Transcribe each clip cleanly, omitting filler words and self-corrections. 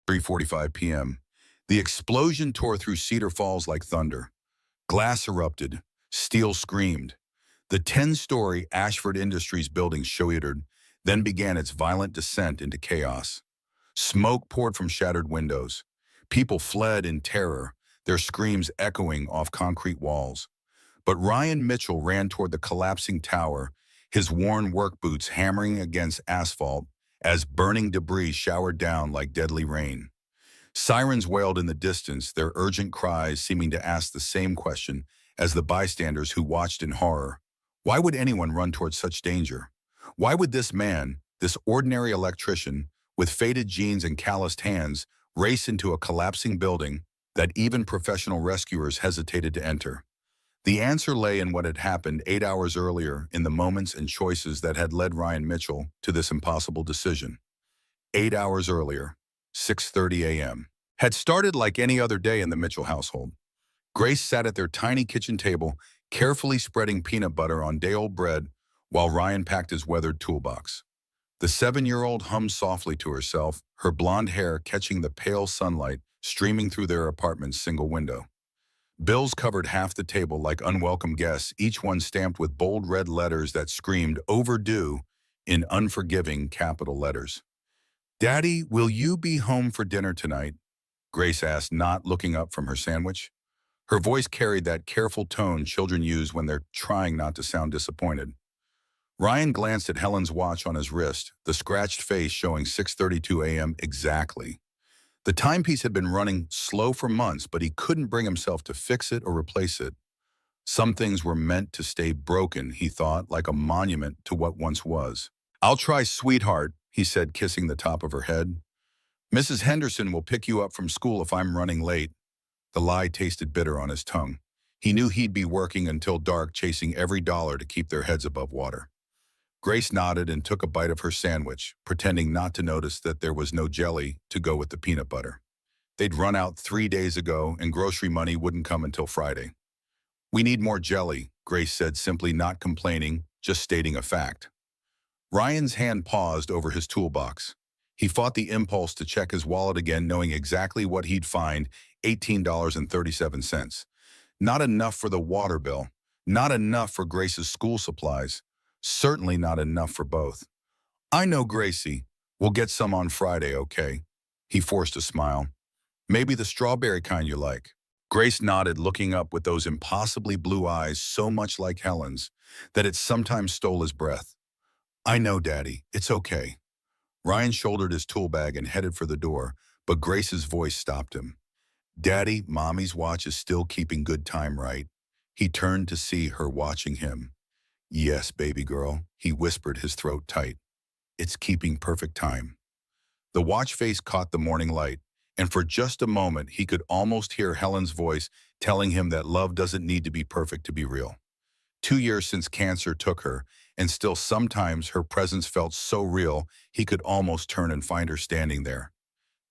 3:45 p.m. The explosion tore through Cedar Falls like thunder. Glass erupted. Steel screamed. The 10-story Ashford Industries building shuddered, then began its violent descent into chaos. Smoke poured from shattered windows. People fled in terror, their screams echoing off concrete walls. But Ryan Mitchell ran toward the collapsing tower, his worn work boots hammering against asphalt as burning debris showered down like deadly rain. Sirens wailed in the distance, their urgent cries seeming to ask the same question as the bystanders who watched in horror. Why would anyone run towards such danger? Why would this man, this ordinary electrician, with faded jeans and calloused hands, race into a collapsing building that even professional rescuers hesitated to enter? The answer lay in what had happened 8 hours earlier, in the moments and choices that had led Ryan Mitchell to this impossible decision. 8 hours earlier, 6:30 a.m., had started like any other day in the Mitchell household. Grace sat at their tiny kitchen table, carefully spreading peanut butter on day-old bread while Ryan packed his weathered toolbox. The 7-year-old hummed softly to herself, her blonde hair catching the pale sunlight streaming through their apartment's single window. Bills covered half the table like unwelcome guests, each one stamped with bold red letters that screamed "overdue" in unforgiving capital letters. "Daddy, will you be home for dinner tonight?" Grace asked, not looking up from her sandwich. Her voice carried that careful tone children use when they're trying not to sound disappointed. Ryan glanced at Helen's watch on his wrist, the scratched face showing 6:32 a.m. exactly. The timepiece had been running slow for months, but he couldn't bring himself to fix it or replace it. Some things were meant to stay broken, he thought, like a monument to what once was. "I'll try, sweetheart," he said, kissing the top of her head. "Mrs. Henderson will pick you up from school if I'm running late." The lie tasted bitter on his tongue. He knew he'd be working until dark, chasing every dollar to keep their heads above water. Grace nodded and took a bite of her sandwich, pretending not to notice that there was no jelly to go with the peanut butter. They'd run out 3 days ago, and grocery money wouldn't come until Friday. "We need more jelly," Grace said, simply, not complaining, just stating a fact. Ryan's hand paused over his toolbox. He fought the impulse to check his wallet again, knowing exactly what he'd find: $18.37. Not enough for the water bill, not enough for Grace's school supplies, certainly not enough for both. "I know, Gracie. We'll get some on Friday, okay?" He forced a smile. "Maybe the strawberry kind you like." Grace nodded, looking up with those impossibly blue eyes so much like Helen's that it sometimes stole his breath. "I know, Daddy. It's okay." Ryan shouldered his tool bag and headed for the door, but Grace's voice stopped him. "Daddy, Mommy's watch is still keeping good time, right?" He turned to see her watching him. "Yes, baby girl," he whispered, his throat tight. "It's keeping perfect time." The watch face caught the morning light, and for just a moment he could almost hear Helen's voice telling him that love doesn't need to be perfect to be real. 2 years since cancer took her, and still sometimes her presence felt so real he could almost turn and find her standing there.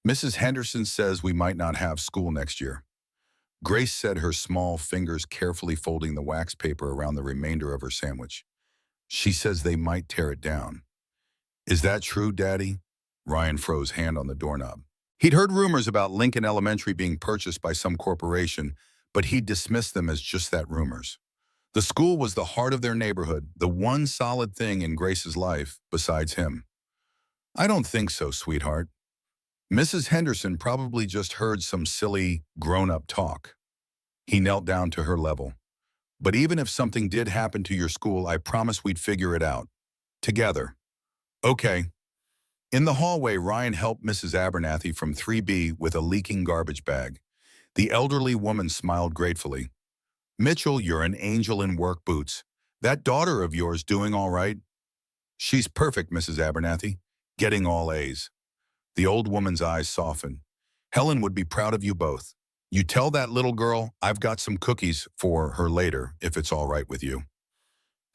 "Mrs. Henderson says we might not have school next year." Grace said, her small fingers carefully folding the wax paper around the remainder of her sandwich. "She says they might tear it down." "Is that true, Daddy?" Ryan froze, hand on the doorknob. He'd heard rumors about Lincoln Elementary being purchased by some corporation, but he'd dismissed them as just that, rumors. The school was the heart of their neighborhood, the one solid thing in Grace's life besides him. "I don't think so, sweetheart. Mrs. Henderson probably just heard some silly, grown-up talk." He knelt down to her level. "But even if something did happen to your school, I promise we'd figure it out. Together." "Okay." In the hallway, Ryan helped Mrs. Abernathy from 3B with a leaking garbage bag. The elderly woman smiled gratefully. "Mitchell, you're an angel in work boots. That daughter of yours doing all right?" "She's perfect, Mrs. Abernathy. Getting all A's." The old woman's eyes softened. "Helen would be proud of you both. You tell that little girl I've got some cookies for her later, if it's all right with you."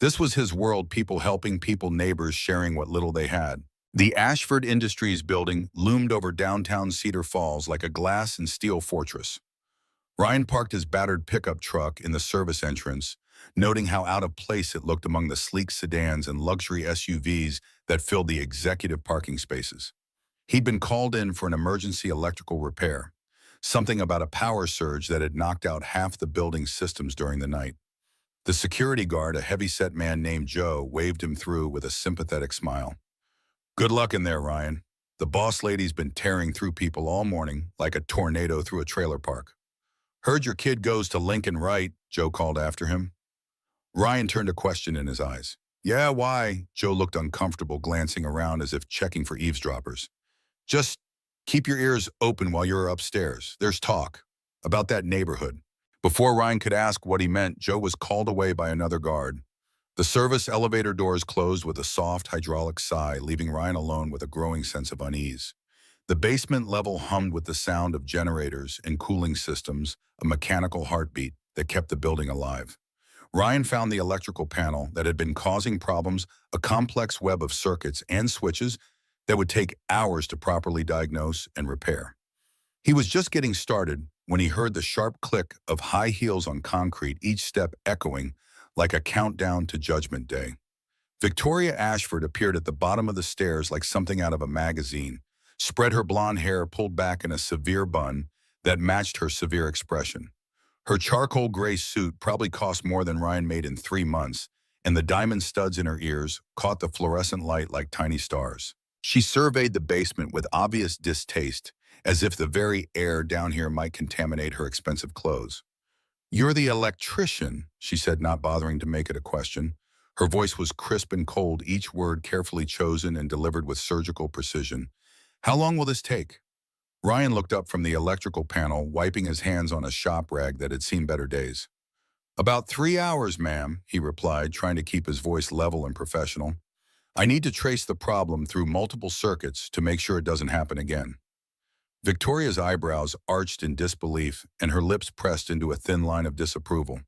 This was his world, people helping people, neighbors sharing what little they had. The Ashford Industries building loomed over downtown Cedar Falls like a glass and steel fortress. Ryan parked his battered pickup truck in the service entrance, noting how out of place it looked among the sleek sedans and luxury SUVs that filled the executive parking spaces. He'd been called in for an emergency electrical repair, something about a power surge that had knocked out half the building's systems during the night. The security guard, a heavy-set man named Joe, waved him through with a sympathetic smile. "Good luck in there, Ryan. The boss lady's been tearing through people all morning like a tornado through a trailer park." "Heard your kid goes to Lincoln, right?" Joe called after him. Ryan turned a question in his eyes. "Yeah, why?" Joe looked uncomfortable, glancing around as if checking for eavesdroppers. "Just keep your ears open while you're upstairs. There's talk about that neighborhood." Before Ryan could ask what he meant, Joe was called away by another guard. The service elevator doors closed with a soft hydraulic sigh, leaving Ryan alone with a growing sense of unease. The basement level hummed with the sound of generators and cooling systems, a mechanical heartbeat that kept the building alive. Ryan found the electrical panel that had been causing problems, a complex web of circuits and switches that would take hours to properly diagnose and repair. He was just getting started when he heard the sharp click of high heels on concrete, each step echoing like a countdown to Judgment Day. Victoria Ashford appeared at the bottom of the stairs like something out of a magazine, spread her blonde hair pulled back in a severe bun that matched her severe expression. Her charcoal gray suit probably cost more than Ryan made in 3 months, and the diamond studs in her ears caught the fluorescent light like tiny stars. She surveyed the basement with obvious distaste, as if the very air down here might contaminate her expensive clothes. "You're the electrician," she said, not bothering to make it a question. Her voice was crisp and cold, each word carefully chosen and delivered with surgical precision. "How long will this take?" Ryan looked up from the electrical panel, wiping his hands on a shop rag that had seen better days. "About 3 hours, ma'am," he replied, trying to keep his voice level and professional. "I need to trace the problem through multiple circuits to make sure it doesn't happen again." Victoria's eyebrows arched in disbelief and her lips pressed into a thin line of disapproval.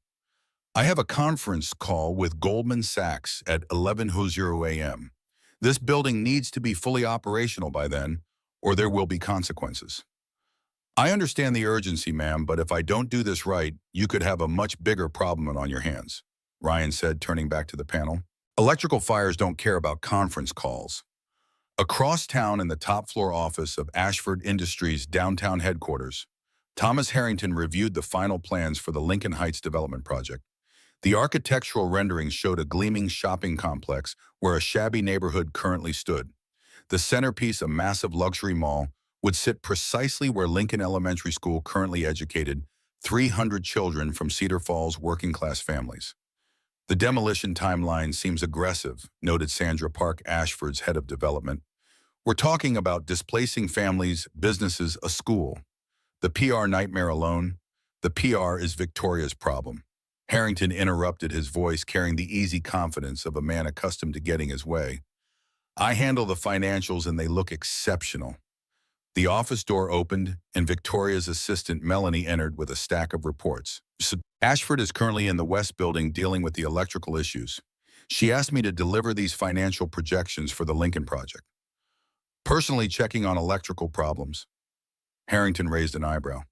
"I have a conference call with Goldman Sachs at 11:00 a.m. This building needs to be fully operational by then, or there will be consequences." "I understand the urgency, ma'am, but if I don't do this right, you could have a much bigger problem on your hands," Ryan said, turning back to the panel. "Electrical fires don't care about conference calls." Across town in the top-floor office of Ashford Industries' downtown headquarters, Thomas Harrington reviewed the final plans for the Lincoln Heights development project. The architectural renderings showed a gleaming shopping complex where a shabby neighborhood currently stood. The centerpiece, a massive luxury mall, would sit precisely where Lincoln Elementary School currently educated 300 children from Cedar Falls working-class families. "The demolition timeline seems aggressive," noted Sandra Park Ashford's head of development. "We're talking about displacing families, businesses, a school. The PR nightmare alone? The PR is Victoria's problem." Harrington interrupted, his voice carrying the easy confidence of a man accustomed to getting his way. "I handle the financials and they look exceptional." The office door opened and Victoria's assistant Melanie entered with a stack of reports. "Ashford is currently in the West Building dealing with the electrical issues. She asked me to deliver these financial projections for the Lincoln project. Personally checking on electrical problems." Harrington raised an eyebrow.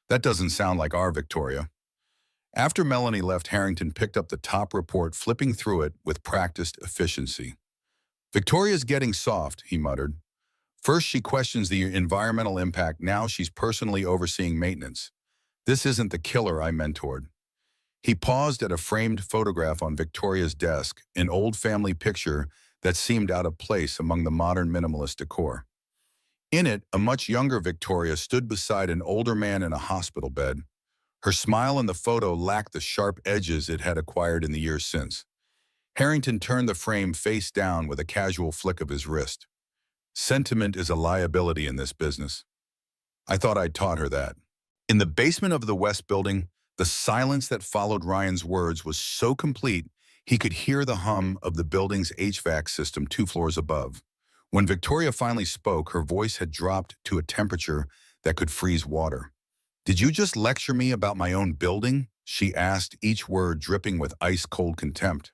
"That doesn't sound like our Victoria." After Melanie left, Harrington picked up the top report, flipping through it with practiced efficiency. "Victoria's getting soft," he muttered. "First she questions the environmental impact, now she's personally overseeing maintenance. This isn't the killer I mentored." He paused at a framed photograph on Victoria's desk, an old family picture that seemed out of place among the modern minimalist decor. In it, a much younger Victoria stood beside an older man in a hospital bed. Her smile in the photo lacked the sharp edges it had acquired in the years since. Harrington turned the frame face down with a casual flick of his wrist. "Sentiment is a liability in this business. I thought I'd taught her that." In the basement of the West Building, the silence that followed Ryan's words was so complete he could hear the hum of the building's HVAC system 2 floors above. When Victoria finally spoke, her voice had dropped to a temperature that could freeze water. "Did you just lecture me about my own building?" she asked, each word dripping with ice-cold contempt.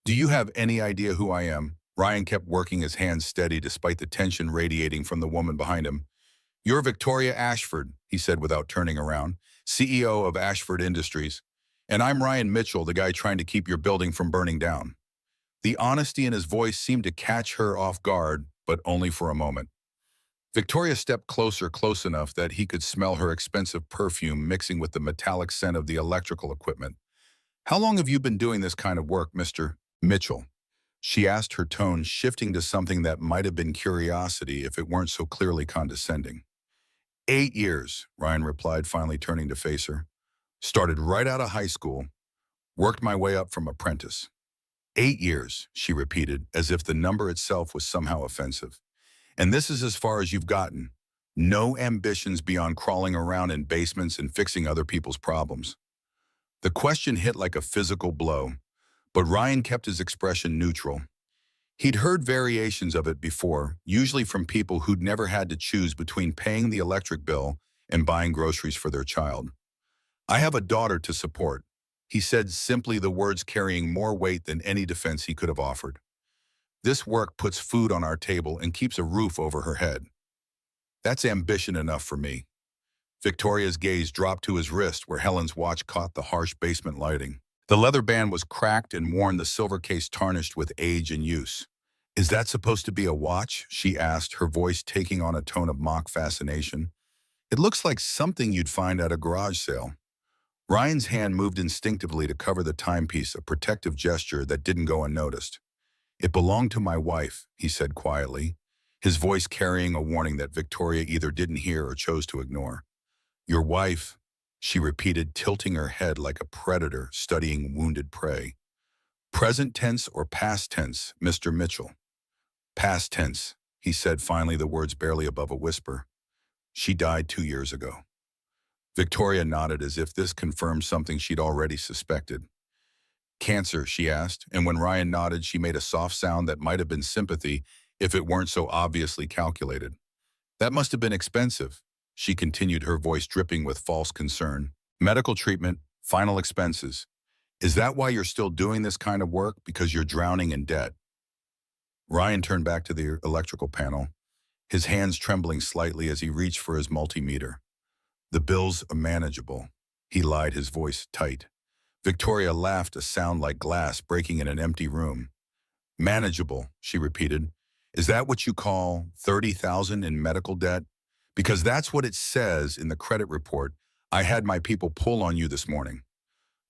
"Do you have any idea who I am?" Ryan kept working his hands steady despite the tension radiating from the woman behind him. "You're Victoria Ashford," he said without turning around, "CEO of Ashford Industries. And I'm Ryan Mitchell, the guy trying to keep your building from burning down." The honesty in his voice seemed to catch her off guard, but only for a moment. Victoria stepped closer, close enough that he could smell her expensive perfume mixing with the metallic scent of the electrical equipment. "How long have you been doing this kind of work, Mr. Mitchell?" She asked, her tone shifting to something that might have been curiosity if it weren't so clearly condescending. 8 years, Ryan replied, finally turning to face her. "Started right out of high school, worked my way up from apprentice." 8 years, she repeated, as if the number itself was somehow offensive. "And this is as far as you've gotten? No ambitions beyond crawling around in basements and fixing other people's problems?" The question hit like a physical blow, but Ryan kept his expression neutral. He'd heard variations of it before, usually from people who'd never had to choose between paying the electric bill and buying groceries for their child. "I have a daughter to support," he said, simply, the words carrying more weight than any defense he could have offered. "This work puts food on our table and keeps a roof over her head. That's ambition enough for me." Victoria's gaze dropped to his wrist where Helen's watch caught the harsh basement lighting. The leather band was cracked and worn, the silver case tarnished with age and use. "Is that supposed to be a watch?" she asked, her voice taking on a tone of mock fascination. "It looks like something you'd find at a garage sale." Ryan's hand moved instinctively to cover the timepiece, a protective gesture that didn't go unnoticed. "It belonged to my wife," he said quietly, his voice carrying a warning that Victoria either didn't hear or chose to ignore. "Your wife," she repeated, tilting her head like a predator studying wounded prey. "Present tense or past tense, Mr. Mitchell?" "Past tense," he said finally, the words barely above a whisper. "She died 2 years ago." Victoria nodded as if this confirmed something she'd already suspected. "Cancer?" she asked, and when Ryan nodded, she made a soft sound that might have been sympathy if it weren't so obviously calculated. "That must have been expensive," she continued, her voice dripping with false concern. "Medical treatment, final expenses. Is that why you're still doing this kind of work? Because you're drowning in debt?" Ryan turned back to the electrical panel, his hands trembling slightly as he reached for his multimeter. "The bills are manageable," he lied, his voice tight. Victoria laughed, a sound like glass breaking in an empty room. "Manageable," she repeated. "Is that what you call 30,000 in medical debt? Because that's what it says in the credit report I had my people pull on you this morning."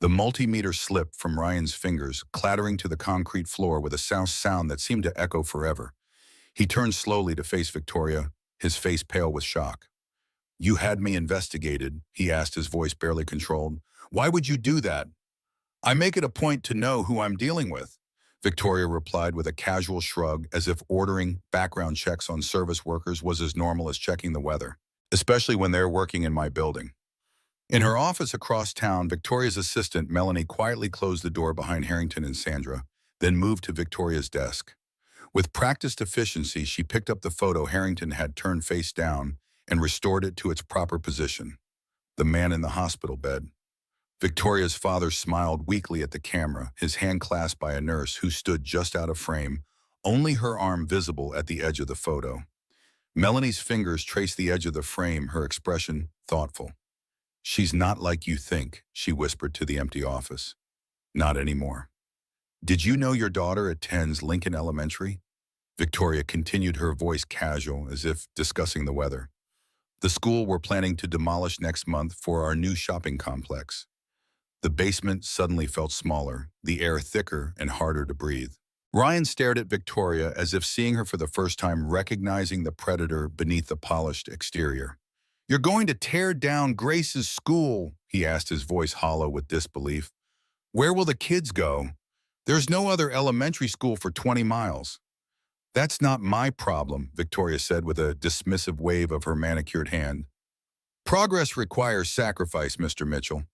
The multimeter slipped from Ryan's fingers, clattering to the concrete floor with a sound that seemed to echo forever. He turned slowly to face Victoria, his face pale with shock. "You had me investigated," he asked, his voice barely controlled. "Why would you do that?" "I make it a point to know who I'm dealing with," Victoria replied with a casual shrug, as if ordering background checks on service workers was as normal as checking the weather, especially when they're working in my building. In her office across town, Victoria's assistant, Melanie, quietly closed the door behind Harrington and Sandra, then moved to Victoria's desk. With practiced efficiency, she picked up the photo Harrington had turned face down and restored it to its proper position. The man in the hospital bed. Victoria's father smiled weakly at the camera, his hand clasped by a nurse who stood just out of frame, only her arm visible at the edge of the photo. Melanie's fingers traced the edge of the frame, her expression thoughtful. "She's not like you think," she whispered to the empty office. "Not anymore." "Did you know your daughter attends Lincoln Elementary?" Victoria continued, her voice casual, as if discussing the weather. "The school we're planning to demolish next month for our new shopping complex." The basement suddenly felt smaller, the air thicker and harder to breathe. Ryan stared at Victoria as if seeing her for the first time, recognizing the predator beneath the polished exterior. "You're going to tear down Grace's school?" he asked, his voice hollow with disbelief. "Where will the kids go? There's no other elementary school for 20 miles. "That's not my problem," Victoria said with a dismissive wave of her manicured hand. "Progress requires sacrifice, Mr. Mitchell.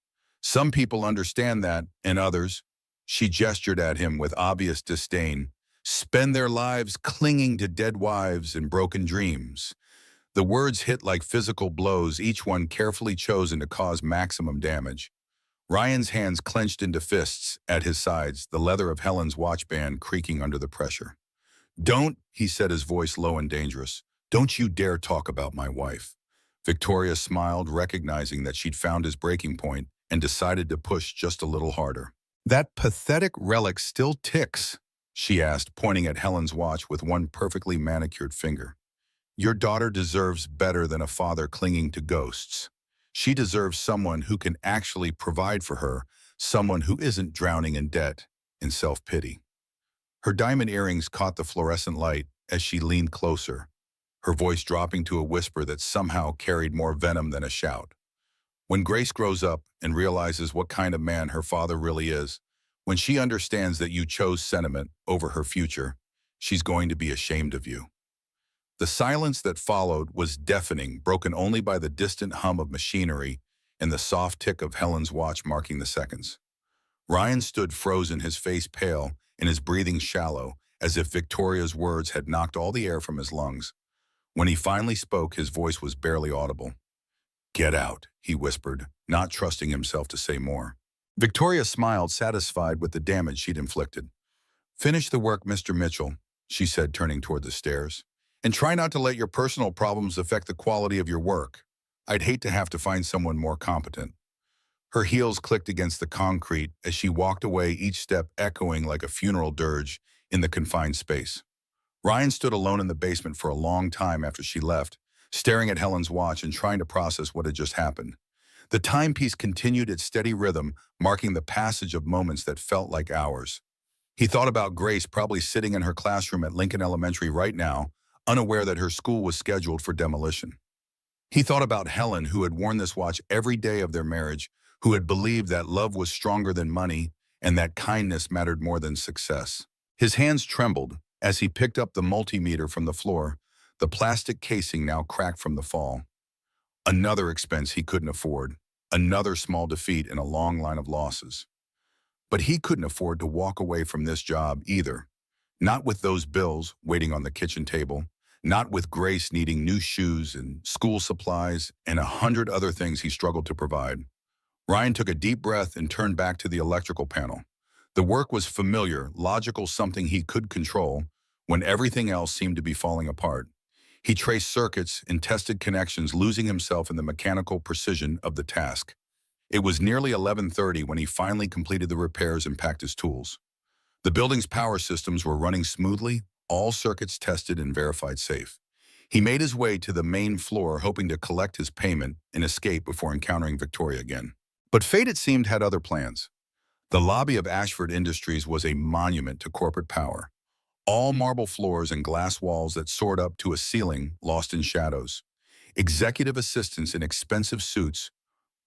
Some people understand that, and others," she gestured at him with obvious disdain, "spend their lives clinging to dead wives and broken dreams." The words hit like physical blows, each one carefully chosen to cause maximum damage. Ryan's hands clenched into fists at his sides, the leather of Helen's watch band creaking under the pressure. "Don't," he said, his voice low and dangerous. "Don't you dare talk about my wife." Victoria smiled, recognizing that she'd found his breaking point, and decided to push just a little harder. "That pathetic relic still ticks?" she asked, pointing at Helen's watch with one perfectly manicured finger. Your daughter deserves better than a father clinging to ghosts. She deserves someone who can actually provide for her, someone who isn't drowning in debt and self-pity. Her diamond earrings caught the fluorescent light as she leaned closer, her voice dropping to a whisper that somehow carried more venom than a shout. When Grace grows up and realizes what kind of man her father really is, when she understands that you chose sentiment over her future, she's going to be ashamed of you. The silence that followed was deafening, broken only by the distant hum of machinery and the soft tick of Helen's watch marking the seconds. Ryan stood frozen, his face pale and his breathing shallow, as if Victoria's words had knocked all the air from his lungs. When he finally spoke, his voice was barely audible. "Get out," he whispered, not trusting himself to say more. Victoria smiled, satisfied with the damage she'd inflicted. "Finish the work, Mr. Mitchell," she said, turning toward the stairs. "And try not to let your personal problems affect the quality of your work. I'd hate to have to find someone more competent." Her heels clicked against the concrete as she walked away, each step echoing like a funeral dirge in the confined space. Ryan stood alone in the basement for a long time after she left, staring at Helen's watch and trying to process what had just happened. The timepiece continued its steady rhythm, marking the passage of moments that felt like hours. He thought about Grace, probably sitting in her classroom at Lincoln Elementary right now, unaware that her school was scheduled for demolition. He thought about Helen, who had worn this watch every day of their marriage, who had believed that love was stronger than money and that kindness mattered more than success. His hands trembled as he picked up the multimeter from the floor, the plastic casing now cracked from the fall. Another expense he couldn't afford, another small defeat in a long line of losses. But he couldn't afford to walk away from this job either. Not with those bills waiting on the kitchen table, not with Grace needing new shoes and school supplies and 100 other things he struggled to provide. Ryan took a deep breath and turned back to the electrical panel. The work was familiar, logical, something he could control when everything else seemed to be falling apart. He traced circuits and tested connections, losing himself in the mechanical precision of the task. It was nearly 11:30 when he finally completed the repairs and packed his tools. The building's power systems were running smoothly, all circuits tested and verified safe. He made his way to the main floor, hoping to collect his payment and escape before encountering Victoria again. But fate, it seemed, had other plans. The lobby of Ashford Industries was a monument to corporate power. All marble floors and glass walls that soared up to a ceiling lost in shadows. Executive assistants in expensive suits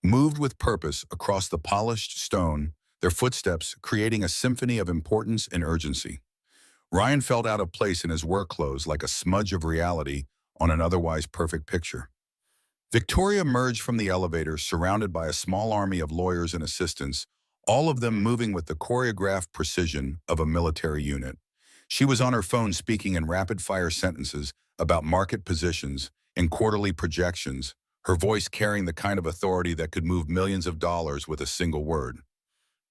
moved with purpose across the polished stone, their footsteps creating a symphony of importance and urgency. Ryan felt out of place in his work clothes, like a smudge of reality on an otherwise perfect picture. Victoria emerged from the elevator, surrounded by a small army of lawyers and assistants, all of them moving with the choreographed precision of a military unit. She was on her phone, speaking in rapid-fire sentences about market positions and quarterly projections, her voice carrying the kind of authority that could move millions of dollars with a single word.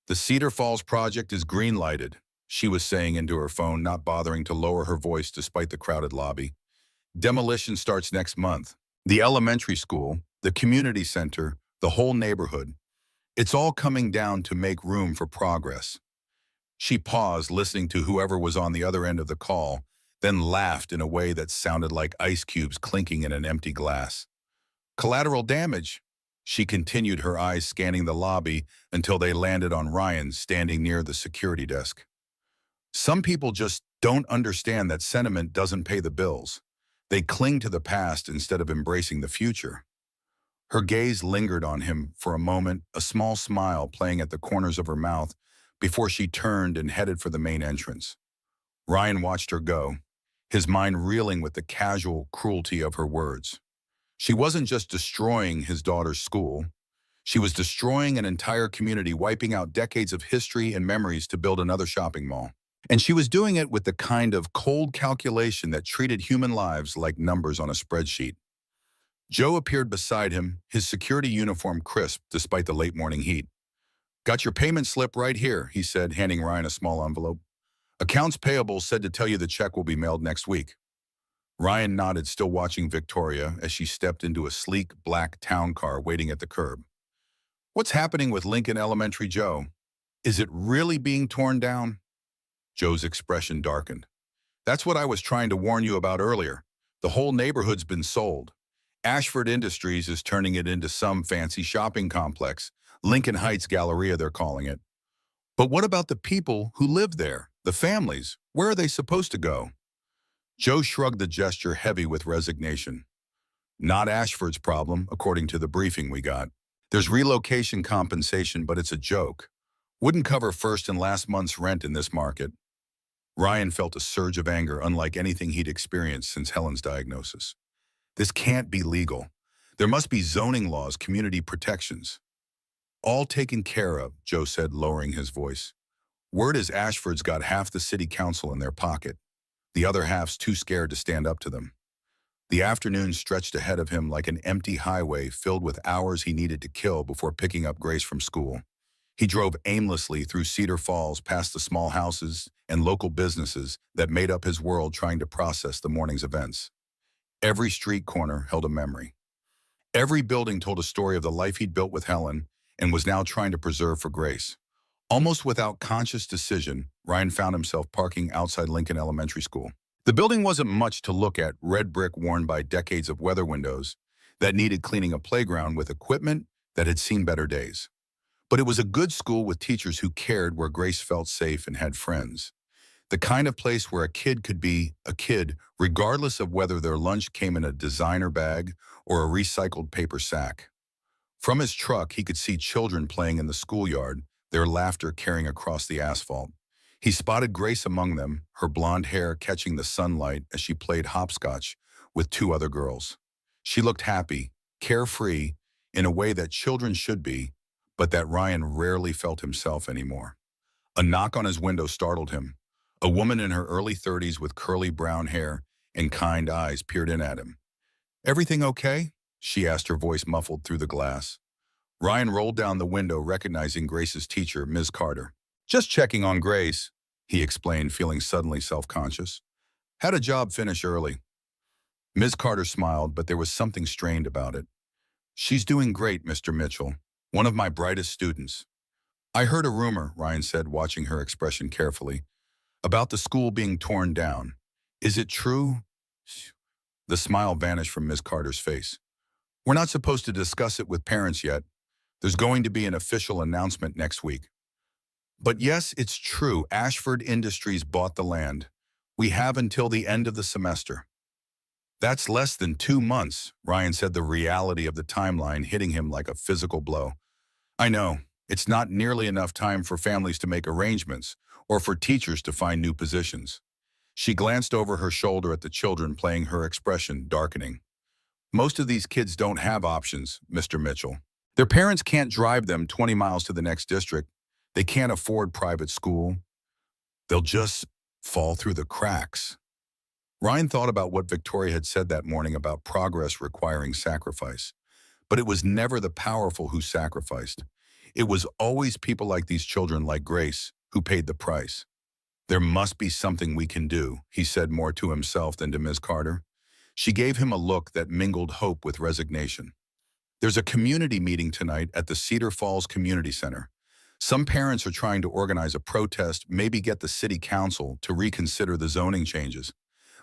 "The Cedar Falls project is green-lighted," she was saying into her phone, not bothering to lower her voice despite the crowded lobby. "Demolition starts next month. The elementary school, the community center, the whole neighborhood. It's all coming down to make room for progress." She paused, listening to whoever was on the other end of the call, then laughed in a way that sounded like ice cubes clinking in an empty glass. "Collateral damage," she continued, her eyes scanning the lobby until they landed on Ryan standing near the security desk. "Some people just don't understand that sentiment doesn't pay the bills. They cling to the past instead of embracing the future." Her gaze lingered on him for a moment, a small smile playing at the corners of her mouth before she turned and headed for the main entrance. Ryan watched her go, his mind reeling with the casual cruelty of her words. She wasn't just destroying his daughter's school. She was destroying an entire community, wiping out decades of history and memories to build another shopping mall. And she was doing it with the kind of cold calculation that treated human lives like numbers on a spreadsheet. Joe appeared beside him, his security uniform crisp despite the late morning heat. "Got your payment slip right here," he said, handing Ryan a small envelope. "Accounts payable said to tell you the check will be mailed next week." Ryan nodded, still watching Victoria as she stepped into a sleek black town car waiting at the curb. "What's happening with Lincoln Elementary, Joe? Is it really being torn down?" Joe's expression darkened. "That's what I was trying to warn you about earlier. The whole neighborhood's been sold. Ashford Industries is turning it into some fancy shopping complex. Lincoln Heights Galleria, they're calling it. But what about the people who live there? The families? Where are they supposed to go? Joe shrugged, the gesture heavy with resignation. Not Ashford's problem, according to the briefing we got. There's relocation compensation, but it's a joke. Wouldn't cover first and last month's rent in this market. Ryan felt a surge of anger unlike anything he'd experienced since Helen's diagnosis. This can't be legal. There must be zoning laws, community protections. All taken care of, Joe said, lowering his voice. Word is Ashford's got half the city council in their pocket. The other half's too scared to stand up to them. The afternoon stretched ahead of him like an empty highway filled with hours he needed to kill before picking up Grace from school. He drove aimlessly through Cedar Falls past the small houses and local businesses that made up his world, trying to process the morning's events. Every street corner held a memory. Every building told a story of the life he'd built with Helen and was now trying to preserve for Grace. Almost without conscious decision, Ryan found himself parking outside Lincoln Elementary School. The building wasn't much to look at, red brick worn by decades of weather windows that needed cleaning, a playground with equipment that had seen better days. But it was a good school with teachers who cared, where Grace felt safe and had friends. The kind of place where a kid could be a kid, regardless of whether their lunch came in a designer bag or a recycled paper sack. From his truck, he could see children playing in the schoolyard, their laughter carrying across the asphalt. He spotted Grace among them, her blonde hair catching the sunlight as she played hopscotch with two other girls. She looked happy, carefree, in a way that children should be, but that Ryan rarely felt himself anymore. A knock on his window startled him. A woman in her early 30s with curly brown hair and kind eyes peered in at him. "Everything okay?" she asked, her voice muffled through the glass. Ryan rolled down the window, recognizing Grace's teacher, Ms. Carter. "Just checking on Grace," he explained, feeling suddenly self-conscious. "Had a job finish early." Ms. Carter smiled, but there was something strained about it. "She's doing great, Mr. Mitchell. One of my brightest students." "I heard a rumor," Ryan said, watching her expression carefully, "about the school being torn down. Is it true?" The smile vanished from Ms. Carter's face. "We're not supposed to discuss it with parents yet. There's going to be an official announcement next week. But yes, it's true. Ashford Industries bought the land. We have until the end of the semester." "That's less than 2 months," Ryan said, the reality of the timeline hitting him like a physical blow. "I know. It's not nearly enough time for families to make arrangements or for teachers to find new positions." She glanced over her shoulder at the children playing, her expression darkening. "Most of these kids don't have options, Mr. Mitchell. Their parents can't drive them 20 miles to the next district. They can't afford private school. They'll just fall through the cracks." Ryan thought about what Victoria had said that morning about progress requiring sacrifice. But it was never the powerful who sacrificed. It was always people like these children, like Grace, who paid the price. "There must be something we can do," he said, more to himself than to Ms. Carter. She gave him a look that mingled hope with resignation. "There's a community meeting tonight at the Cedar Falls Community Center. Some parents are trying to organize a protest, maybe get the city council to reconsider the zoning changes.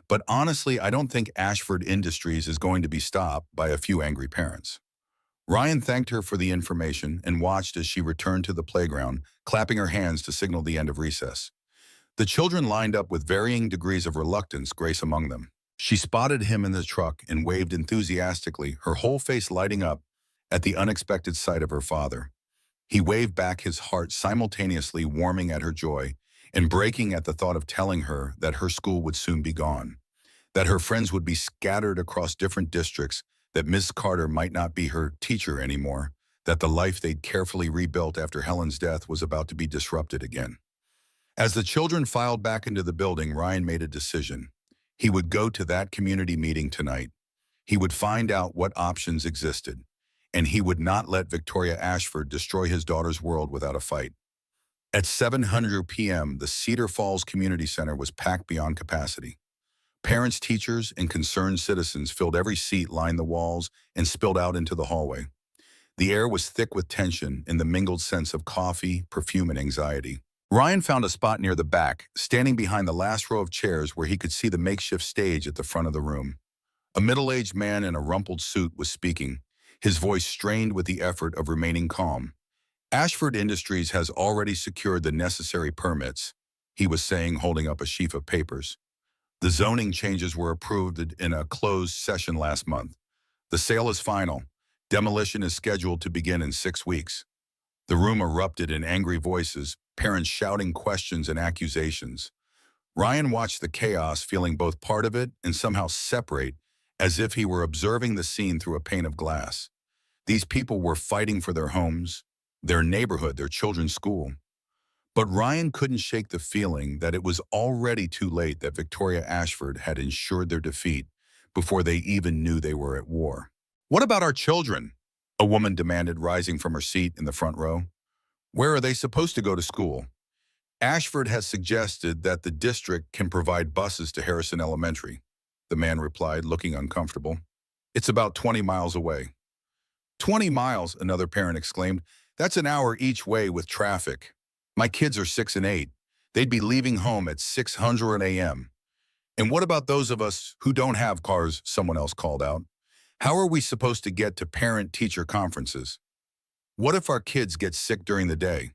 But honestly, I don't think Ashford Industries is going to be stopped by a few angry parents." Ryan thanked her for the information and watched as she returned to the playground, clapping her hands to signal the end of recess. The children lined up with varying degrees of reluctance, Grace among them. She spotted him in the truck and waved enthusiastically, her whole face lighting up at the unexpected sight of her father. He waved back, his heart simultaneously warming at her joy and breaking at the thought of telling her that her school would soon be gone, that her friends would be scattered across different districts, that Miss Carter might not be her teacher anymore, that the life they'd carefully rebuilt after Helen's death was about to be disrupted again. As the children filed back into the building, Ryan made a decision. He would go to that community meeting tonight. He would find out what options existed, and he would not let Victoria Ashford destroy his daughter's world without a fight. At 7:00 p.m., the Cedar Falls Community Center was packed beyond capacity. Parents, teachers, and concerned citizens filled every seat, lined the walls, and spilled out into the hallway. The air was thick with tension and the mingled sense of coffee, perfume, and anxiety. Ryan found a spot near the back, standing behind the last row of chairs where he could see the makeshift stage at the front of the room. A middle-aged man in a rumpled suit was speaking, his voice strained with the effort of remaining calm. Ashford Industries has already secured the necessary permits, he was saying, holding up a sheaf of papers. The zoning changes were approved in a closed session last month. The sale is final. Demolition is scheduled to begin in 6 weeks. The room erupted in angry voices, parents shouting questions and accusations. Ryan watched the chaos, feeling both part of it and somehow separate, as if he were observing the scene through a pane of glass. These people were fighting for their homes, their neighborhood, their children's school. But Ryan couldn't shake the feeling that it was already too late, that Victoria Ashford had ensured their defeat before they even knew they were at war. "What about our children?" a woman demanded, rising from her seat in the front row. "Where are they supposed to go to school?" "Ashford has suggested that the district can provide buses to Harrison Elementary," the man replied, looking uncomfortable. "It's about 20 miles away." 20 miles, another parent exclaimed. "That's an hour each way with traffic. My kids are 6 and 8. They'd be leaving home at 600 a.m. "And what about those of us who don't have cars?" someone else called out. "How are we supposed to get to parent-teacher conferences? What if our kids get sick during the day?"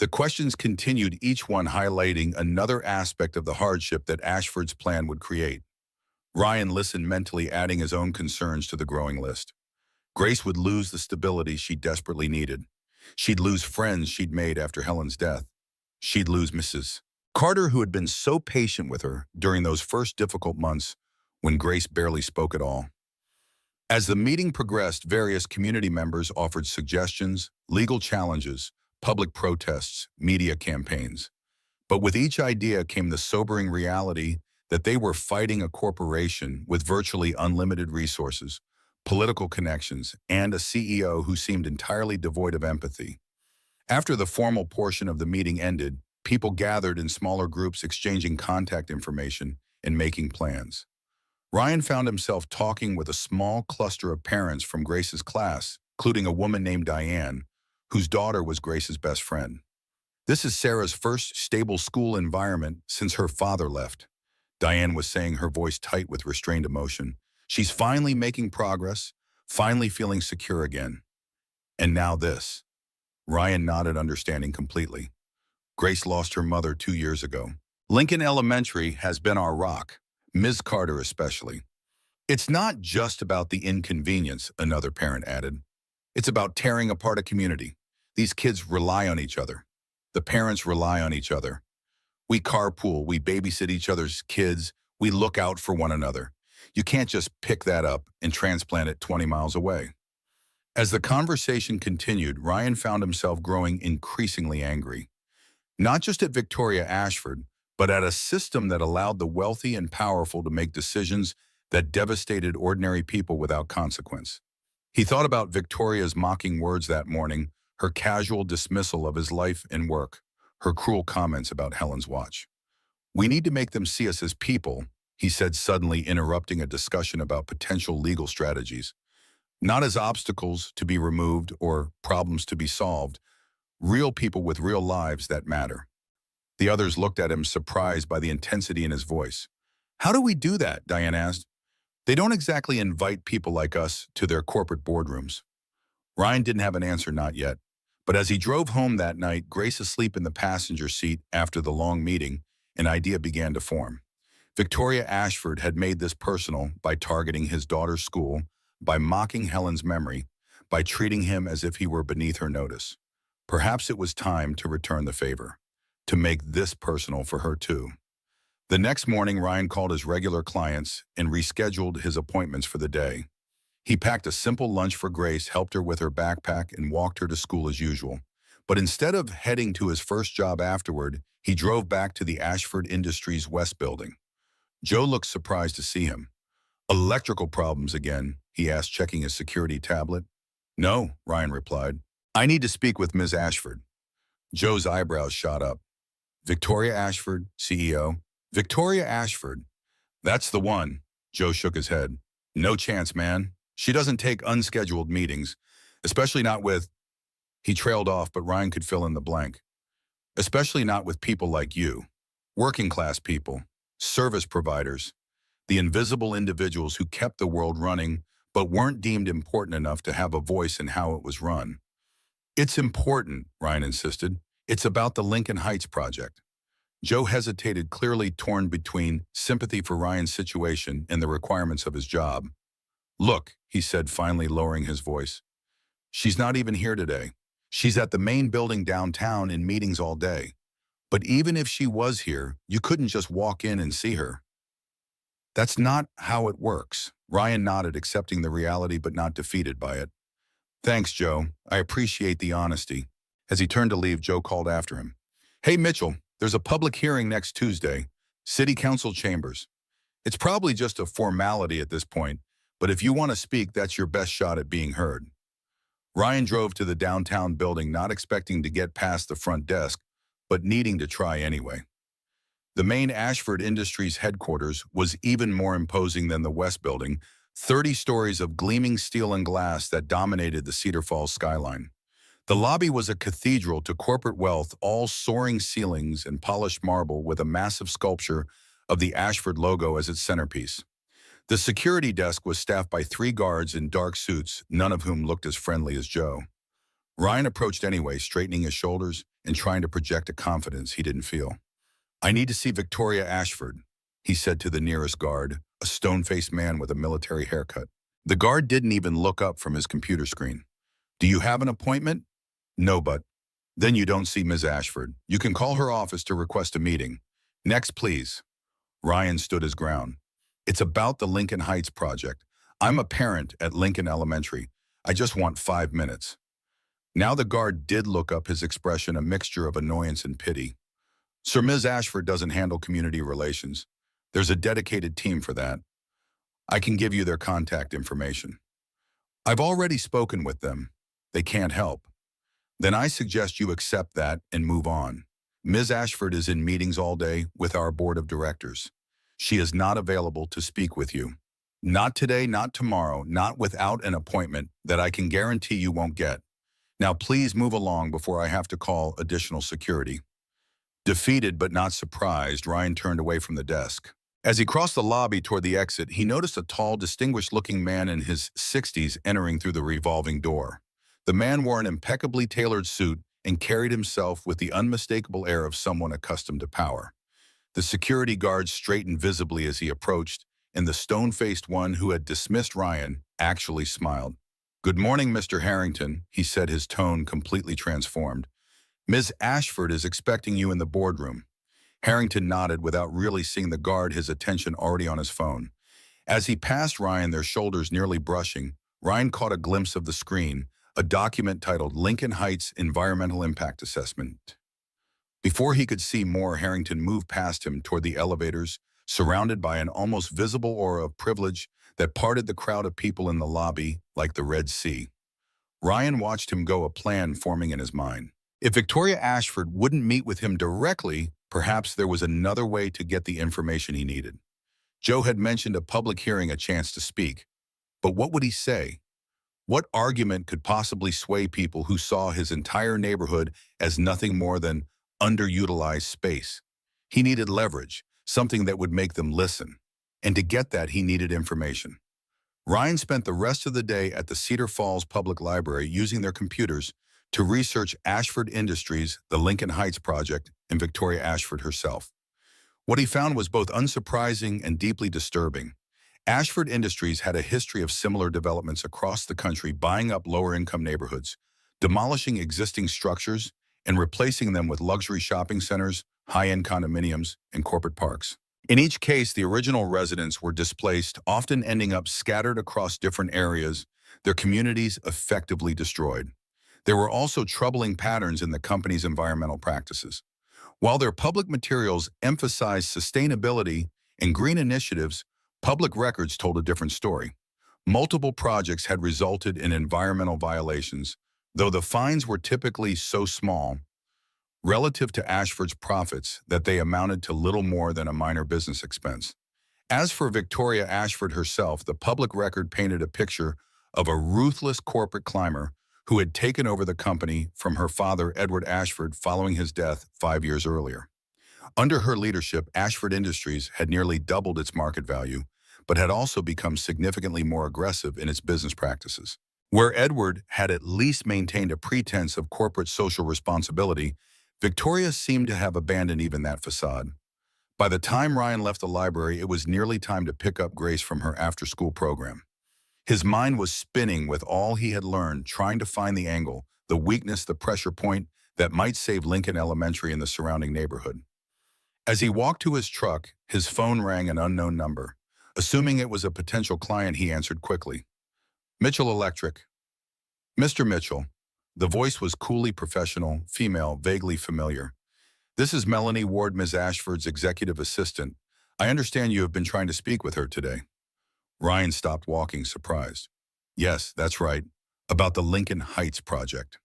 The questions continued, each one highlighting another aspect of the hardship that Ashford's plan would create. Ryan listened, mentally adding his own concerns to the growing list. Grace would lose the stability she desperately needed. She'd lose friends she'd made after Helen's death. She'd lose Mrs. Carter, who had been so patient with her during those first difficult months when Grace barely spoke at all. As the meeting progressed, various community members offered suggestions, legal challenges, public protests, media campaigns. But with each idea came the sobering reality that they were fighting a corporation with virtually unlimited resources, political connections, and a CEO who seemed entirely devoid of empathy. After the formal portion of the meeting ended, people gathered in smaller groups, exchanging contact information and making plans. Ryan found himself talking with a small cluster of parents from Grace's class, including a woman named Diane, whose daughter was Grace's best friend. "This is Sarah's first stable school environment since her father left," Diane was saying, her voice tight with restrained emotion. "She's finally making progress, finally feeling secure again. And now this." Ryan nodded, understanding completely. "Grace lost her mother 2 years ago. Lincoln Elementary has been our rock, Ms. Carter especially." "It's not just about the inconvenience," another parent added. "It's about tearing apart a community. These kids rely on each other. The parents rely on each other. We carpool, we babysit each other's kids, we look out for one another. You can't just pick that up and transplant it 20 miles away." As the conversation continued, Ryan found himself growing increasingly angry. Not just at Victoria Ashford, but at a system that allowed the wealthy and powerful to make decisions that devastated ordinary people without consequence. He thought about Victoria's mocking words that morning, her casual dismissal of his life and work, her cruel comments about Helen's watch. "We need to make them see us as people," he said, suddenly interrupting a discussion about potential legal strategies. "Not as obstacles to be removed or problems to be solved, real people with real lives that matter." The others looked at him, surprised by the intensity in his voice. "How do we do that?" Diane asked. "They don't exactly invite people like us to their corporate boardrooms." Ryan didn't have an answer, not yet. But as he drove home that night, Grace asleep in the passenger seat after the long meeting, an idea began to form. Victoria Ashford had made this personal by targeting his daughter's school, by mocking Helen's memory, by treating him as if he were beneath her notice. Perhaps it was time to return the favor, to make this personal for her too. The next morning, Ryan called his regular clients and rescheduled his appointments for the day. He packed a simple lunch for Grace, helped her with her backpack, and walked her to school as usual. But instead of heading to his first job afterward, he drove back to the Ashford Industries West building. Joe looked surprised to see him. "Electrical problems again?" he asked, checking his security tablet. "No," Ryan replied. "I need to speak with Ms. Ashford." Joe's eyebrows shot up. "Victoria Ashford, CEO?" "Victoria Ashford. That's the one." Joe shook his head. "No chance, man. She doesn't take unscheduled meetings, especially not with—" He trailed off, but Ryan could fill in the blank. "Especially not with people like you. Working class people. Service providers. the invisible individuals who kept the world running but weren't deemed important enough to have a voice in how it was run. It's important, Ryan insisted. It's about the Lincoln Heights project. Joe hesitated, clearly torn between sympathy for Ryan's situation and the requirements of his job. Look, he said, finally lowering his voice. She's not even here today. She's at the main building downtown in meetings all day. But even if she was here, you couldn't just walk in and see her. That's not how it works. Ryan nodded, accepting the reality but not defeated by it. Thanks, Joe. I appreciate the honesty. As he turned to leave, Joe called after him. Hey, Mitchell, there's a public hearing next Tuesday. City Council chambers. It's probably just a formality at this point, but if you want to speak, that's your best shot at being heard. Ryan drove to the downtown building, not expecting to get past the front desk, but needing to try anyway. The main Ashford Industries headquarters was even more imposing than the West Building, 30 stories of gleaming steel and glass that dominated the Cedar Falls skyline. The lobby was a cathedral to corporate wealth, all soaring ceilings and polished marble with a massive sculpture of the Ashford logo as its centerpiece. The security desk was staffed by 3 guards in dark suits, none of whom looked as friendly as Joe. Ryan approached anyway, straightening his shoulders and trying to project a confidence he didn't feel. I need to see Victoria Ashford, he said to the nearest guard, a stone-faced man with a military haircut. The guard didn't even look up from his computer screen. Do you have an appointment? No, but then you don't see Ms. Ashford. You can call her office to request a meeting. Next, please. Ryan stood his ground. It's about the Lincoln Heights project. I'm a parent at Lincoln Elementary. I just want 5 minutes. Now the guard did look up, his expression a mixture of annoyance and pity. Sir, Ms. Ashford doesn't handle community relations. There's a dedicated team for that. I can give you their contact information. I've already spoken with them. They can't help. Then I suggest you accept that and move on. Ms. Ashford is in meetings all day with our board of directors. She is not available to speak with you. Not today, not tomorrow, not without an appointment that I can guarantee you won't get. Now please move along before I have to call additional security. Defeated but not surprised, Ryan turned away from the desk. As he crossed the lobby toward the exit, he noticed a tall, distinguished-looking man in his 60s entering through the revolving door. The man wore an impeccably tailored suit and carried himself with the unmistakable air of someone accustomed to power. The security guards straightened visibly as he approached, and the stone-faced one who had dismissed Ryan actually smiled. Good morning, Mr. Harrington, he said, his tone completely transformed. Ms. Ashford is expecting you in the boardroom. Harrington nodded without really seeing the guard, his attention already on his phone. As he passed Ryan, their shoulders nearly brushing, Ryan caught a glimpse of the screen, a document titled Lincoln Heights Environmental Impact Assessment. Before he could see more, Harrington moved past him toward the elevators, surrounded by an almost visible aura of privilege that parted the crowd of people in the lobby like the Red Sea. Ryan watched him go, a plan forming in his mind. If Victoria Ashford wouldn't meet with him directly, perhaps there was another way to get the information he needed. Joe had mentioned a public hearing, a chance to speak. But what would he say? What argument could possibly sway people who saw his entire neighborhood as nothing more than underutilized space? He needed leverage, something that would make them listen. And to get that, he needed information. Ryan spent the rest of the day at the Cedar Falls Public Library using their computers to research Ashford Industries, the Lincoln Heights project, and Victoria Ashford herself. What he found was both unsurprising and deeply disturbing. Ashford Industries had a history of similar developments across the country, buying up lower-income neighborhoods, demolishing existing structures, and replacing them with luxury shopping centers, high-end condominiums, and corporate parks. In each case, the original residents were displaced, often ending up scattered across different areas, their communities effectively destroyed. There were also troubling patterns in the company's environmental practices. While their public materials emphasized sustainability and green initiatives, public records told a different story. Multiple projects had resulted in environmental violations, though the fines were typically so small relative to Ashford's profits that they amounted to little more than a minor business expense. As for Victoria Ashford herself, the public record painted a picture of a ruthless corporate climber who had taken over the company from her father, Edward Ashford, following his death 5 years earlier. Under her leadership, Ashford Industries had nearly doubled its market value, but had also become significantly more aggressive in its business practices. Where Edward had at least maintained a pretense of corporate social responsibility, Victoria seemed to have abandoned even that facade. By the time Ryan left the library, it was nearly time to pick up Grace from her after-school program. His mind was spinning with all he had learned, trying to find the angle, the weakness, the pressure point that might save Lincoln Elementary and the surrounding neighborhood. As he walked to his truck, his phone rang an unknown number. Assuming it was a potential client, he answered quickly. Mitchell Electric. Mr. Mitchell. The voice was coolly professional, female, vaguely familiar. This is Melanie Ward, Ms. Ashford's executive assistant. I understand you have been trying to speak with her today. Ryan stopped walking, surprised. Yes, that's right. About the Lincoln Heights project.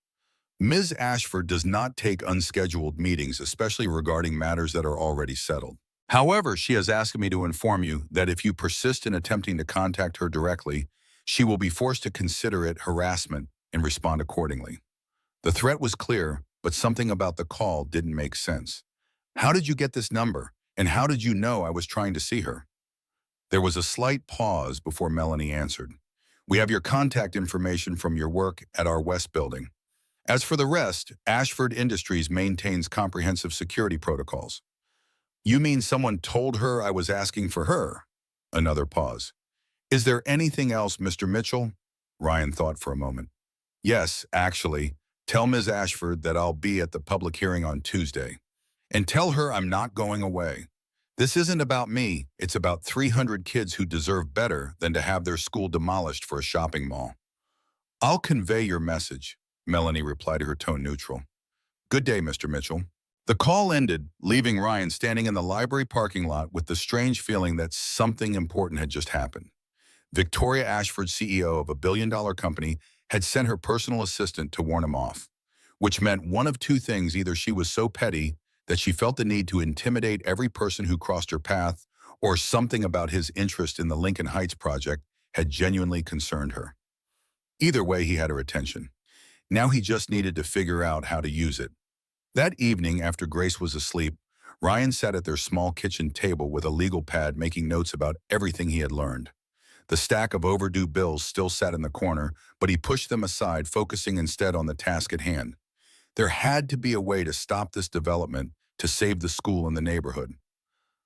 Ms. Ashford does not take unscheduled meetings, especially regarding matters that are already settled. However, she has asked me to inform you that if you persist in attempting to contact her directly, she will be forced to consider it harassment and respond accordingly. The threat was clear, but something about the call didn't make sense. How did you get this number? And how did you know I was trying to see her? There was a slight pause before Melanie answered. We have your contact information from your work at our West building. As for the rest, Ashford Industries maintains comprehensive security protocols. You mean someone told her I was asking for her? Another pause. Is there anything else, Mr. Mitchell? Ryan thought for a moment. Yes, actually. Tell Ms. Ashford that I'll be at the public hearing on Tuesday. And tell her I'm not going away. This isn't about me. It's about 300 kids who deserve better than to have their school demolished for a shopping mall. I'll convey your message, Melanie replied, her tone neutral. Good day, Mr. Mitchell. The call ended, leaving Ryan standing in the library parking lot with the strange feeling that something important had just happened. Victoria Ashford, CEO of a billion-dollar company, had sent her personal assistant to warn him off, which meant one of two things. Either she was so petty that she felt the need to intimidate every person who crossed her path, or something about his interest in the Lincoln Heights project had genuinely concerned her. Either way, he had her attention. Now he just needed to figure out how to use it. That evening, after Grace was asleep, Ryan sat at their small kitchen table with a legal pad, making notes about everything he had learned. The stack of overdue bills still sat in the corner, but he pushed them aside, focusing instead on the task at hand. There had to be a way to stop this development, to save the school and the neighborhood.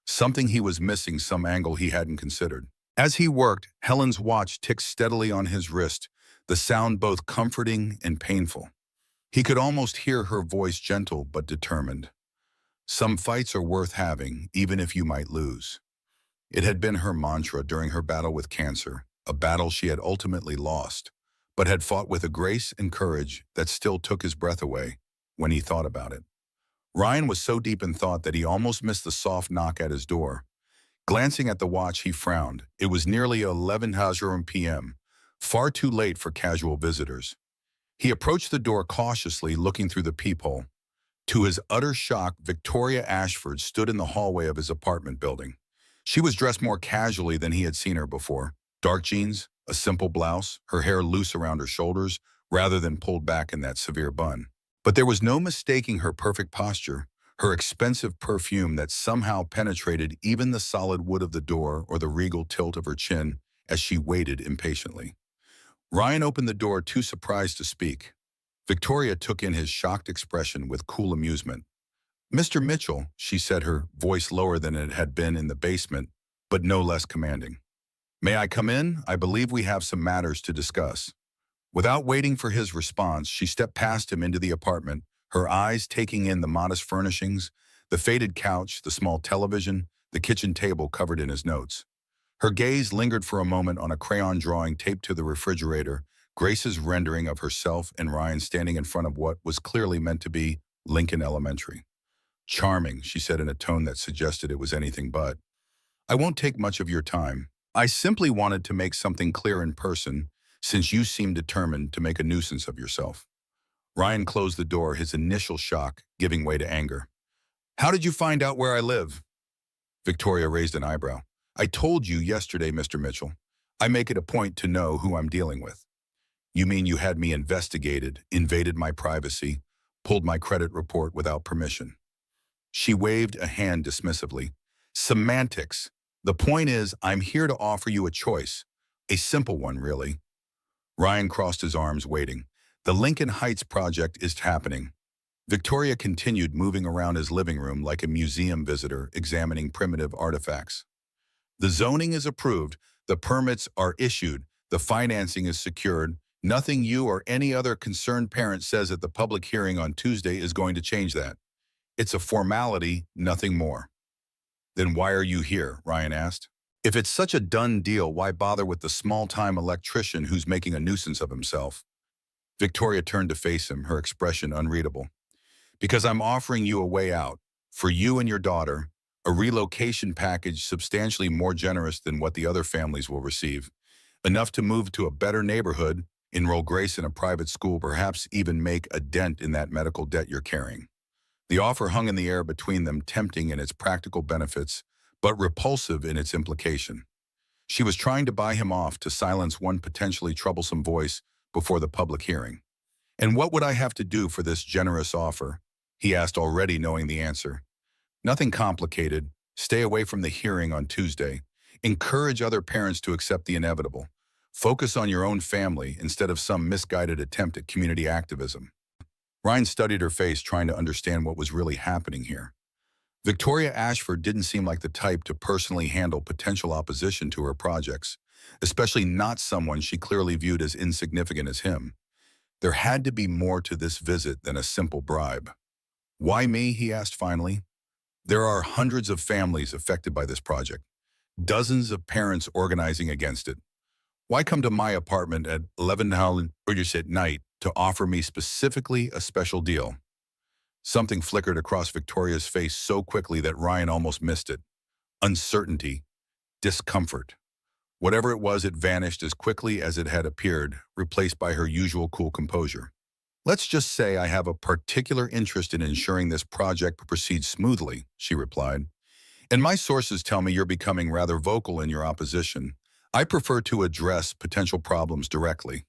Something he was missing, some angle he hadn't considered. As he worked, Helen's watch ticked steadily on his wrist, the sound both comforting and painful. He could almost hear her voice, gentle but determined. Some fights are worth having, even if you might lose. It had been her mantra during her battle with cancer, a battle she had ultimately lost, but had fought with a grace and courage that still took his breath away when he thought about it. Ryan was so deep in thought that he almost missed the soft knock at his door. Glancing at the watch, he frowned. It was nearly 11:00 p.m., far too late for casual visitors. He approached the door cautiously, looking through the peephole. To his utter shock, Victoria Ashford stood in the hallway of his apartment building. She was dressed more casually than he had seen her before. Dark jeans, a simple blouse, her hair loose around her shoulders rather than pulled back in that severe bun. But there was no mistaking her perfect posture, her expensive perfume that somehow penetrated even the solid wood of the door or the regal tilt of her chin as she waited impatiently. Ryan opened the door, too surprised to speak. Victoria took in his shocked expression with cool amusement. Mr. Mitchell, she said, her voice lower than it had been in the basement, but no less commanding. May I come in? I believe we have some matters to discuss. Without waiting for his response, she stepped past him into the apartment, her eyes taking in the modest furnishings, the faded couch, the small television, the kitchen table covered in his notes. Her gaze lingered for a moment on a crayon drawing taped to the refrigerator, Grace's rendering of herself and Ryan standing in front of what was clearly meant to be Lincoln Elementary. Charming, she said in a tone that suggested it was anything but. I won't take much of your time. I simply wanted to make something clear in person, since you seem determined to make a nuisance of yourself. Ryan closed the door, his initial shock giving way to anger. How did you find out where I live? Victoria raised an eyebrow. I told you yesterday, Mr. Mitchell. I make it a point to know who I'm dealing with. You mean you had me investigated, invaded my privacy, pulled my credit report without permission? She waved a hand dismissively. Semantics. The point is, I'm here to offer you a choice. A simple one, really. Ryan crossed his arms, waiting. The Lincoln Heights project is happening. Victoria continued moving around his living room like a museum visitor examining primitive artifacts. The zoning is approved, the permits are issued, the financing is secured. Nothing you or any other concerned parent says at the public hearing on Tuesday is going to change that. It's a formality, nothing more. Then why are you here? Ryan asked. If it's such a done deal, why bother with the small-time electrician who's making a nuisance of himself? Victoria turned to face him, her expression unreadable. Because I'm offering you a way out. For you and your daughter, a relocation package substantially more generous than what the other families will receive. Enough to move to a better neighborhood, enroll Grace in a private school, perhaps even make a dent in that medical debt you're carrying. The offer hung in the air between them, tempting in its practical benefits, but repulsive in its implication. She was trying to buy him off to silence one potentially troublesome voice before the public hearing. And what would I have to do for this generous offer? He asked, already knowing the answer. Nothing complicated. Stay away from the hearing on Tuesday. Encourage other parents to accept the inevitable. Focus on your own family instead of some misguided attempt at community activism. Ryan studied her face, trying to understand what was really happening here. Victoria Ashford didn't seem like the type to personally handle potential opposition to her projects, especially not someone she clearly viewed as insignificant as him. There had to be more to this visit than a simple bribe. Why me? He asked finally. There are hundreds of families affected by this project, dozens of parents organizing against it. Why come to my apartment at 11 at night to offer me specifically a special deal? Something flickered across Victoria's face so quickly that Ryan almost missed it. Uncertainty, discomfort. Whatever it was, it vanished as quickly as it had appeared, replaced by her usual cool composure. Let's just say I have a particular interest in ensuring this project proceeds smoothly, she replied. And my sources tell me you're becoming rather vocal in your opposition. I prefer to address potential problems directly.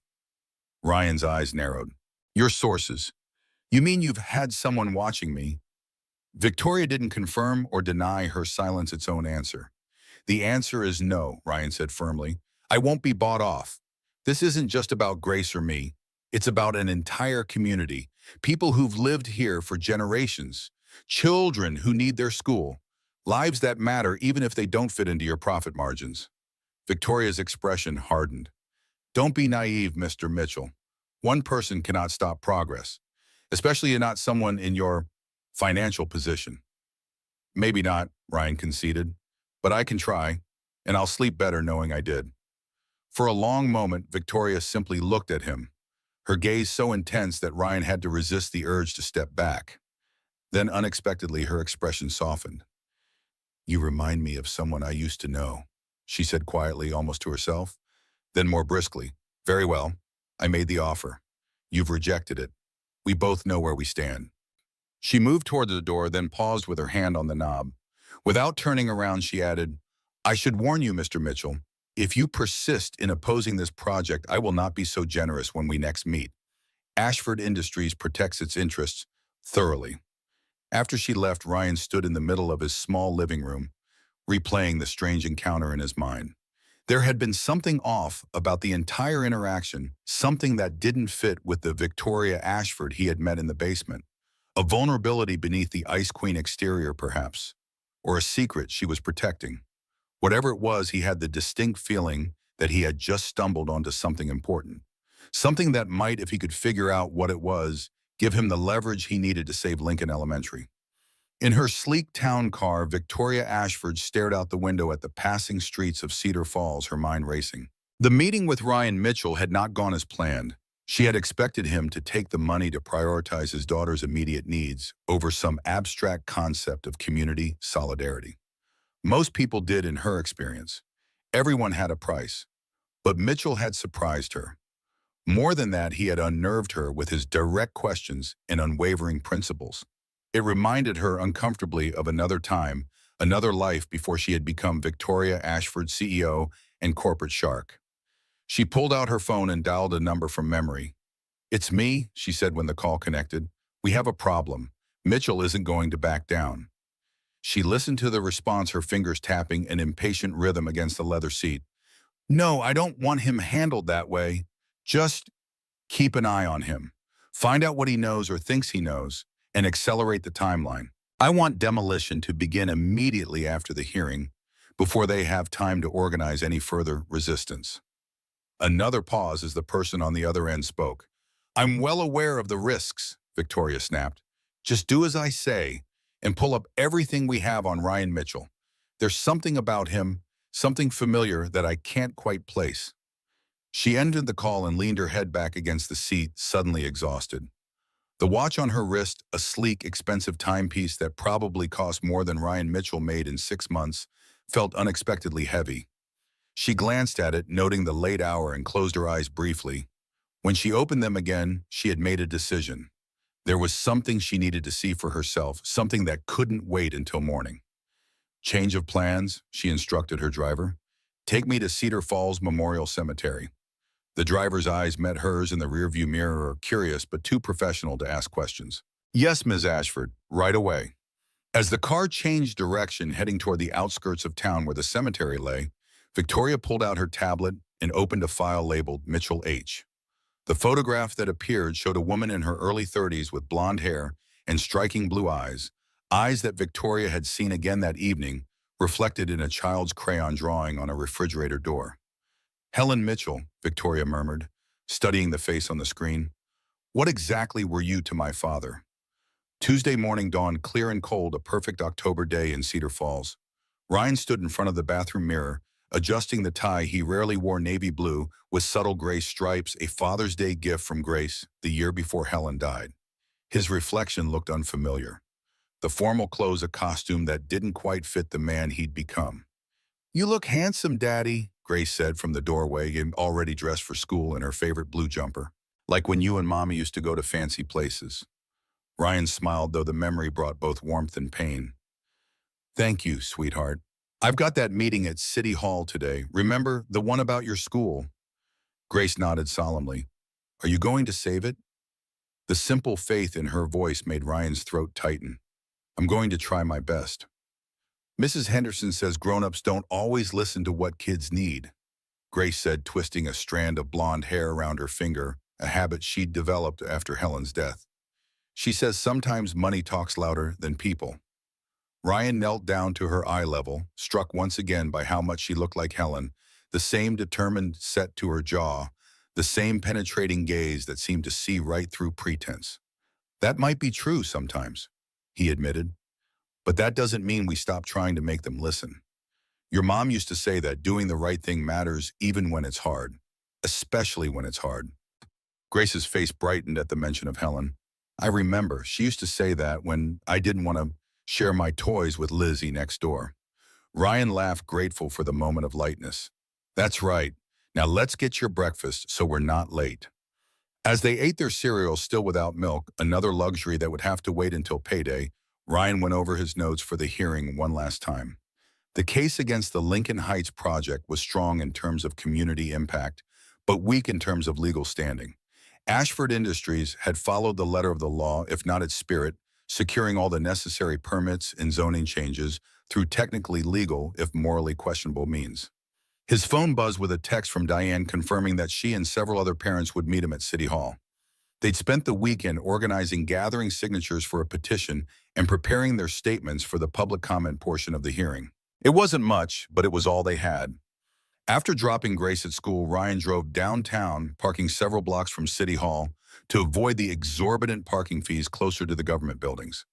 Ryan's eyes narrowed. Your sources? You mean you've had someone watching me? Victoria didn't confirm or deny her silence its own answer. The answer is no, Ryan said firmly. I won't be bought off. This isn't just about Grace or me. It's about an entire community, people who've lived here for generations, children who need their school, lives that matter even if they don't fit into your profit margins. Victoria's expression hardened. Don't be naive, Mr. Mitchell. One person cannot stop progress, especially not someone in your financial position. Maybe not, Ryan conceded, but I can try, and I'll sleep better knowing I did. For a long moment, Victoria simply looked at him, her gaze so intense that Ryan had to resist the urge to step back. Then, unexpectedly, her expression softened. You remind me of someone I used to know, she said quietly, almost to herself. Then more briskly, very well, I made the offer. You've rejected it. We both know where we stand. She moved toward the door, then paused with her hand on the knob. Without turning around, she added, I should warn you, Mr. Mitchell, if you persist in opposing this project, I will not be so generous when we next meet. Ashford Industries protects its interests thoroughly. After she left, Ryan stood in the middle of his small living room, replaying the strange encounter in his mind. There had been something off about the entire interaction, something that didn't fit with the Victoria Ashford he had met in the basement. A vulnerability beneath the Ice Queen exterior, perhaps, or a secret she was protecting. Whatever it was, he had the distinct feeling that he had just stumbled onto something important. Something that might, if he could figure out what it was, give him the leverage he needed to save Lincoln Elementary. In her sleek town car, Victoria Ashford stared out the window at the passing streets of Cedar Falls, her mind racing. The meeting with Ryan Mitchell had not gone as planned. She had expected him to take the money to prioritize his daughter's immediate needs over some abstract concept of community solidarity. Most people did in her experience. Everyone had a price. But Mitchell had surprised her. More than that, he had unnerved her with his direct questions and unwavering principles. It reminded her uncomfortably of another time, another life before she had become Victoria Ashford, CEO and corporate shark. She pulled out her phone and dialed a number from memory. It's me, she said when the call connected. We have a problem. Mitchell isn't going to back down. She listened to the response, her fingers tapping an impatient rhythm against the leather seat. No, I don't want him handled that way. Just keep an eye on him. Find out what he knows or thinks he knows, and accelerate the timeline. I want demolition to begin immediately after the hearing, before they have time to organize any further resistance. Another pause as the person on the other end spoke. I'm well aware of the risks, Victoria snapped. Just do as I say and pull up everything we have on Ryan Mitchell. There's something about him, something familiar that I can't quite place. She ended the call and leaned her head back against the seat, suddenly exhausted. The watch on her wrist, a sleek, expensive timepiece that probably cost more than Ryan Mitchell made in 6 months, felt unexpectedly heavy. She glanced at it, noting the late hour, and closed her eyes briefly. When she opened them again, she had made a decision. There was something she needed to see for herself, something that couldn't wait until morning. Change of plans, she instructed her driver. Take me to Cedar Falls Memorial Cemetery. The driver's eyes met hers in the rearview mirror, curious but too professional to ask questions. Yes, Ms. Ashford, right away. As the car changed direction, heading toward the outskirts of town where the cemetery lay, Victoria pulled out her tablet and opened a file labeled Mitchell H. The photograph that appeared showed a woman in her early 30s with blonde hair and striking blue eyes, eyes that Victoria had seen again that evening, reflected in a child's crayon drawing on a refrigerator door. Helen Mitchell, Victoria murmured, studying the face on the screen. What exactly were you to my father? Tuesday morning dawned clear and cold, a perfect October day in Cedar Falls. Ryan stood in front of the bathroom mirror, adjusting the tie he rarely wore, navy blue with subtle gray stripes, a Father's Day gift from Grace the year before Helen died. His reflection looked unfamiliar. The formal clothes, a costume that didn't quite fit the man he'd become. You look handsome, Daddy, Grace said from the doorway, already dressed for school in her favorite blue jumper. Like when you and Mommy used to go to fancy places. Ryan smiled, though the memory brought both warmth and pain. Thank you, sweetheart. I've got that meeting at City Hall today. Remember, the one about your school? Grace nodded solemnly. Are you going to save it? The simple faith in her voice made Ryan's throat tighten. I'm going to try my best. Mrs. Henderson says grown-ups don't always listen to what kids need, Grace said, twisting a strand of blonde hair around her finger, a habit she'd developed after Helen's death. She says sometimes money talks louder than people. Ryan knelt down to her eye level, struck once again by how much she looked like Helen, the same determined set to her jaw, the same penetrating gaze that seemed to see right through pretense. That might be true sometimes, he admitted. But that doesn't mean we stop trying to make them listen. Your mom used to say that doing the right thing matters even when it's hard, especially when it's hard. Grace's face brightened at the mention of Helen. I remember, she used to say that when I didn't want to share my toys with Lizzie next door. Ryan laughed, grateful for the moment of lightness. That's right. Now let's get your breakfast so we're not late. As they ate their cereal still without milk, another luxury that would have to wait until payday, Ryan went over his notes for the hearing one last time. The case against the Lincoln Heights project was strong in terms of community impact, but weak in terms of legal standing. Ashford Industries had followed the letter of the law, if not its spirit, securing all the necessary permits and zoning changes through technically legal, if morally questionable means. His phone buzzed with a text from Diane confirming that she and several other parents would meet him at City Hall. They'd spent the weekend organizing, gathering signatures for a petition and preparing their statements for the public comment portion of the hearing. It wasn't much, but it was all they had. After dropping Grace at school, Ryan drove downtown, parking several blocks from City Hall, to avoid the exorbitant parking fees closer to the government buildings.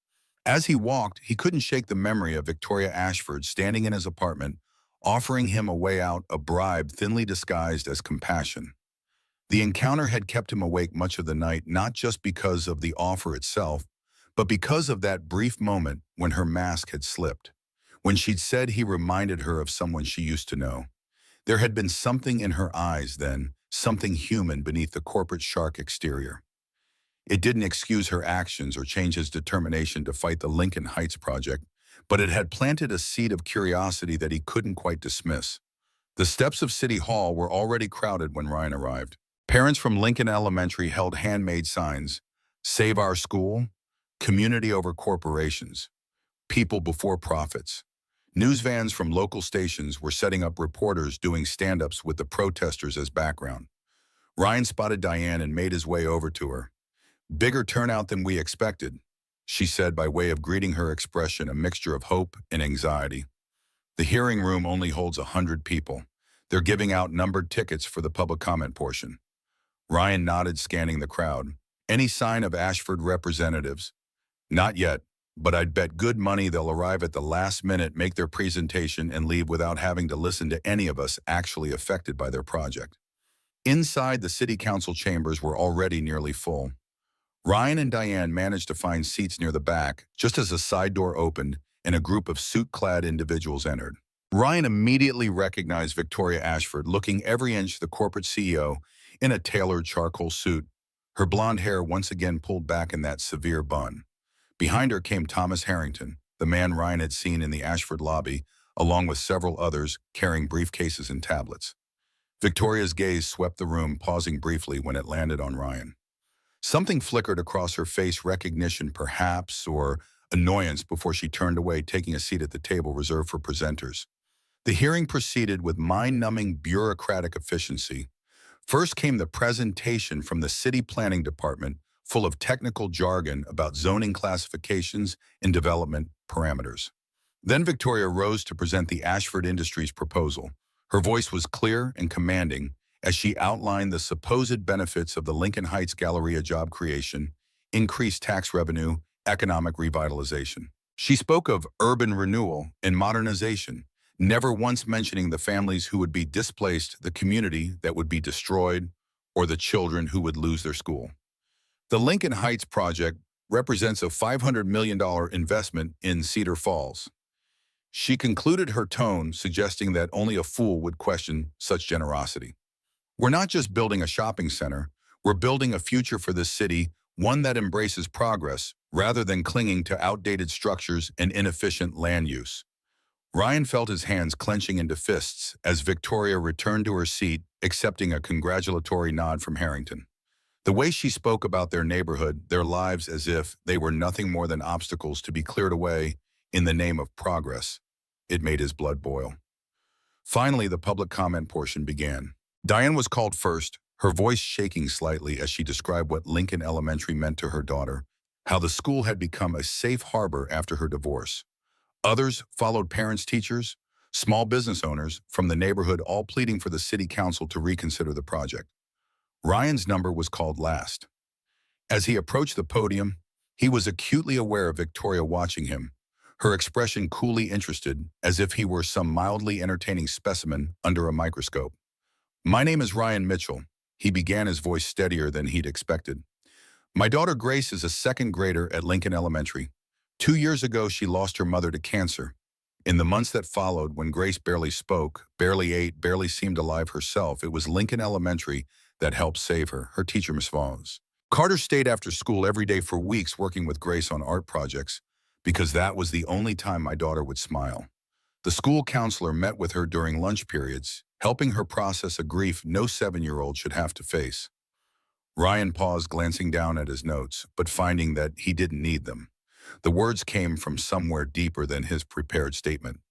As he walked, he couldn't shake the memory of Victoria Ashford standing in his apartment, offering him a way out, a bribe thinly disguised as compassion. The encounter had kept him awake much of the night, not just because of the offer itself, but because of that brief moment when her mask had slipped, when she'd said he reminded her of someone she used to know. There had been something in her eyes then, something human beneath the corporate shark exterior. It didn't excuse her actions or change his determination to fight the Lincoln Heights project, but it had planted a seed of curiosity that he couldn't quite dismiss. The steps of City Hall were already crowded when Ryan arrived. Parents from Lincoln Elementary held handmade signs, "Save our school," "Community over corporations." People before profits. News vans from local stations were setting up reporters doing stand-ups with the protesters as background. Ryan spotted Diane and made his way over to her. "Bigger turnout than we expected," she said by way of greeting, her expression a mixture of hope and anxiety. "The hearing room only holds 100 people. They're giving out numbered tickets for the public comment portion." Ryan nodded, scanning the crowd. "Any sign of Ashford representatives?" "Not yet, but I'd bet good money they'll arrive at the last minute, make their presentation, and leave without having to listen to any of us actually affected by their project." Inside, the city council chambers were already nearly full. Ryan and Diane managed to find seats near the back, just as a side door opened and a group of suit-clad individuals entered. Ryan immediately recognized Victoria Ashford, looking every inch the corporate CEO, in a tailored charcoal suit, her blonde hair once again pulled back in that severe bun. Behind her came Thomas Harrington, the man Ryan had seen in the Ashford lobby, along with several others carrying briefcases and tablets. Victoria's gaze swept the room, pausing briefly when it landed on Ryan. Something flickered across her face, recognition perhaps, or annoyance, before she turned away, taking a seat at the table reserved for presenters. The hearing proceeded with mind-numbing bureaucratic efficiency. First came the presentation from the City Planning Department, full of technical jargon about zoning classifications and development parameters. Then Victoria rose to present the Ashford Industries proposal. Her voice was clear and commanding as she outlined the supposed benefits of the Lincoln Heights Galleria job creation, increased tax revenue, economic revitalization. She spoke of urban renewal and modernization, never once mentioning the families who would be displaced, the community that would be destroyed, or the children who would lose their school. The Lincoln Heights project represents a $500 million investment in Cedar Falls. She concluded, her tone suggesting that only a fool would question such generosity. "We're not just building a shopping center, we're building a future for this city, one that embraces progress rather than clinging to outdated structures and inefficient land use." Ryan felt his hands clenching into fists as Victoria returned to her seat, accepting a congratulatory nod from Harrington. The way she spoke about their neighborhood, their lives, as if they were nothing more than obstacles to be cleared away in the name of progress, it made his blood boil. Finally, the public comment portion began. Diane was called first, her voice shaking slightly as she described what Lincoln Elementary meant to her daughter, how the school had become a safe harbor after her divorce. Others followed, parents, teachers, small business owners from the neighborhood, all pleading for the city council to reconsider the project. Ryan's number was called last. As he approached the podium, he was acutely aware of Victoria watching him, her expression coolly interested, as if he were some mildly entertaining specimen under a microscope. "My name is Ryan Mitchell," he began, his voice steadier than he'd expected. "My daughter Grace is a second grader at Lincoln Elementary. 2 years ago, she lost her mother to cancer. In the months that followed, when Grace barely spoke, barely ate, barely seemed alive herself, it was Lincoln Elementary that helped save her," her teacher, Miss Vaughns. "Carter stayed after school every day for weeks working with Grace on art projects, because that was the only time my daughter would smile. The school counselor met with her during lunch periods, helping her process a grief no 7-year-old should have to face." Ryan paused, glancing down at his notes, but finding that he didn't need them. The words came from somewhere deeper than his prepared statement.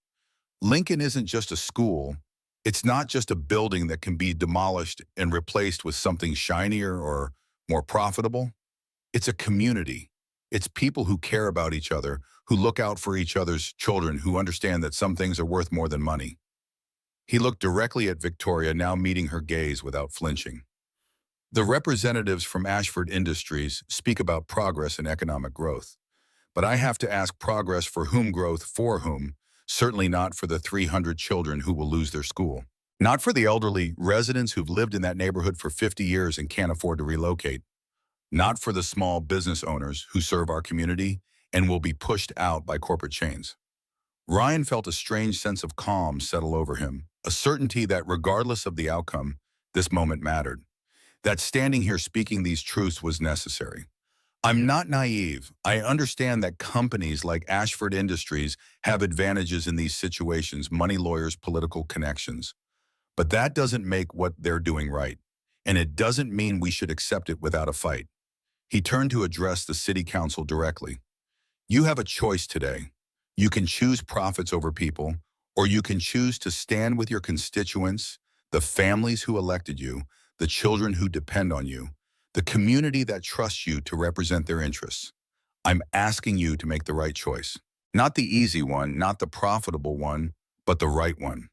"Lincoln isn't just a school. It's not just a building that can be demolished and replaced with something shinier or more profitable. It's a community. It's people who care about each other, who look out for each other's children, who understand that some things are worth more than money." He looked directly at Victoria, now meeting her gaze without flinching. "The representatives from Ashford Industries speak about progress and economic growth. But I have to ask, progress for whom, growth for whom? Certainly not for the 300 children who will lose their school. Not for the elderly residents who've lived in that neighborhood for 50 years and can't afford to relocate. Not for the small business owners who serve our community and will be pushed out by corporate chains." Ryan felt a strange sense of calm settle over him, a certainty that regardless of the outcome, this moment mattered. That standing here speaking these truths was necessary. "I'm not naive. I understand that companies like Ashford Industries have advantages in these situations, money, lawyers, political connections. But that doesn't make what they're doing right. And it doesn't mean we should accept it without a fight." He turned to address the city council directly. "You have a choice today. You can choose profits over people, or you can choose to stand with your constituents, the families who elected you, the children who depend on you, the community that trusts you to represent their interests. I'm asking you to make the right choice. Not the easy one, not the profitable one, but the right one.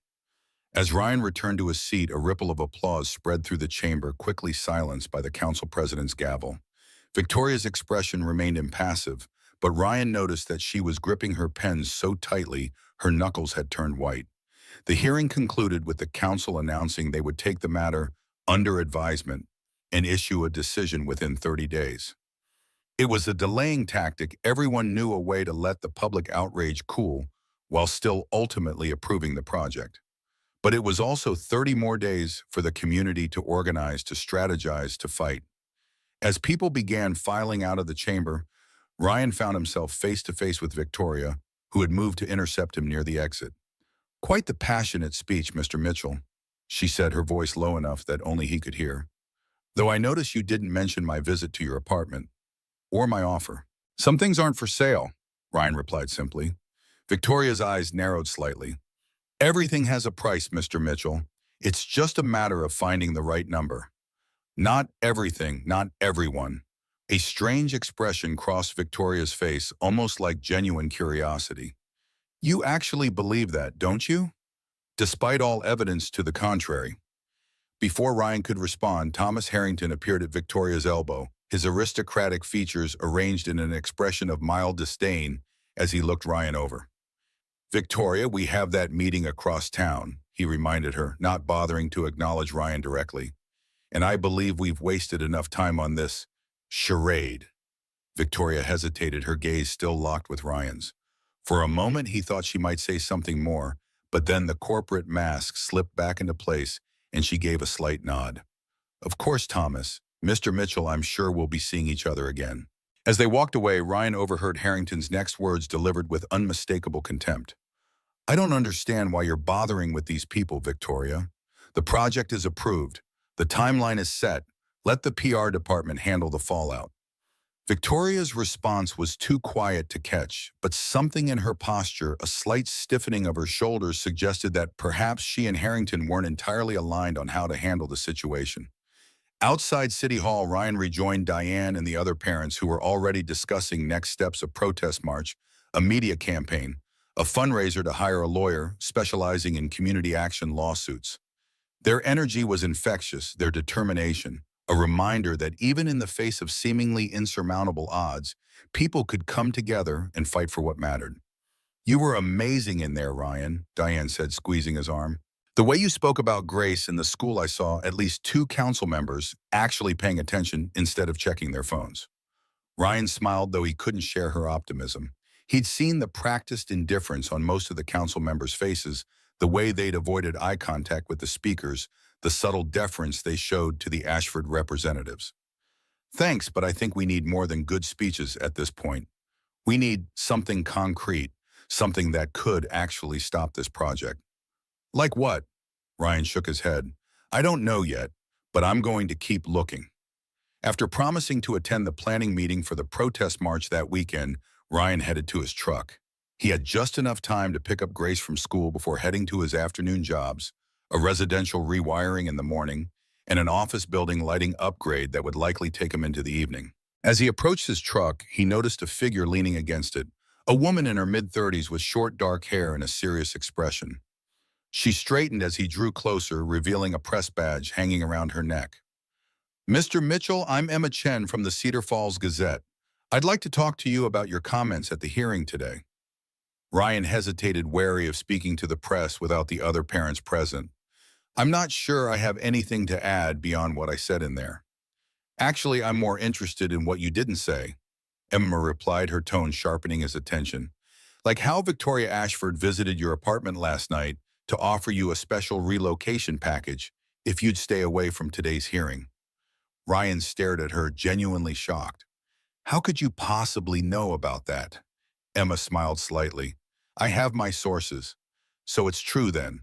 As Ryan returned to his seat, a ripple of applause spread through the chamber, quickly silenced by the council president's gavel. Victoria's expression remained impassive, but Ryan noticed that she was gripping her pen so tightly her knuckles had turned white. The hearing concluded with the council announcing they would take the matter under advisement and issue a decision within 30 days. It was a delaying tactic. Everyone knew a way to let the public outrage cool while still ultimately approving the project. But it was also 30 more days for the community to organize, to strategize, to fight. As people began filing out of the chamber, Ryan found himself face to face with Victoria, who had moved to intercept him near the exit. "Quite the passionate speech, Mr. Mitchell," she said, her voice low enough that only he could hear. "Though I notice you didn't mention my visit to your apartment, or my offer." "Some things aren't for sale," Ryan replied simply. Victoria's eyes narrowed slightly. "Everything has a price, Mr. Mitchell. It's just a matter of finding the right number." "Not everything, not everyone." A strange expression crossed Victoria's face, almost like genuine curiosity. "You actually believe that, don't you? Despite all evidence to the contrary." Before Ryan could respond, Thomas Harrington appeared at Victoria's elbow, his aristocratic features arranged in an expression of mild disdain as he looked Ryan over. "Victoria, we have that meeting across town," he reminded her, not bothering to acknowledge Ryan directly. "And I believe we've wasted enough time on this charade." Victoria hesitated, her gaze still locked with Ryan's. For a moment, he thought she might say something more, but then the corporate mask slipped back into place and she gave a slight nod. "Of course, Thomas. Mr. Mitchell, I'm sure we'll be seeing each other again." As they walked away, Ryan overheard Harrington's next words delivered with unmistakable contempt. "I don't understand why you're bothering with these people, Victoria. The project is approved. The timeline is set. Let the PR department handle the fallout." Victoria's response was too quiet to catch, but something in her posture, a slight stiffening of her shoulders, suggested that perhaps she and Harrington weren't entirely aligned on how to handle the situation. Outside City Hall, Ryan rejoined Diane and the other parents who were already discussing next steps: a protest march, a media campaign, a fundraiser to hire a lawyer specializing in community action lawsuits. Their energy was infectious, their determination, a reminder that even in the face of seemingly insurmountable odds, people could come together and fight for what mattered. "You were amazing in there, Ryan," Diane said, squeezing his arm. "The way you spoke about Grace in the school, I saw at least 2 council members actually paying attention instead of checking their phones." Ryan smiled, though he couldn't share her optimism. He'd seen the practiced indifference on most of the council members' faces, the way they'd avoided eye contact with the speakers, the subtle deference they showed to the Ashford representatives. "Thanks, but I think we need more than good speeches at this point. We need something concrete, something that could actually stop this project." "Like what?" Ryan shook his head. "I don't know yet, but I'm going to keep looking." After promising to attend the planning meeting for the protest march that weekend, Ryan headed to his truck. He had just enough time to pick up Grace from school before heading to his afternoon jobs, a residential rewiring in the morning, and an office building lighting upgrade that would likely take him into the evening. As he approached his truck, he noticed a figure leaning against it, a woman in her mid-30s with short dark hair and a serious expression. She straightened as he drew closer, revealing a press badge hanging around her neck. "Mr. Mitchell, I'm Emma Chen from the Cedar Falls Gazette. I'd like to talk to you about your comments at the hearing today." Ryan hesitated, wary of speaking to the press without the other parents present. "I'm not sure I have anything to add beyond what I said in there." "Actually, I'm more interested in what you didn't say," Emma replied, her tone sharpening his attention. "Like how Victoria Ashford visited your apartment last night to offer you a special relocation package if you'd stay away from today's hearing." Ryan stared at her, genuinely shocked. "How could you possibly know about that?" Emma smiled slightly. "I have my sources. So it's true then.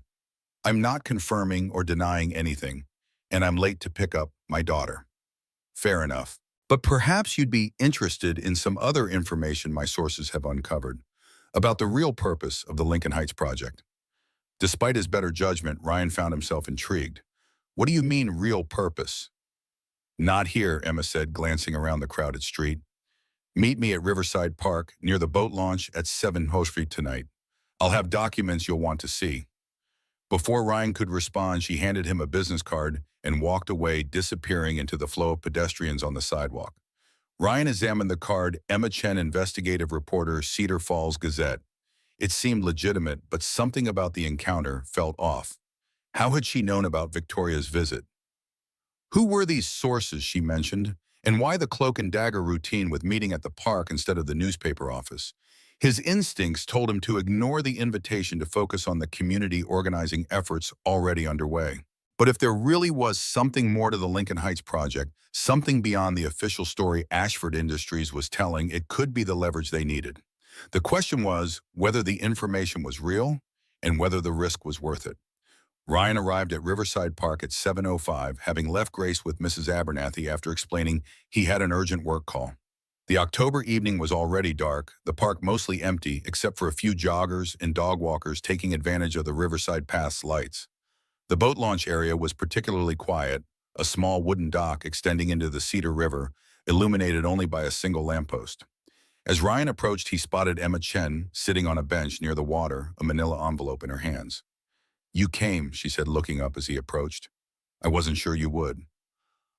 I'm not confirming or denying anything, and I'm late to pick up my daughter." "Fair enough. But perhaps you'd be interested in some other information my sources have uncovered. about the real purpose of the Lincoln Heights project. Despite his better judgment, Ryan found himself intrigued. What do you mean, real purpose? Not here, Emma said, glancing around the crowded street. Meet me at Riverside Park, near the boat launch at 7 Ho Street tonight. I'll have documents you'll want to see. Before Ryan could respond, she handed him a business card and walked away, disappearing into the flow of pedestrians on the sidewalk. Ryan examined the card, Emma Chen, investigative reporter, Cedar Falls Gazette. It seemed legitimate, but something about the encounter felt off. How had she known about Victoria's visit? Who were these sources she mentioned, and why the cloak and dagger routine with meeting at the park instead of the newspaper office? His instincts told him to ignore the invitation to focus on the community organizing efforts already underway. But if there really was something more to the Lincoln Heights project, something beyond the official story Ashford Industries was telling, it could be the leverage they needed. The question was whether the information was real and whether the risk was worth it. Ryan arrived at Riverside Park at 7:05, having left Grace with Mrs. Abernathy after explaining he had an urgent work call. The October evening was already dark, the park mostly empty except for a few joggers and dog walkers taking advantage of the Riverside Path's lights. The boat launch area was particularly quiet, a small wooden dock extending into the Cedar River, illuminated only by a single lamppost. As Ryan approached, he spotted Emma Chen sitting on a bench near the water, a manila envelope in her hands. "You came," she said, looking up as he approached. "I wasn't sure you would."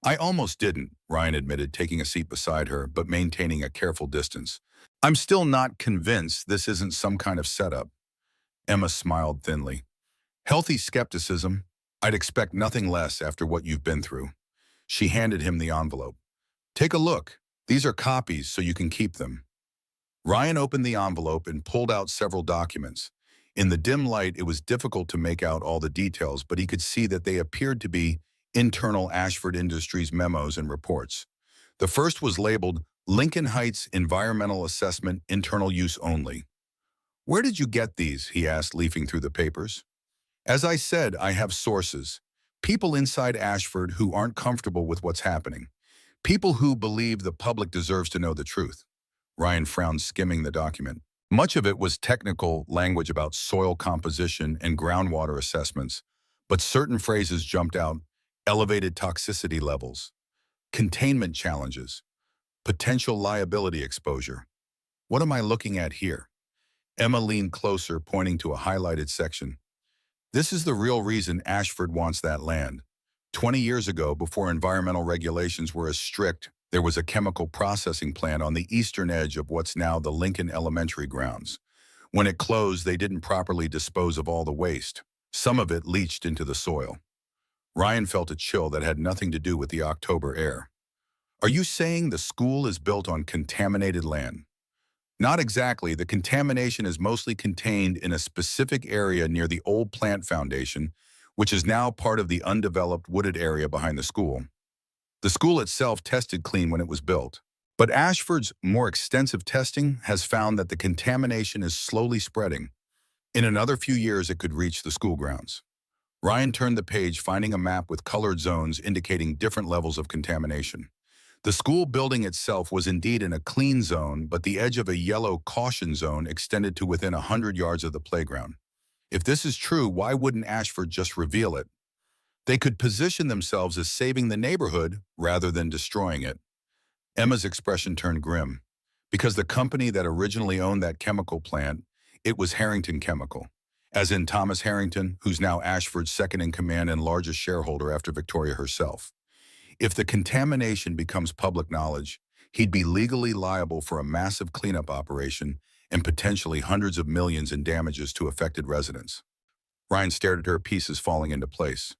"I almost didn't," Ryan admitted, taking a seat beside her, but maintaining a careful distance. "I'm still not convinced this isn't some kind of setup." Emma smiled thinly. "Healthy skepticism. I'd expect nothing less after what you've been through." She handed him the envelope. "Take a look. These are copies, so you can keep them." Ryan opened the envelope and pulled out several documents. In the dim light, it was difficult to make out all the details, but he could see that they appeared to be internal Ashford Industries memos and reports. The first was labeled Lincoln Heights Environmental Assessment, Internal Use Only. "Where did you get these?" he asked, leafing through the papers. "As I said, I have sources. People inside Ashford who aren't comfortable with what's happening. People who believe the public deserves to know the truth." Ryan frowned, skimming the document. Much of it was technical language about soil composition and groundwater assessments, but certain phrases jumped out: elevated toxicity levels, containment challenges, potential liability exposure. "What am I looking at here?" Emma leaned closer, pointing to a highlighted section. "This is the real reason Ashford wants that land. 20 years ago, before environmental regulations were as strict, there was a chemical processing plant on the eastern edge of what's now the Lincoln Elementary grounds. When it closed, they didn't properly dispose of all the waste. Some of it leached into the soil." Ryan felt a chill that had nothing to do with the October air. "Are you saying the school is built on contaminated land?" "Not exactly. The contamination is mostly contained in a specific area near the old plant foundation, which is now part of the undeveloped wooded area behind the school. The school itself tested clean when it was built, but Ashford's more extensive testing has found that the contamination is slowly spreading. In another few years, it could reach the school grounds." Ryan turned the page, finding a map with colored zones indicating different levels of contamination. The school building itself was indeed in a clean zone, but the edge of a yellow caution zone extended to within 100 yards of the playground. If this is true, why wouldn't Ashford just reveal it? They could position themselves as saving the neighborhood rather than destroying it. Emma's expression turned grim. Because the company that originally owned that chemical plant, it was Harrington Chemical, as in Thomas Harrington, who's now Ashford's second-in-command and largest shareholder after Victoria herself. If the contamination becomes public knowledge, he'd be legally liable for a massive cleanup operation and potentially hundreds of millions in damages to affected residents. Ryan stared at her, pieces falling into place.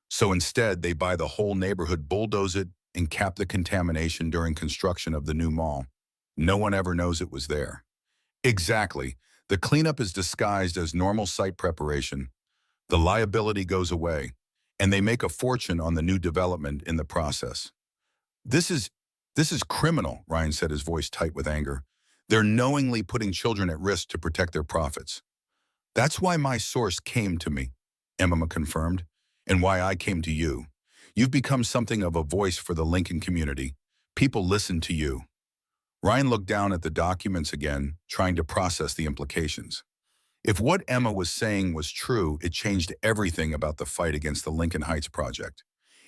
So instead, they buy the whole neighborhood, bulldoze it, and cap the contamination during construction of the new mall. No one ever knows it was there. Exactly. The cleanup is disguised as normal site preparation. The liability goes away, and they make a fortune on the new development in the process. This is criminal," Ryan said, his voice tight with anger. "They're knowingly putting children at risk to protect their profits." "That's why my source came to me," Emma confirmed, "and why I came to you. You've become something of a voice for the Lincoln community. People listen to you." Ryan looked down at the documents again, trying to process the implications. If what Emma was saying was true, it changed everything about the fight against the Lincoln Heights project.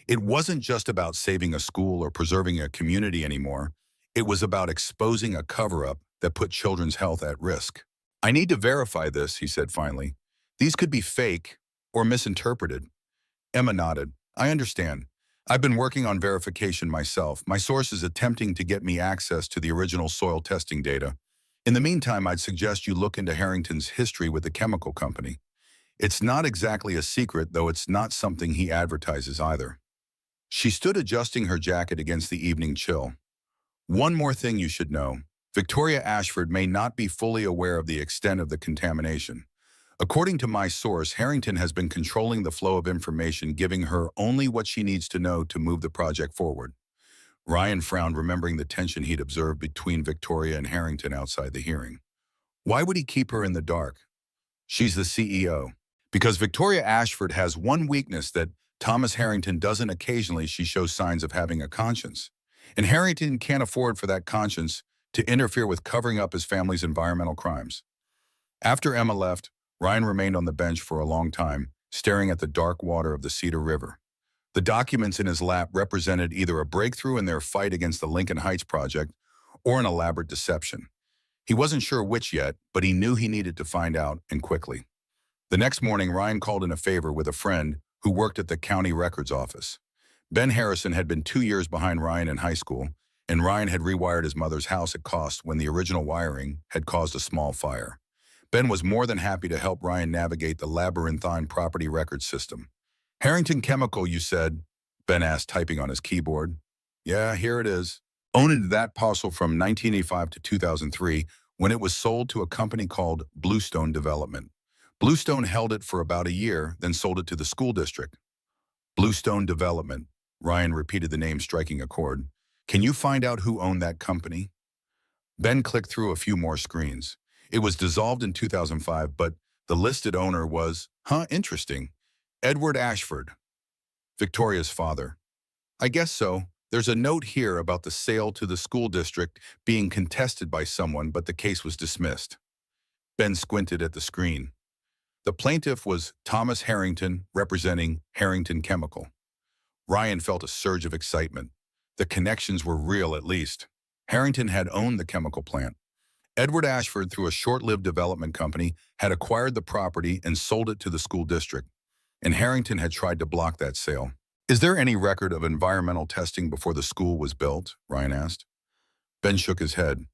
It wasn't just about saving a school or preserving a community anymore. It was about exposing a cover-up that put children's health at risk. "I need to verify this," he said finally. "These could be fake or misinterpreted." Emma nodded. "I understand. I've been working on verification myself. My source is attempting to get me access to the original soil testing data. In the meantime, I'd suggest you look into Harrington's history with the chemical company. It's not exactly a secret, though it's not something he advertises either." She stood adjusting her jacket against the evening chill. "One more thing you should know. Victoria Ashford may not be fully aware of the extent of the contamination. According to my source, Harrington has been controlling the flow of information, giving her only what she needs to know to move the project forward." Ryan frowned, remembering the tension he'd observed between Victoria and Harrington outside the hearing. Why would he keep her in the dark? She's the CEO. Because Victoria Ashford has one weakness that Thomas Harrington doesn't. Occasionally, she shows signs of having a conscience. And Harrington can't afford for that conscience to interfere with covering up his family's environmental crimes. After Emma left, Ryan remained on the bench for a long time, staring at the dark water of the Cedar River. The documents in his lap represented either a breakthrough in their fight against the Lincoln Heights project or an elaborate deception. He wasn't sure which yet, but he knew he needed to find out, and quickly. The next morning, Ryan called in a favor with a friend who worked at the county records office. Ben Harrison had been 2 years behind Ryan in high school, and Ryan had rewired his mother's house at cost when the original wiring had caused a small fire. Ben was more than happy to help Ryan navigate the labyrinthine property record system. "Harrington Chemical, you said?" Ben asked, typing on his keyboard. "Yeah, here it is. Owned that parcel from 1985 to 2003 when it was sold to a company called Bluestone Development. Bluestone held it for about a year, then sold it to the school district." "Bluestone Development." Ryan repeated the name, striking a chord. "Can you find out who owned that company?" Ben clicked through a few more screens. It was dissolved in 2005, but the listed owner was, interesting, Edward Ashford, Victoria's father. "I guess so. There's a note here about the sale to the school district being contested by someone, but the case was dismissed." Ben squinted at the screen. The plaintiff was Thomas Harrington, representing Harrington Chemical. Ryan felt a surge of excitement. The connections were real, at least. Harrington had owned the chemical plant. Edward Ashford, through a short-lived development company, had acquired the property and sold it to the school district, and Harrington had tried to block that sale. "Is there any record of environmental testing before the school was built?" Ryan asked. Ben shook his head.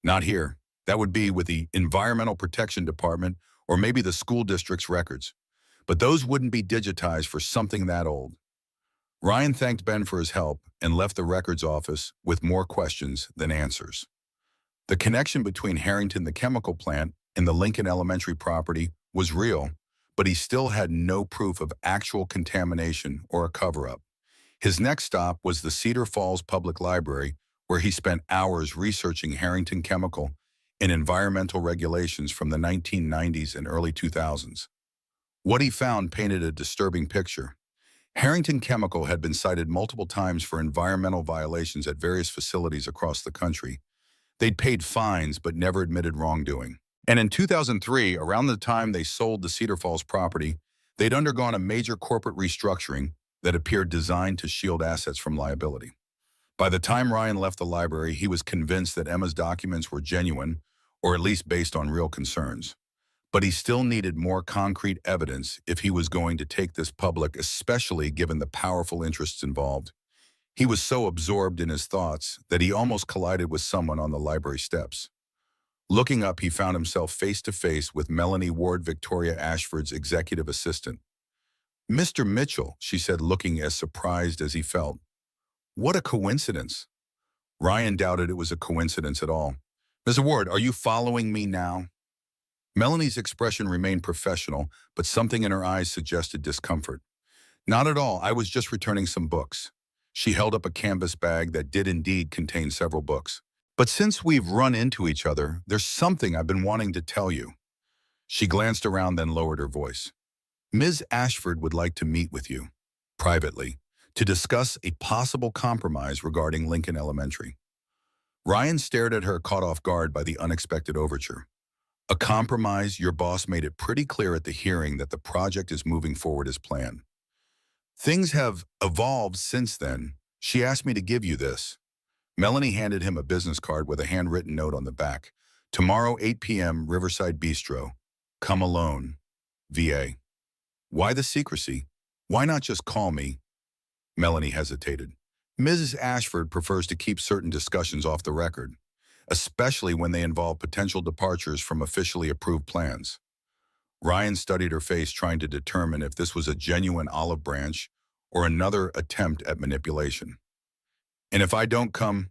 "Not here. That would be with the Environmental Protection Department or maybe the school district's records. But those wouldn't be digitized for something that old." Ryan thanked Ben for his help and left the records office with more questions than answers. The connection between Harrington, the chemical plant, and the Lincoln Elementary property was real, but he still had no proof of actual contamination or a cover-up. His next stop was the Cedar Falls Public Library, where he spent hours researching Harrington Chemical and environmental regulations from the 1990s and early 2000s. What he found painted a disturbing picture. Harrington Chemical had been cited multiple times for environmental violations at various facilities across the country. They'd paid fines but never admitted wrongdoing. And in 2003, around the time they sold the Cedar Falls property, they'd undergone a major corporate restructuring that appeared designed to shield assets from liability. By the time Ryan left the library, he was convinced that Emma's documents were genuine, or at least based on real concerns. But he still needed more concrete evidence if he was going to take this public, especially given the powerful interests involved. He was so absorbed in his thoughts that he almost collided with someone on the library steps. Looking up, he found himself face to face with Melanie Ward, Victoria Ashford's executive assistant. "Mr. Mitchell," she said, looking as surprised as he felt. "What a coincidence." Ryan doubted it was a coincidence at all. "Mr. Ward, are you following me now?" Melanie's expression remained professional, but something in her eyes suggested discomfort. "Not at all. I was just returning some books." She held up a canvas bag that did indeed contain several books. "But since we've run into each other, there's something I've been wanting to tell you." She glanced around, then lowered her voice. "Ms. Ashford would like to meet with you, privately, to discuss a possible compromise regarding Lincoln Elementary." Ryan stared at her, caught off guard by the unexpected overture. A compromise? Your boss made it pretty clear at the hearing that the project is moving forward as planned. Things have evolved since then. She asked me to give you this. Melanie handed him a business card with a handwritten note on the back. Tomorrow, 8 p.m., Riverside Bistro. Come alone. VA. Why the secrecy? Why not just call me? Melanie hesitated. Mrs. Ashford prefers to keep certain discussions off the record, especially when they involve potential departures from officially approved plans. Ryan studied her face, trying to determine if this was a genuine olive branch or another attempt at manipulation. And if I don't come,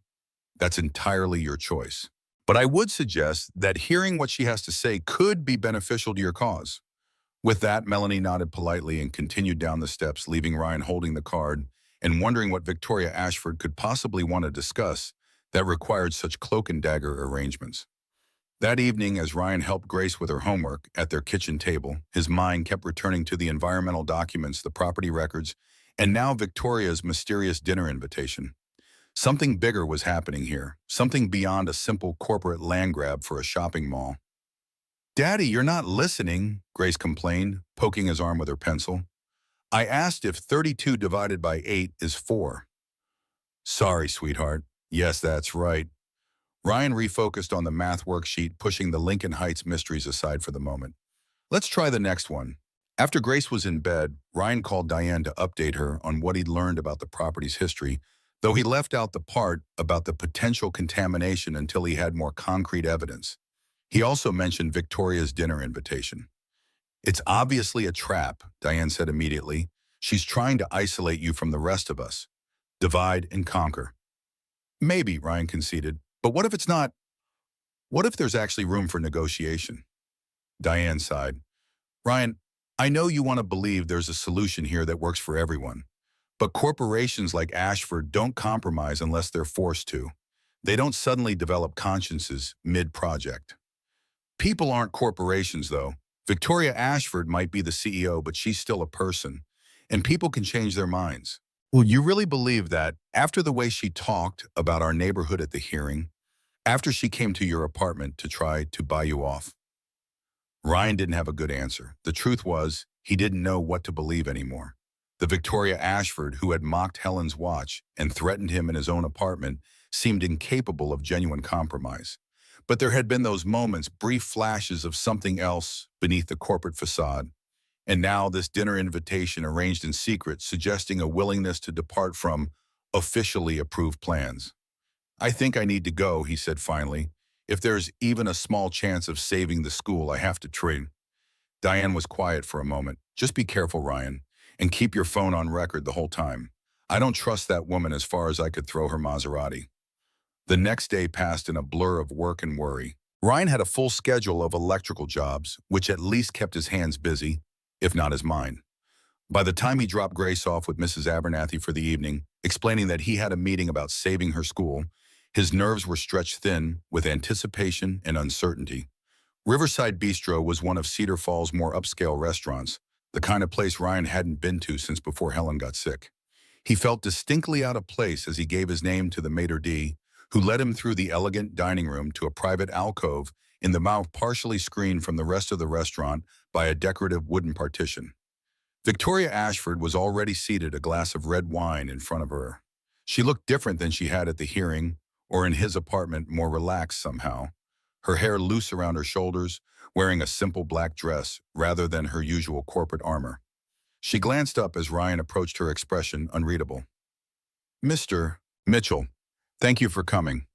that's entirely your choice. But I would suggest that hearing what she has to say could be beneficial to your cause. With that, Melanie nodded politely and continued down the steps, leaving Ryan holding the card and wondering what Victoria Ashford could possibly want to discuss that required such cloak and dagger arrangements. That evening, as Ryan helped Grace with her homework at their kitchen table, his mind kept returning to the environmental documents, the property records, and now Victoria's mysterious dinner invitation. Something bigger was happening here, something beyond a simple corporate land grab for a shopping mall. Daddy, you're not listening, Grace complained, poking his arm with her pencil. I asked if 32 divided by 8 is 4. Sorry, sweetheart. Yes, that's right. Ryan refocused on the math worksheet, pushing the Lincoln Heights mysteries aside for the moment. Let's try the next one. After Grace was in bed, Ryan called Diane to update her on what he'd learned about the property's history, though he left out the part about the potential contamination until he had more concrete evidence. He also mentioned Victoria's dinner invitation. It's obviously a trap, Diane said immediately. She's trying to isolate you from the rest of us. Divide and conquer. Maybe, Ryan conceded. But what if it's not? What if there's actually room for negotiation? Diane sighed. Ryan, I know you want to believe there's a solution here that works for everyone. But corporations like Ashford don't compromise unless they're forced to. They don't suddenly develop consciences mid-project. People aren't corporations, though. Victoria Ashford might be the CEO, but she's still a person, and people can change their minds. Well, you really believe that after the way she talked about our neighborhood at the hearing, after she came to your apartment to try to buy you off? Ryan didn't have a good answer. The truth was, he didn't know what to believe anymore. The Victoria Ashford who had mocked Helen's watch and threatened him in his own apartment seemed incapable of genuine compromise. But there had been those moments, brief flashes of something else beneath the corporate facade. And now this dinner invitation arranged in secret, suggesting a willingness to depart from officially approved plans. I think I need to go, he said finally. If there's even a small chance of saving the school, I have to train. Diane was quiet for a moment. Just be careful, Ryan, and keep your phone on record the whole time. I don't trust that woman as far as I could throw her Maserati. The next day passed in a blur of work and worry. Ryan had a full schedule of electrical jobs, which at least kept his hands busy, if not his mind. By the time he dropped Grace off with Mrs. Abernathy for the evening, explaining that he had a meeting about saving her school, his nerves were stretched thin with anticipation and uncertainty. Riverside Bistro was one of Cedar Falls' more upscale restaurants, the kind of place Ryan hadn't been to since before Helen got sick. He felt distinctly out of place as he gave his name to the maitre d', who led him through the elegant dining room to a private alcove in the mouth partially screened from the rest of the restaurant by a decorative wooden partition. Victoria Ashford was already seated, a glass of red wine in front of her. She looked different than she had at the hearing, or in his apartment, more relaxed somehow. Her hair loose around her shoulders, wearing a simple black dress rather than her usual corporate armor. She glanced up as Ryan approached, her expression unreadable. Mr. Mitchell, thank you for coming.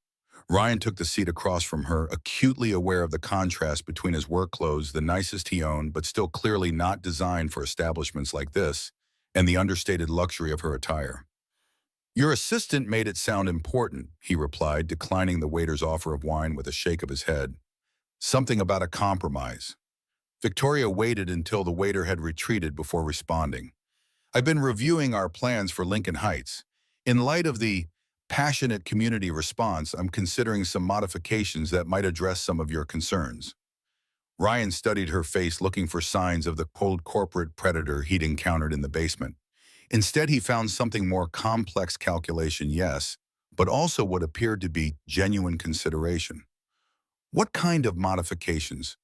Ryan took the seat across from her, acutely aware of the contrast between his work clothes, the nicest he owned, but still clearly not designed for establishments like this, and the understated luxury of her attire. Your assistant made it sound important, he replied, declining the waiter's offer of wine with a shake of his head. Something about a compromise. Victoria waited until the waiter had retreated before responding. I've been reviewing our plans for Lincoln Heights. In light of the passionate community response, I'm considering some modifications that might address some of your concerns. Ryan studied her face, looking for signs of the cold corporate predator he'd encountered in the basement. Instead, he found something more complex calculation, yes, but also what appeared to be genuine consideration. What kind of modifications?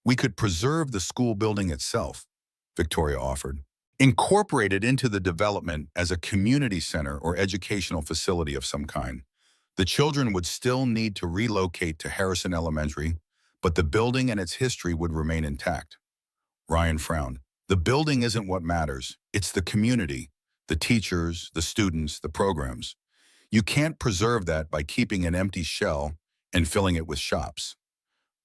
We could preserve the school building itself, Victoria offered. Incorporate it into the development as a community center or educational facility of some kind. The children would still need to relocate to Harrison Elementary, but the building and its history would remain intact. Ryan frowned. The building isn't what matters. It's the community, the teachers, the students, the programs. You can't preserve that by keeping an empty shell and filling it with shops.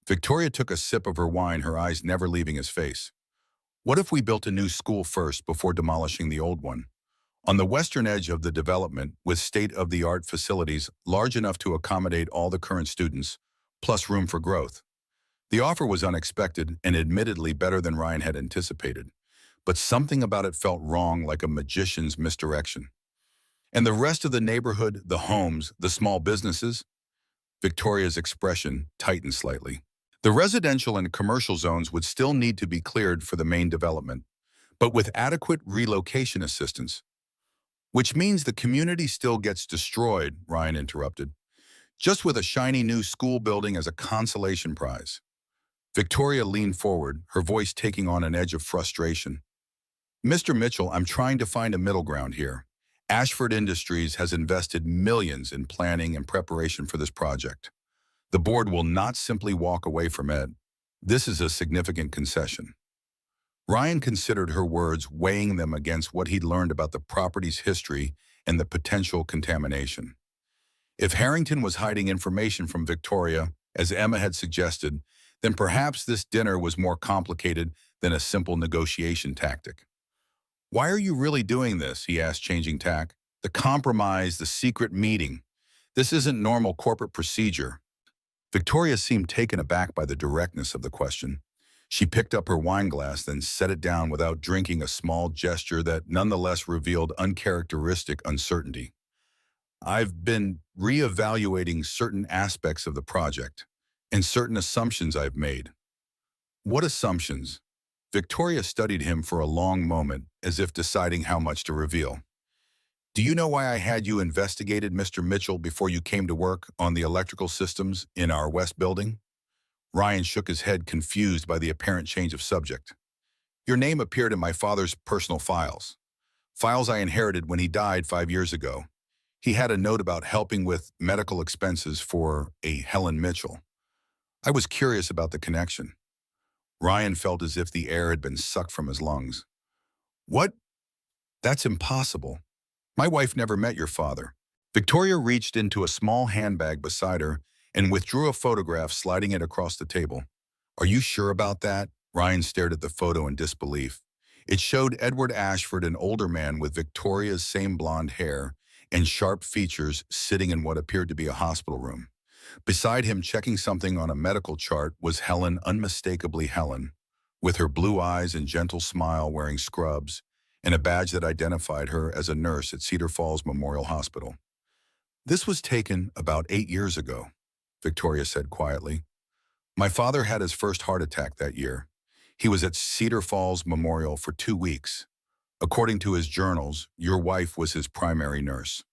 Victoria took a sip of her wine, her eyes never leaving his face. What if we built a new school first before demolishing the old one? On the western edge of the development, with state-of-the-art facilities large enough to accommodate all the current students, plus room for growth. The offer was unexpected and admittedly better than Ryan had anticipated, but something about it felt wrong, like a magician's misdirection. And the rest of the neighborhood, the homes, the small businesses? Victoria's expression tightened slightly. The residential and commercial zones would still need to be cleared for the main development, but with adequate relocation assistance. Which means the community still gets destroyed, Ryan interrupted, just with a shiny new school building as a consolation prize. Victoria leaned forward, her voice taking on an edge of frustration. Mr. Mitchell, I'm trying to find a middle ground here. Ashford Industries has invested millions in planning and preparation for this project. The board will not simply walk away from it. This is a significant concession. Ryan considered her words, weighing them against what he'd learned about the property's history and the potential contamination. If Harrington was hiding information from Victoria, as Emma had suggested, then perhaps this dinner was more complicated than a simple negotiation tactic. "Why are you really doing this?" he asked, changing tack. "The compromise, the secret meeting. This isn't normal corporate procedure." Victoria seemed taken aback by the directness of the question. She picked up her wine glass, then set it down without drinking, a small gesture that nonetheless revealed uncharacteristic uncertainty. "I've been reevaluating certain aspects of the project and certain assumptions I've made." "What assumptions?" Victoria studied him for a long moment, as if deciding how much to reveal. "Do you know why I had you investigated, Mr. Mitchell, before you came to work on the electrical systems in our West building?" Ryan shook his head, confused by the apparent change of subject. "Your name appeared in my father's personal files. Files I inherited when he died 5 years ago. He had a note about helping with medical expenses for a Helen Mitchell. I was curious about the connection." Ryan felt as if the air had been sucked from his lungs. "What? That's impossible. My wife never met your father." Victoria reached into a small handbag beside her and withdrew a photograph, sliding it across the table. "Are you sure about that?" Ryan stared at the photo in disbelief. It showed Edward Ashford, an older man with Victoria's same blonde hair and sharp features, sitting in what appeared to be a hospital room. Beside him, checking something on a medical chart, was Helen, unmistakably Helen, with her blue eyes and gentle smile, wearing scrubs and a badge that identified her as a nurse at Cedar Falls Memorial Hospital. "This was taken about 8 years ago," Victoria said quietly. "My father had his first heart attack that year. He was at Cedar Falls Memorial for 2 weeks. According to his journals, your wife was his primary nurse."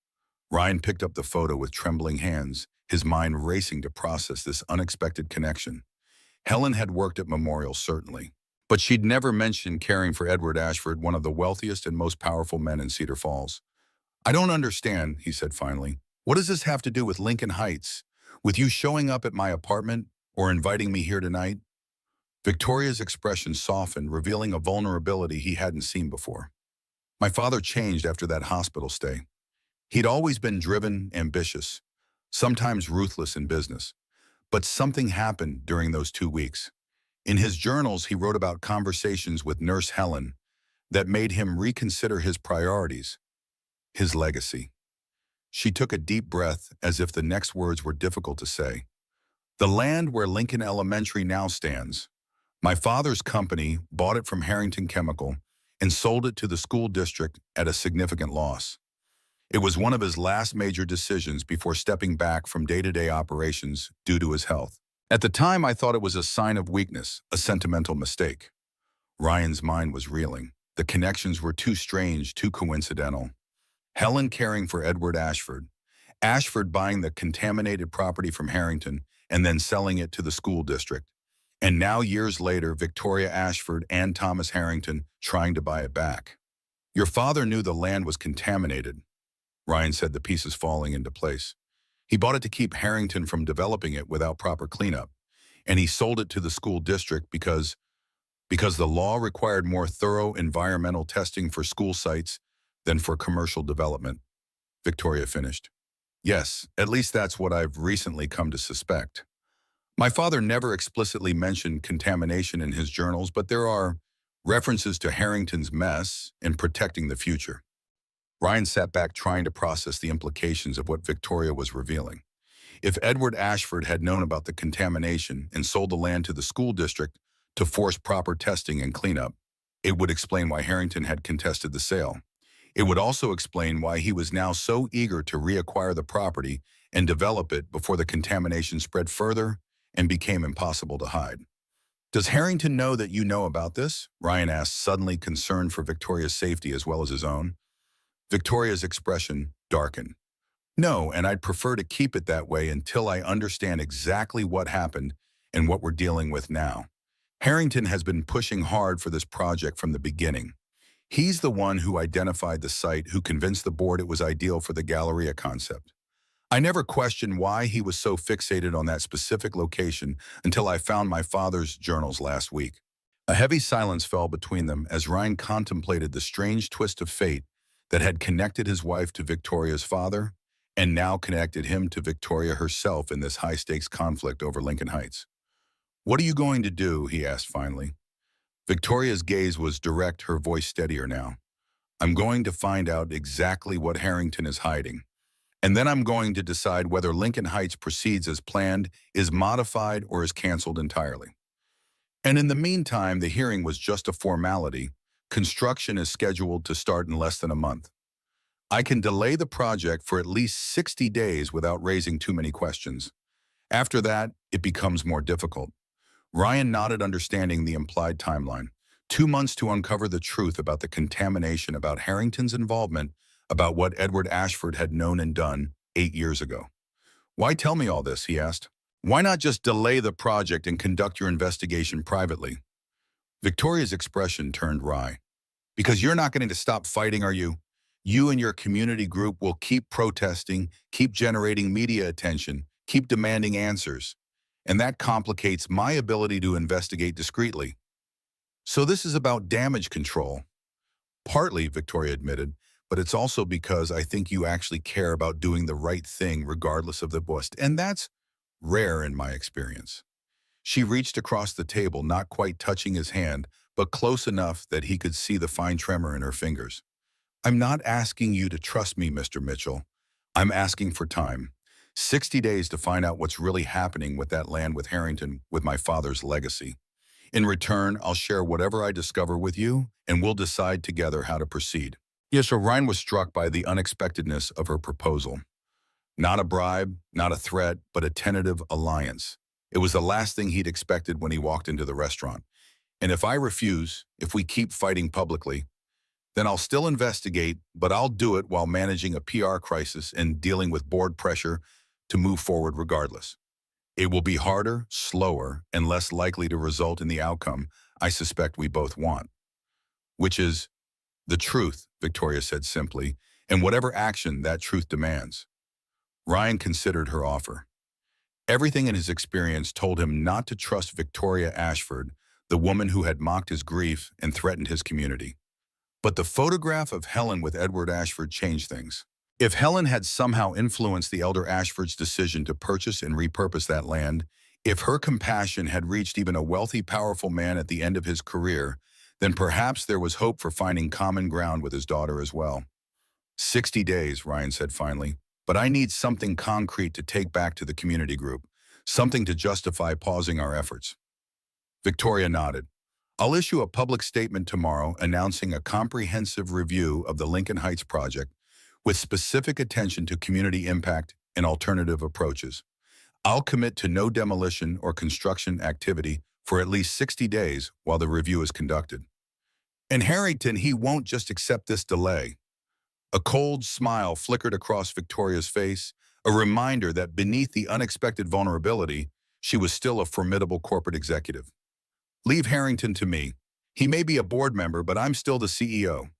Ryan picked up the photo with trembling hands, his mind racing to process this unexpected connection. Helen had worked at Memorial, certainly, but she'd never mentioned caring for Edward Ashford, one of the wealthiest and most powerful men in Cedar Falls. "I don't understand," he said finally. "What does this have to do with Lincoln Heights? With you showing up at my apartment or inviting me here tonight?" Victoria's expression softened, revealing a vulnerability he hadn't seen before. "My father changed after that hospital stay. He'd always been driven, ambitious, sometimes ruthless in business. But something happened during those 2 weeks. In his journals, he wrote about conversations with Nurse Helen that made him reconsider his priorities, his legacy." She took a deep breath, as if the next words were difficult to say. "The land where Lincoln Elementary now stands. My father's company bought it from Harrington Chemical and sold it to the school district at a significant loss. It was one of his last major decisions before stepping back from day-to-day operations due to his health. At the time, I thought it was a sign of weakness, a sentimental mistake." Ryan's mind was reeling. The connections were too strange, too coincidental. Helen caring for Edward Ashford, Ashford buying the contaminated property from Harrington and then selling it to the school district. And now, years later, Victoria Ashford and Thomas Harrington trying to buy it back. Your father knew the land was contaminated, Ryan said, the pieces falling into place. He bought it to keep Harrington from developing it without proper cleanup. And he sold it to the school district because the law required more thorough environmental testing for school sites than for commercial development, Victoria finished. Yes, at least that's what I've recently come to suspect. My father never explicitly mentioned contamination in his journals, but there are references to Harrington's mess and protecting the future. Ryan sat back trying to process the implications of what Victoria was revealing. If Edward Ashford had known about the contamination and sold the land to the school district to force proper testing and cleanup, it would explain why Harrington had contested the sale. It would also explain why he was now so eager to reacquire the property and develop it before the contamination spread further and became impossible to hide. Does Harrington know that you know about this? Ryan asked, suddenly concerned for Victoria's safety as well as his own. Victoria's expression darkened. No, and I'd prefer to keep it that way until I understand exactly what happened and what we're dealing with now. Harrington has been pushing hard for this project from the beginning. He's the one who identified the site, who convinced the board it was ideal for the Galleria concept. I never questioned why he was so fixated on that specific location until I found my father's journals last week. A heavy silence fell between them as Ryan contemplated the strange twist of fate that had connected his wife to Victoria's father and now connected him to Victoria herself in this high-stakes conflict over Lincoln Heights. "What are you going to do?" he asked finally. Victoria's gaze was direct, her voice steadier now. "I'm going to find out exactly what Harrington is hiding. And then I'm going to decide whether Lincoln Heights proceeds as planned, is modified, or is canceled entirely. And in the meantime, the hearing was just a formality. Construction is scheduled to start in less than a month. I can delay the project for at least 60 days without raising too many questions. After that, it becomes more difficult." Ryan nodded, understanding the implied timeline. 2 months to uncover the truth about the contamination, about Harrington's involvement, about what Edward Ashford had known and done 8 years ago. "Why tell me all this?" he asked. "Why not just delay the project and conduct your investigation privately?" Victoria's expression turned wry. "Because you're not going to stop fighting, are you? You and your community group will keep protesting, keep generating media attention, keep demanding answers. And that complicates my ability to investigate discreetly. So this is about damage control." "Partly," Victoria admitted, "but it's also because I think you actually care about doing the right thing regardless of the cost, and that's rare in my experience." She reached across the table, not quite touching his hand, but close enough that he could see the fine tremor in her fingers. "I'm not asking you to trust me, Mr. Mitchell. I'm asking for time. 60 days to find out what's really happening with that land, with Harrington, with my father's legacy. In return, I'll share whatever I discover with you, and we'll decide together how to proceed." Yes, so Ryan was struck by the unexpectedness of her proposal. Not a bribe, not a threat, but a tentative alliance. It was the last thing he'd expected when he walked into the restaurant. "And if I refuse, if we keep fighting publicly, then I'll still investigate, but I'll do it while managing a PR crisis and dealing with board pressure to move forward regardless. It will be harder, slower, and less likely to result in the outcome I suspect we both want. Which is the truth," Victoria said simply, "and whatever action that truth demands." Ryan considered her offer. Everything in his experience told him not to trust Victoria Ashford, the woman who had mocked his grief and threatened his community. But the photograph of Helen with Edward Ashford changed things. If Helen had somehow influenced the elder Ashford's decision to purchase and repurpose that land, if her compassion had reached even a wealthy, powerful man at the end of his career, then perhaps there was hope for finding common ground with his daughter as well. 60 days, Ryan said finally, "but I need something concrete to take back to the community group, something to justify pausing our efforts." Victoria nodded. "I'll issue a public statement tomorrow announcing a comprehensive review of the Lincoln Heights project with specific attention to community impact and alternative approaches. I'll commit to no demolition or construction activity for at least 60 days while the review is conducted. And Harrington, he won't just accept this delay." A cold smile flickered across Victoria's face, a reminder that beneath the unexpected vulnerability, she was still a formidable corporate executive. Leave Harrington to me. He may be a board member, but I'm still the CEO.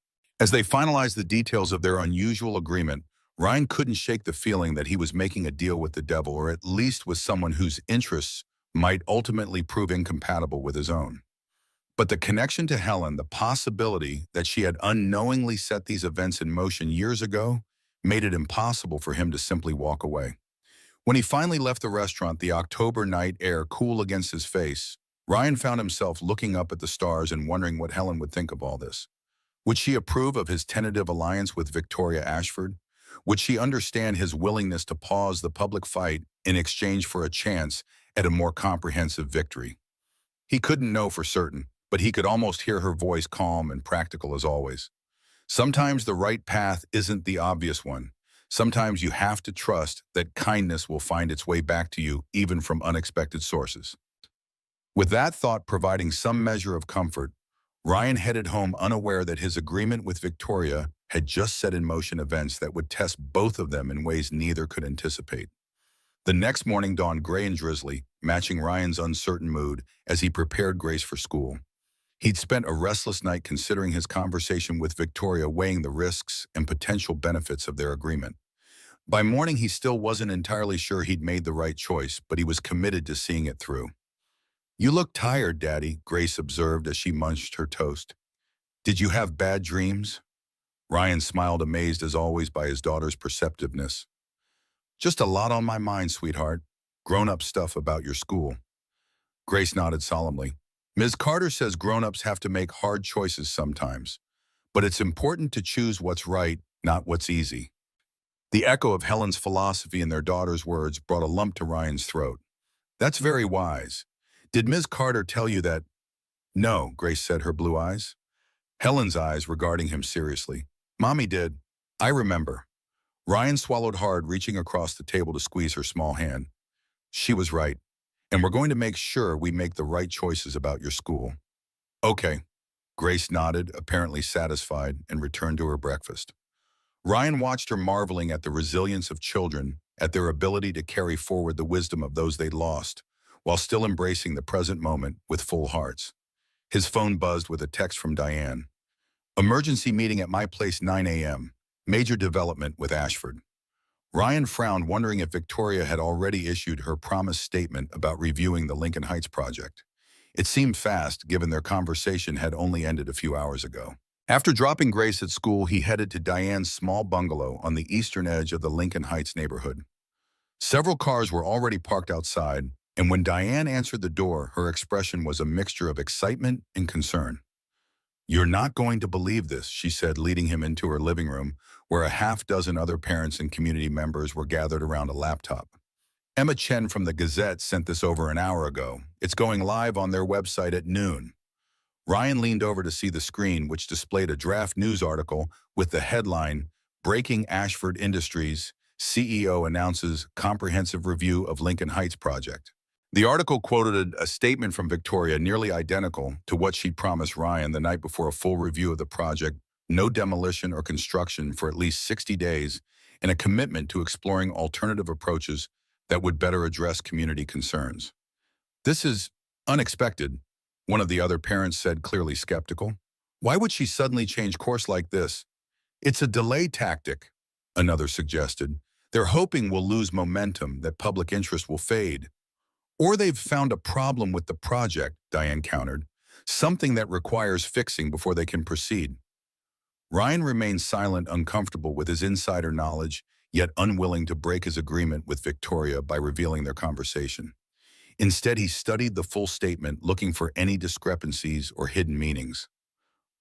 As they finalized the details of their unusual agreement, Ryan couldn't shake the feeling that he was making a deal with the devil, or at least with someone whose interests might ultimately prove incompatible with his own. But the connection to Helen, the possibility that she had unknowingly set these events in motion years ago, made it impossible for him to simply walk away. When he finally left the restaurant, the October night air cool against his face, Ryan found himself looking up at the stars and wondering what Helen would think of all this. Would she approve of his tentative alliance with Victoria Ashford? Would she understand his willingness to pause the public fight in exchange for a chance at a more comprehensive victory? He couldn't know for certain, but he could almost hear her voice, calm and practical as always. Sometimes the right path isn't the obvious one. Sometimes you have to trust that kindness will find its way back to you, even from unexpected sources. With that thought providing some measure of comfort, Ryan headed home, unaware that his agreement with Victoria had just set in motion events that would test both of them in ways neither could anticipate. The next morning dawned gray and drizzly, matching Ryan's uncertain mood as he prepared Grace for school. He'd spent a restless night considering his conversation with Victoria, weighing the risks and potential benefits of their agreement. By morning, he still wasn't entirely sure he'd made the right choice, but he was committed to seeing it through. "You look tired, Daddy," Grace observed as she munched her toast. "Did you have bad dreams?" Ryan smiled, amazed as always by his daughter's perceptiveness. "Just a lot on my mind, sweetheart. Grown-up stuff about your school." Grace nodded solemnly. "Ms. Carter says grown-ups have to make hard choices sometimes, but it's important to choose what's right, not what's easy." The echo of Helen's philosophy in their daughter's words brought a lump to Ryan's throat. "That's very wise. Did Ms. Carter tell you that?" "No," Grace said, her blue eyes. Helen's eyes regarding him seriously. "Mommy did. I remember." Ryan swallowed hard, reaching across the table to squeeze her small hand. "She was right, and we're going to make sure we make the right choices about your school." "Okay." Grace nodded, apparently satisfied, and returned to her breakfast. Ryan watched her, marveling at the resilience of children, at their ability to carry forward the wisdom of those they'd lost, while still embracing the present moment with full hearts. His phone buzzed with a text from Diane. "Emergency meeting at my place, 9 a.m. Major development with Ashford." Ryan frowned, wondering if Victoria had already issued her promised statement about reviewing the Lincoln Heights project. It seemed fast, given their conversation had only ended a few hours ago. After dropping Grace at school, he headed to Diane's small bungalow on the eastern edge of the Lincoln Heights neighborhood. Several cars were already parked outside, and when Diane answered the door, her expression was a mixture of excitement and concern. "You're not going to believe this," she said, leading him into her living room, where a half-dozen other parents and community members were gathered around a laptop. "Emma Chen from the Gazette sent this over an hour ago. It's going live on their website at noon." Ryan leaned over to see the screen, which displayed a draft news article with the headline, "Breaking Ashford Industries, CEO announces comprehensive review of Lincoln Heights project." The article quoted a statement from Victoria nearly identical to what she'd promised Ryan the night before: a full review of the project, no demolition or construction for at least 60 days, and a commitment to exploring alternative approaches that would better address community concerns. "This is unexpected," one of the other parents said, clearly skeptical. "Why would she suddenly change course like this?" "It's a delay tactic," another suggested. "They're hoping we'll lose momentum, that public interest will fade." "Or they've found a problem with the project," Diane countered. "Something that requires fixing before they can proceed." Ryan remained silent, uncomfortable with his insider knowledge, yet unwilling to break his agreement with Victoria by revealing their conversation. Instead, he studied the full statement, looking for any discrepancies or hidden meanings.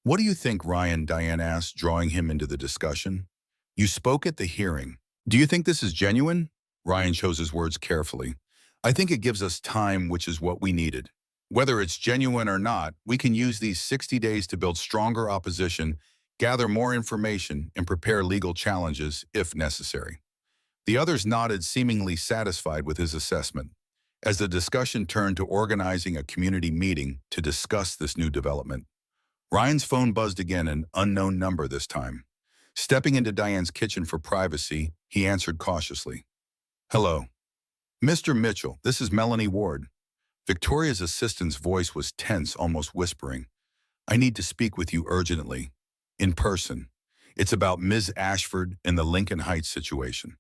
"What do you think, Ryan?" Diane asked, drawing him into the discussion. "You spoke at the hearing. Do you think this is genuine?" Ryan chose his words carefully. "I think it gives us time, which is what we needed. Whether it's genuine or not, we can use these 60 days to build stronger opposition, gather more information, and prepare legal challenges if necessary." The others nodded, seemingly satisfied with his assessment. As the discussion turned to organizing a community meeting to discuss this new development, Ryan's phone buzzed again, an unknown number this time. Stepping into Diane's kitchen for privacy, he answered cautiously. Hello. Mr. Mitchell, this is Melanie Ward. Victoria's assistant's voice was tense, almost whispering. I need to speak with you urgently. In person. It's about Ms. Ashford and the Lincoln Heights situation.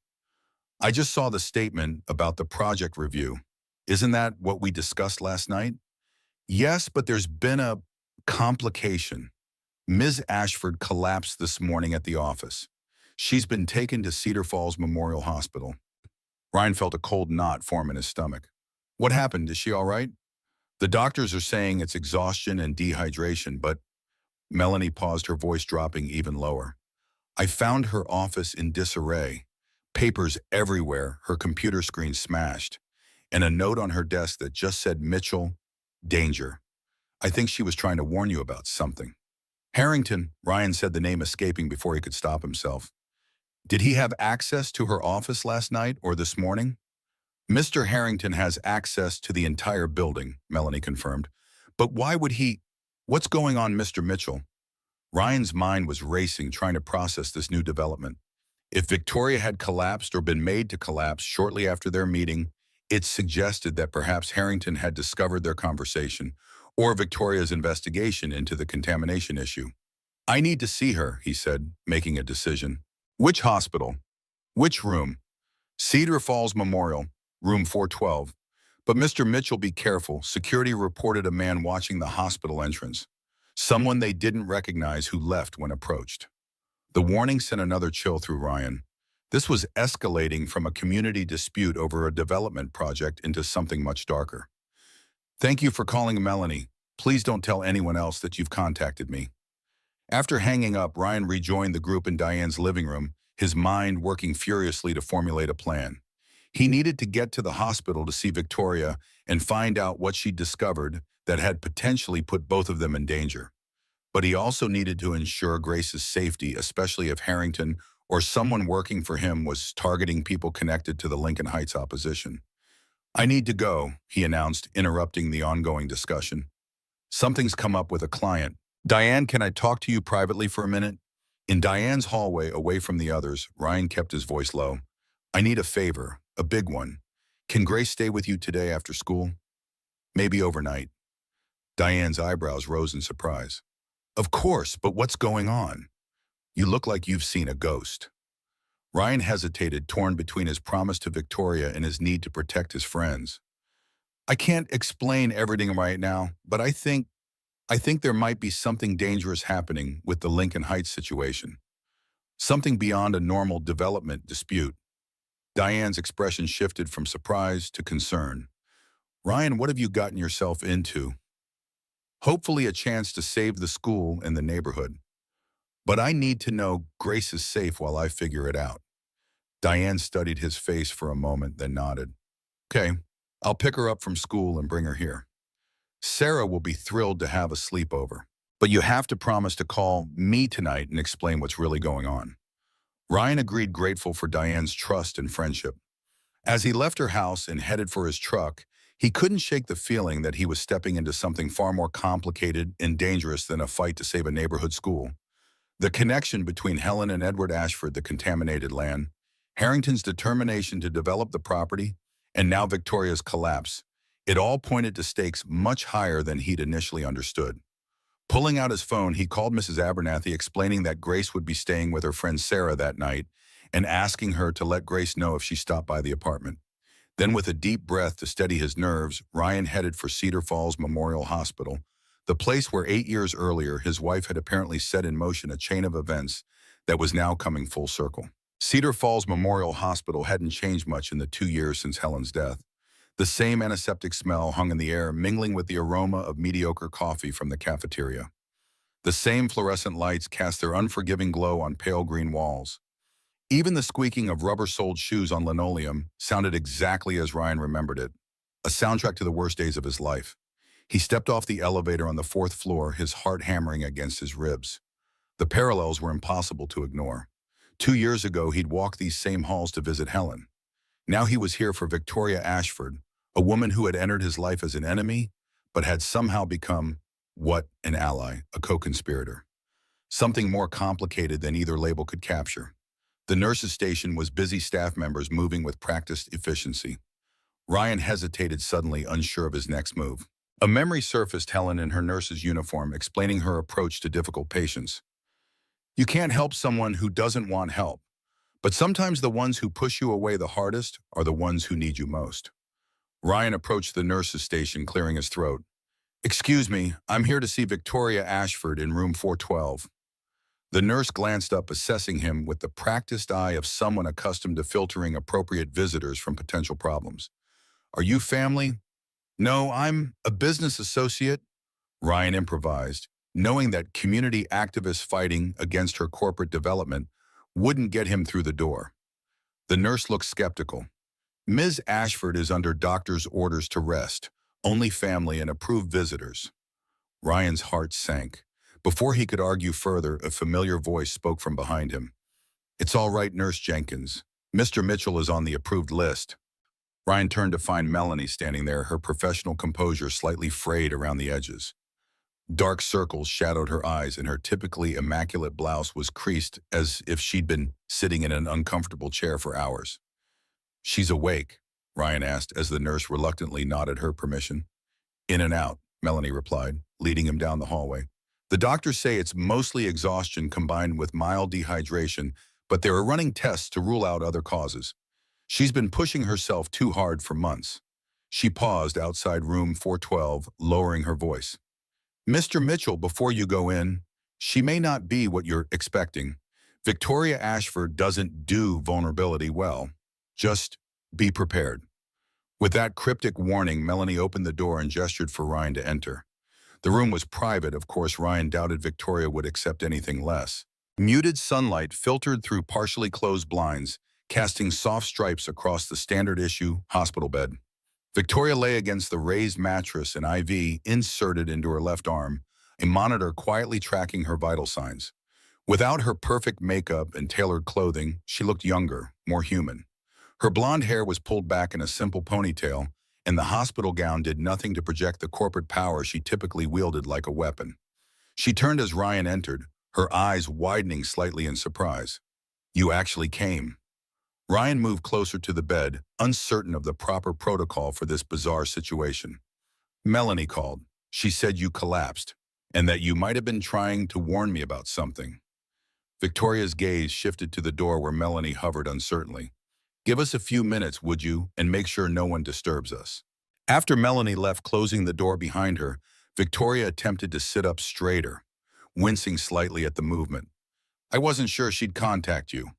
I just saw the statement about the project review. Isn't that what we discussed last night? Yes, but there's been a complication. Ms. Ashford collapsed this morning at the office. She's been taken to Cedar Falls Memorial Hospital. Ryan felt a cold knot form in his stomach. What happened? Is she all right? The doctors are saying it's exhaustion and dehydration, but Melanie paused, her voice dropping even lower. I found her office in disarray. Papers everywhere, her computer screen smashed, and a note on her desk that just said, Mitchell, danger. I think she was trying to warn you about something. Harrington, Ryan said, the name escaping before he could stop himself. Did he have access to her office last night or this morning? Mr. Harrington has access to the entire building, Melanie confirmed. But why would he? What's going on, Mr. Mitchell? Ryan's mind was racing, trying to process this new development. If Victoria had collapsed or been made to collapse shortly after their meeting, it suggested that perhaps Harrington had discovered their conversation or Victoria's investigation into the contamination issue. I need to see her, he said, making a decision. Which hospital? Which room? Cedar Falls Memorial, room 412. But Mr. Mitchell, be careful. Security reported a man watching the hospital entrance. Someone they didn't recognize who left when approached. The warning sent another chill through Ryan. This was escalating from a community dispute over a development project into something much darker. Thank you for calling, Melanie. Please don't tell anyone else that you've contacted me. After hanging up, Ryan rejoined the group in Diane's living room, his mind working furiously to formulate a plan. He needed to get to the hospital to see Victoria and find out what she'd discovered that had potentially put both of them in danger. But he also needed to ensure Grace's safety, especially if Harrington or someone working for him was targeting people connected to the Lincoln Heights opposition. I need to go, he announced, interrupting the ongoing discussion. Something's come up with a client. Diane, can I talk to you privately for a minute? In Diane's hallway, away from the others, Ryan kept his voice low. I need a favor, a big one. Can Grace stay with you today after school? Maybe overnight. Diane's eyebrows rose in surprise. Of course, but what's going on? You look like you've seen a ghost. Ryan hesitated, torn between his promise to Victoria and his need to protect his friends. I can't explain everything right now, but I think there might be something dangerous happening with the Lincoln Heights situation. Something beyond a normal development dispute. Diane's expression shifted from surprise to concern. Ryan, what have you gotten yourself into? Hopefully a chance to save the school and the neighborhood. But I need to know Grace is safe while I figure it out. Diane studied his face for a moment, then nodded. Okay, I'll pick her up from school and bring her here. Sarah will be thrilled to have a sleepover. But you have to promise to call me tonight and explain what's really going on. Ryan agreed, grateful for Diane's trust and friendship. As he left her house and headed for his truck, he couldn't shake the feeling that he was stepping into something far more complicated and dangerous than a fight to save a neighborhood school. The connection between Helen and Edward Ashford, the contaminated land, Harrington's determination to develop the property, and now Victoria's collapse. It all pointed to stakes much higher than he'd initially understood. Pulling out his phone, he called Mrs. Abernathy, explaining that Grace would be staying with her friend Sarah that night and asking her to let Grace know if she stopped by the apartment. Then, with a deep breath to steady his nerves, Ryan headed for Cedar Falls Memorial Hospital, the place where 8 years earlier his wife had apparently set in motion a chain of events that was now coming full circle. Cedar Falls Memorial Hospital hadn't changed much in the 2 years since Helen's death. The same antiseptic smell hung in the air, mingling with the aroma of mediocre coffee from the cafeteria. The same fluorescent lights cast their unforgiving glow on pale green walls. Even the squeaking of rubber-soled shoes on linoleum sounded exactly as Ryan remembered it, a soundtrack to the worst days of his life. He stepped off the elevator on the 4th floor, his heart hammering against his ribs. The parallels were impossible to ignore. 2 years ago, he'd walked these same halls to visit Helen. Now he was here for Victoria Ashford, a woman who had entered his life as an enemy, but had somehow become, an ally, a co-conspirator. Something more complicated than either label could capture. The nurse's station was busy staff members moving with practiced efficiency. Ryan hesitated suddenly, unsure of his next move. A memory surfaced, Helen in her nurse's uniform, explaining her approach to difficult patients. You can't help someone who doesn't want help, but sometimes the ones who push you away the hardest are the ones who need you most. Ryan approached the nurse's station, clearing his throat. Excuse me, I'm here to see Victoria Ashford in room 412. The nurse glanced up, assessing him with the practiced eye of someone accustomed to filtering appropriate visitors from potential problems. Are you family? No, I'm a business associate, Ryan improvised, knowing that community activists fighting against her corporate development wouldn't get him through the door. The nurse looked skeptical. Ms. Ashford is under doctor's orders to rest, only family and approved visitors. Ryan's heart sank. Before he could argue further, a familiar voice spoke from behind him. It's all right, Nurse Jenkins. Mr. Mitchell is on the approved list. Ryan turned to find Melanie standing there, her professional composure slightly frayed around the edges. Dark circles shadowed her eyes, and her typically immaculate blouse was creased as if she'd been sitting in an uncomfortable chair for hours. She's awake, Ryan asked as the nurse reluctantly nodded her permission. In and out, Melanie replied, leading him down the hallway. The doctors say it's mostly exhaustion combined with mild dehydration, but they are running tests to rule out other causes. She's been pushing herself too hard for months. She paused outside room 412, lowering her voice. Mr. Mitchell, before you go in, she may not be what you're expecting. Victoria Ashford doesn't do vulnerability well. Just be prepared. With that cryptic warning, Melanie opened the door and gestured for Ryan to enter. The room was private. Of course, Ryan doubted Victoria would accept anything less. Muted sunlight filtered through partially closed blinds, casting soft stripes across the standard-issue hospital bed. Victoria lay against the raised mattress, an IV inserted into her left arm, a monitor quietly tracking her vital signs. Without her perfect makeup and tailored clothing, she looked younger, more human. Her blonde hair was pulled back in a simple ponytail, and the hospital gown did nothing to project the corporate power she typically wielded like a weapon. She turned as Ryan entered, her eyes widening slightly in surprise. You actually came. Ryan moved closer to the bed, uncertain of the proper protocol for this bizarre situation. Melanie called. She said you collapsed, and that you might have been trying to warn me about something. Victoria's gaze shifted to the door where Melanie hovered uncertainly. Give us a few minutes, would you, and make sure no one disturbs us. After Melanie left, closing the door behind her, Victoria attempted to sit up straighter, wincing slightly at the movement. I wasn't sure she'd contact you.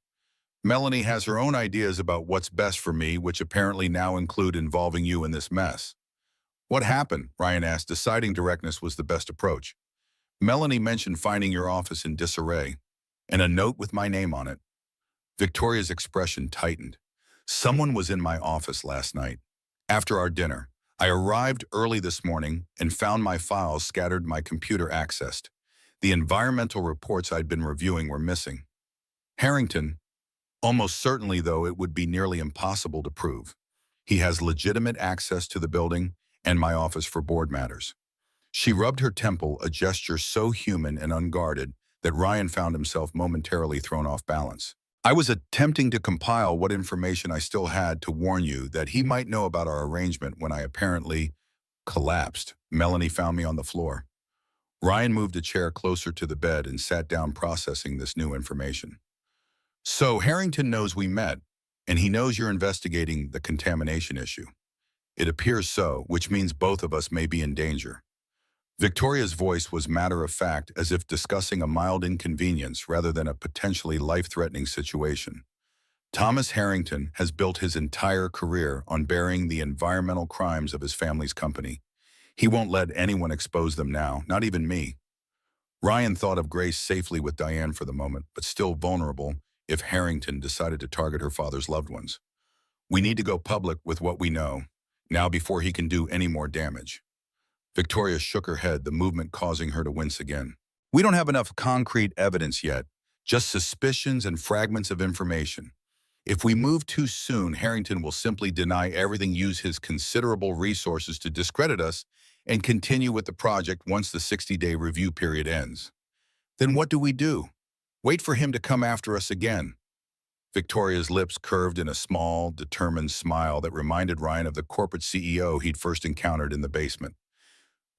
Melanie has her own ideas about what's best for me, which apparently now include involving you in this mess. What happened? Ryan asked, deciding directness was the best approach. Melanie mentioned finding your office in disarray, and a note with my name on it. Victoria's expression tightened. Someone was in my office last night. After our dinner, I arrived early this morning and found my files scattered, my computer accessed. The environmental reports I'd been reviewing were missing. Harrington, almost certainly though it would be nearly impossible to prove. He has legitimate access to the building and my office for board matters. She rubbed her temple, a gesture so human and unguarded that Ryan found himself momentarily thrown off balance. I was attempting to compile what information I still had to warn you that he might know about our arrangement when I apparently collapsed. Melanie found me on the floor. Ryan moved a chair closer to the bed and sat down, processing this new information. So Harrington knows we met, and he knows you're investigating the contamination issue. It appears so, which means both of us may be in danger. Victoria's voice was matter-of-fact, as if discussing a mild inconvenience rather than a potentially life-threatening situation. Thomas Harrington has built his entire career on burying the environmental crimes of his family's company. He won't let anyone expose them now, not even me. Ryan thought of Grace safely with Diane for the moment, but still vulnerable if Harrington decided to target her father's loved ones. We need to go public with what we know, now before he can do any more damage. Victoria shook her head, the movement causing her to wince again. We don't have enough concrete evidence yet, just suspicions and fragments of information. If we move too soon, Harrington will simply deny everything, use his considerable resources to discredit us, and continue with the project once the 60-day review period ends. Then what do we do? Wait for him to come after us again? Victoria's lips curved in a small, determined smile that reminded Ryan of the corporate CEO he'd first encountered in the basement.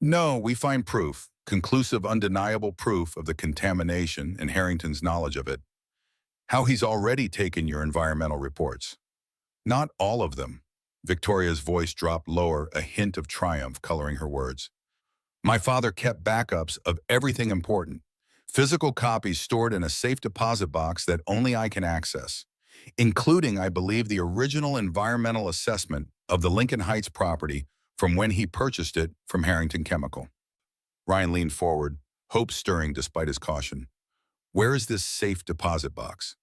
No, we find proof, conclusive, undeniable proof of the contamination and Harrington's knowledge of it. How he's already taken your environmental reports. Not all of them. Victoria's voice dropped lower, a hint of triumph coloring her words. My father kept backups of everything important. Physical copies stored in a safe deposit box that only I can access, including, I believe, the original environmental assessment of the Lincoln Heights property from when he purchased it from Harrington Chemical. Ryan leaned forward, hope stirring despite his caution. Where is this safe deposit box?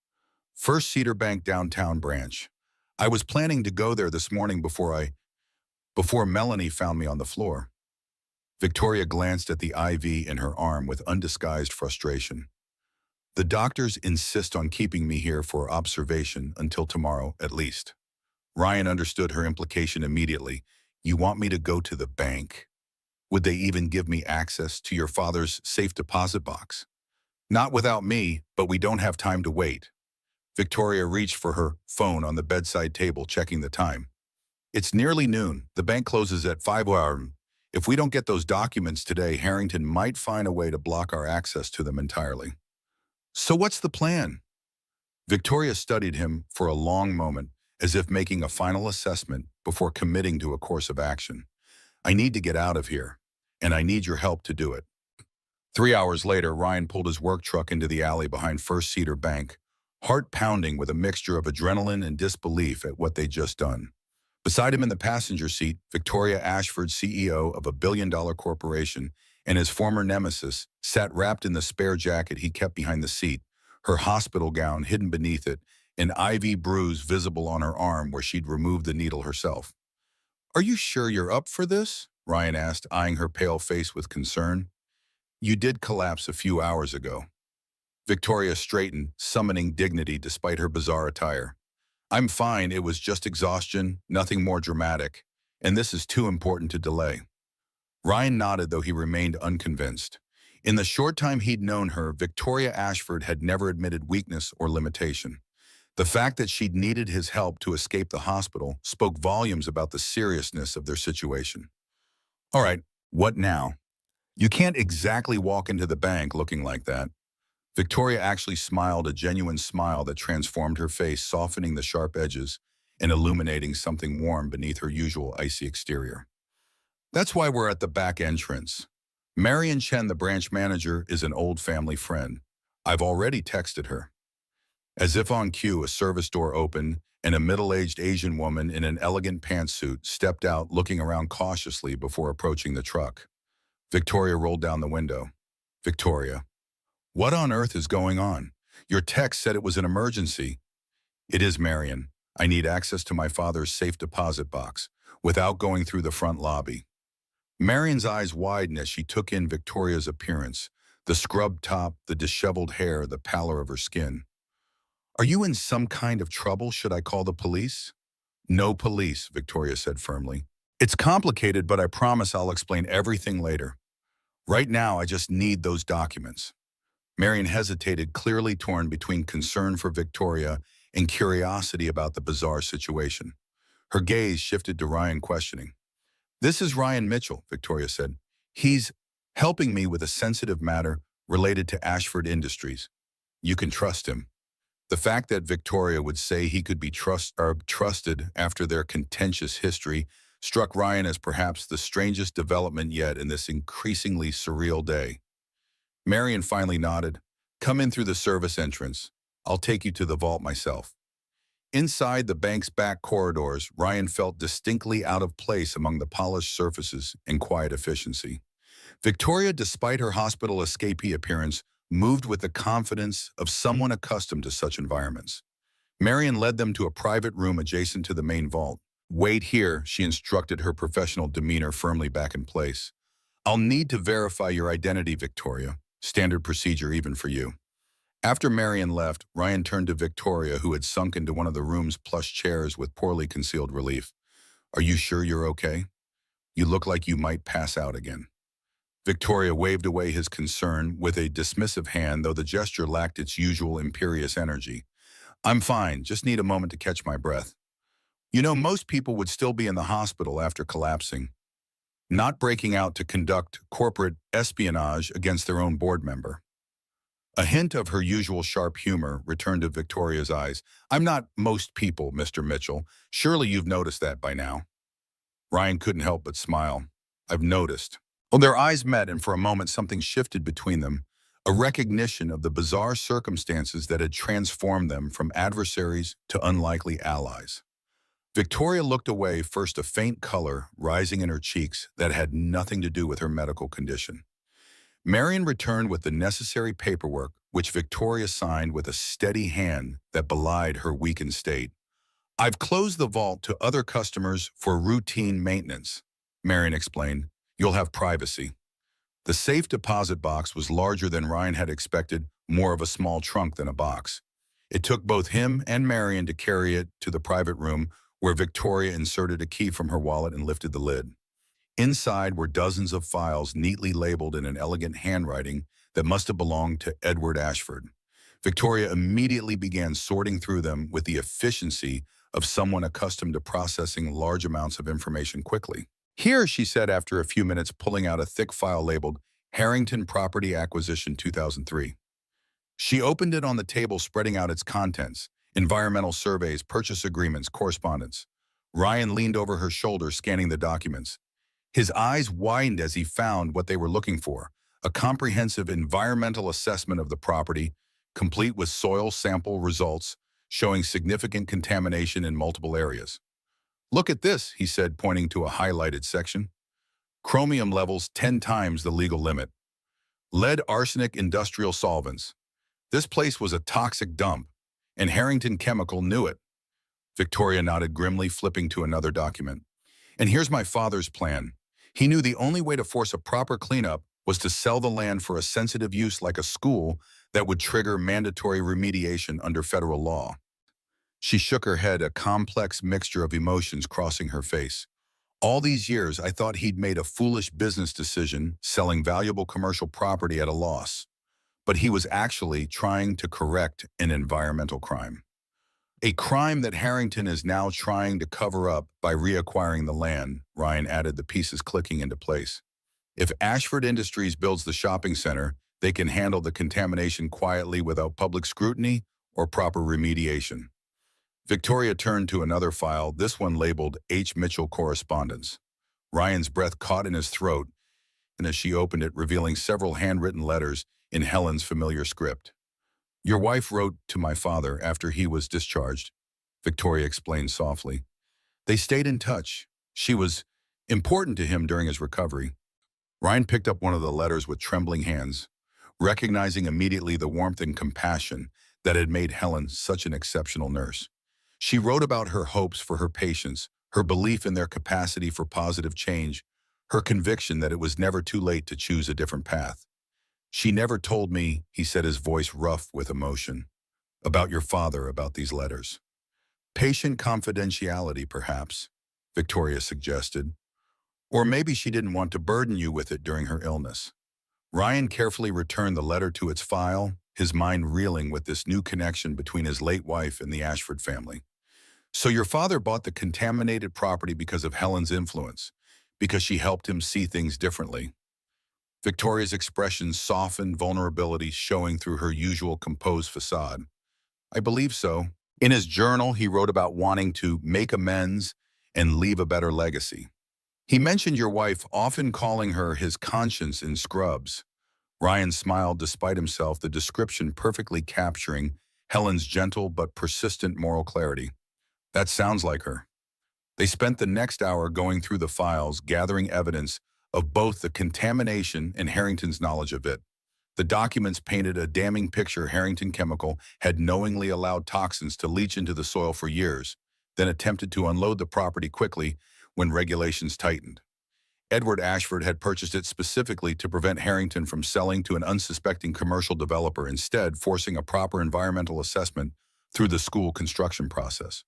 First Cedar Bank downtown branch. I was planning to go there this morning before Melanie found me on the floor. Victoria glanced at the IV in her arm with undisguised frustration. The doctors insist on keeping me here for observation until tomorrow, at least. Ryan understood her implication immediately. You want me to go to the bank? Would they even give me access to your father's safe deposit box? Not without me, but we don't have time to wait. Victoria reached for her phone on the bedside table, checking the time. It's nearly noon. The bank closes at 5 a.m. If we don't get those documents today, Harrington might find a way to block our access to them entirely. So what's the plan? Victoria studied him for a long moment, as if making a final assessment before committing to a course of action. I need to get out of here, and I need your help to do it. 3 hours later, Ryan pulled his work truck into the alley behind First Cedar Bank, heart pounding with a mixture of adrenaline and disbelief at what they'd just done. Beside him in the passenger seat, Victoria Ashford, CEO of a billion-dollar corporation, and his former nemesis, sat wrapped in the spare jacket he kept behind the seat, her hospital gown hidden beneath it, an IV bruise visible on her arm where she'd removed the needle herself. Are you sure you're up for this? Ryan asked, eyeing her pale face with concern. You did collapse a few hours ago. Victoria straightened, summoning dignity despite her bizarre attire. I'm fine, it was just exhaustion, nothing more dramatic, and this is too important to delay. Ryan nodded, though he remained unconvinced. In the short time he'd known her, Victoria Ashford had never admitted weakness or limitation. The fact that she'd needed his help to escape the hospital spoke volumes about the seriousness of their situation. All right, what now? You can't exactly walk into the bank looking like that. Victoria actually smiled, a genuine smile that transformed her face, softening the sharp edges and illuminating something warm beneath her usual icy exterior. That's why we're at the back entrance. Marion Chen, the branch manager, is an old family friend. I've already texted her. As if on cue, a service door opened, and a middle-aged Asian woman in an elegant pantsuit stepped out, looking around cautiously before approaching the truck. Victoria rolled down the window. Victoria, what on earth is going on? Your text said it was an emergency. It is, Marion. I need access to my father's safe deposit box without going through the front lobby. Marion's eyes widened as she took in Victoria's appearance, the scrubbed top, the disheveled hair, the pallor of her skin. Are you in some kind of trouble? Should I call the police? No police, Victoria said firmly. It's complicated, but I promise I'll explain everything later. Right now, I just need those documents. Marion hesitated, clearly torn between concern for Victoria and curiosity about the bizarre situation. Her gaze shifted to Ryan, questioning. This is Ryan Mitchell, Victoria said. He's helping me with a sensitive matter related to Ashford Industries. You can trust him. The fact that Victoria would say he could be trusted after their contentious history struck Ryan as perhaps the strangest development yet in this increasingly surreal day. Marion finally nodded. Come in through the service entrance. I'll take you to the vault myself. Inside the bank's back corridors, Ryan felt distinctly out of place among the polished surfaces and quiet efficiency. Victoria, despite her hospital escapee appearance, moved with the confidence of someone accustomed to such environments. Marion led them to a private room adjacent to the main vault. Wait here, she instructed, her professional demeanor firmly back in place. I'll need to verify your identity, Victoria. Standard procedure even for you. After Marion left, Ryan turned to Victoria, who had sunk into one of the room's plush chairs with poorly concealed relief. Are you sure you're okay? You look like you might pass out again. Victoria waved away his concern with a dismissive hand, though the gesture lacked its usual imperious energy. I'm fine, just need a moment to catch my breath. You know, most people would still be in the hospital after collapsing, not breaking out to conduct corporate espionage against their own board member. A hint of her usual sharp humor returned to Victoria's eyes. I'm not most people, Mr. Mitchell. Surely you've noticed that by now. Ryan couldn't help but smile. I've noticed. Well, their eyes met, and for a moment something shifted between them, a recognition of the bizarre circumstances that had transformed them from adversaries to unlikely allies. Victoria looked away, first a faint color rising in her cheeks that had nothing to do with her medical condition. Marion returned with the necessary paperwork, which Victoria signed with a steady hand that belied her weakened state. I've closed the vault to other customers for routine maintenance, Marion explained. You'll have privacy. The safe deposit box was larger than Ryan had expected, more of a small trunk than a box. It took both him and Marion to carry it to the private room where Victoria inserted a key from her wallet and lifted the lid. Inside were dozens of files neatly labeled in an elegant handwriting that must have belonged to Edward Ashford. Victoria immediately began sorting through them with the efficiency of someone accustomed to processing large amounts of information quickly. Here, she said after a few minutes, pulling out a thick file labeled Harrington Property Acquisition 2003. She opened it on the table, spreading out its contents: environmental surveys, purchase agreements, correspondence. Ryan leaned over her shoulder, scanning the documents. His eyes widened as he found what they were looking for: a comprehensive environmental assessment of the property, complete with soil sample results showing significant contamination in multiple areas. Look at this, he said, pointing to a highlighted section. Chromium levels 10 times the legal limit. Lead arsenic industrial solvents. This place was a toxic dump, and Harrington Chemical knew it. Victoria nodded grimly, flipping to another document. And here's my father's plan. He knew the only way to force a proper cleanup was to sell the land for a sensitive use like a school that would trigger mandatory remediation under federal law. She shook her head, a complex mixture of emotions crossing her face. All these years, I thought he'd made a foolish business decision, selling valuable commercial property at a loss. But he was actually trying to correct an environmental crime. A crime that Harrington is now trying to cover up by reacquiring the land, Ryan added, the pieces clicking into place. If Ashford Industries builds the shopping center, they can handle the contamination quietly without public scrutiny or proper remediation. Victoria turned to another file, this one labeled H. Mitchell Correspondence. Ryan's breath caught in his throat, and as she opened it, revealing several handwritten letters in Helen's familiar script. Your wife wrote to my father after he was discharged, Victoria explained softly. They stayed in touch. She was important to him during his recovery. Ryan picked up one of the letters with trembling hands, recognizing immediately the warmth and compassion that had made Helen such an exceptional nurse. She wrote about her hopes for her patients, her belief in their capacity for positive change, her conviction that it was never too late to choose a different path. She never told me, he said, his voice rough with emotion, about your father, about these letters. Patient confidentiality, perhaps, Victoria suggested. Or maybe she didn't want to burden you with it during her illness. Ryan carefully returned the letter to its file, his mind reeling with this new connection between his late wife and the Ashford family. So your father bought the contaminated property because of Helen's influence, because she helped him see things differently. Victoria's expression softened, vulnerability showing through her usual composed facade. I believe so. In his journal, he wrote about wanting to make amends and leave a better legacy. He mentioned your wife, often calling her his conscience in Scrubs. Ryan smiled despite himself, the description perfectly capturing Helen's gentle but persistent moral clarity. That sounds like her. They spent the next hour going through the files, gathering evidence of both the contamination and Harrington's knowledge of it. The documents painted a damning picture. Harrington Chemical had knowingly allowed toxins to leach into the soil for years, then attempted to unload the property quickly when regulations tightened. Edward Ashford had purchased it specifically to prevent Harrington from selling to an unsuspecting commercial developer, instead forcing a proper environmental assessment through the school construction process.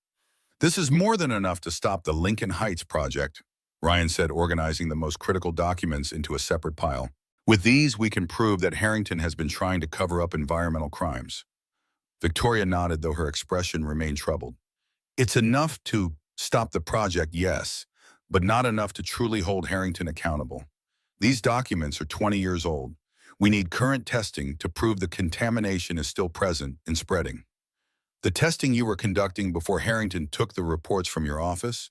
This is more than enough to stop the Lincoln Heights project, Ryan said, organizing the most critical documents into a separate pile. With these, we can prove that Harrington has been trying to cover up environmental crimes. Victoria nodded, though her expression remained troubled. It's enough to stop the project, yes, but not enough to truly hold Harrington accountable. These documents are 20 years old. We need current testing to prove the contamination is still present and spreading. The testing you were conducting before Harrington took the reports from your office?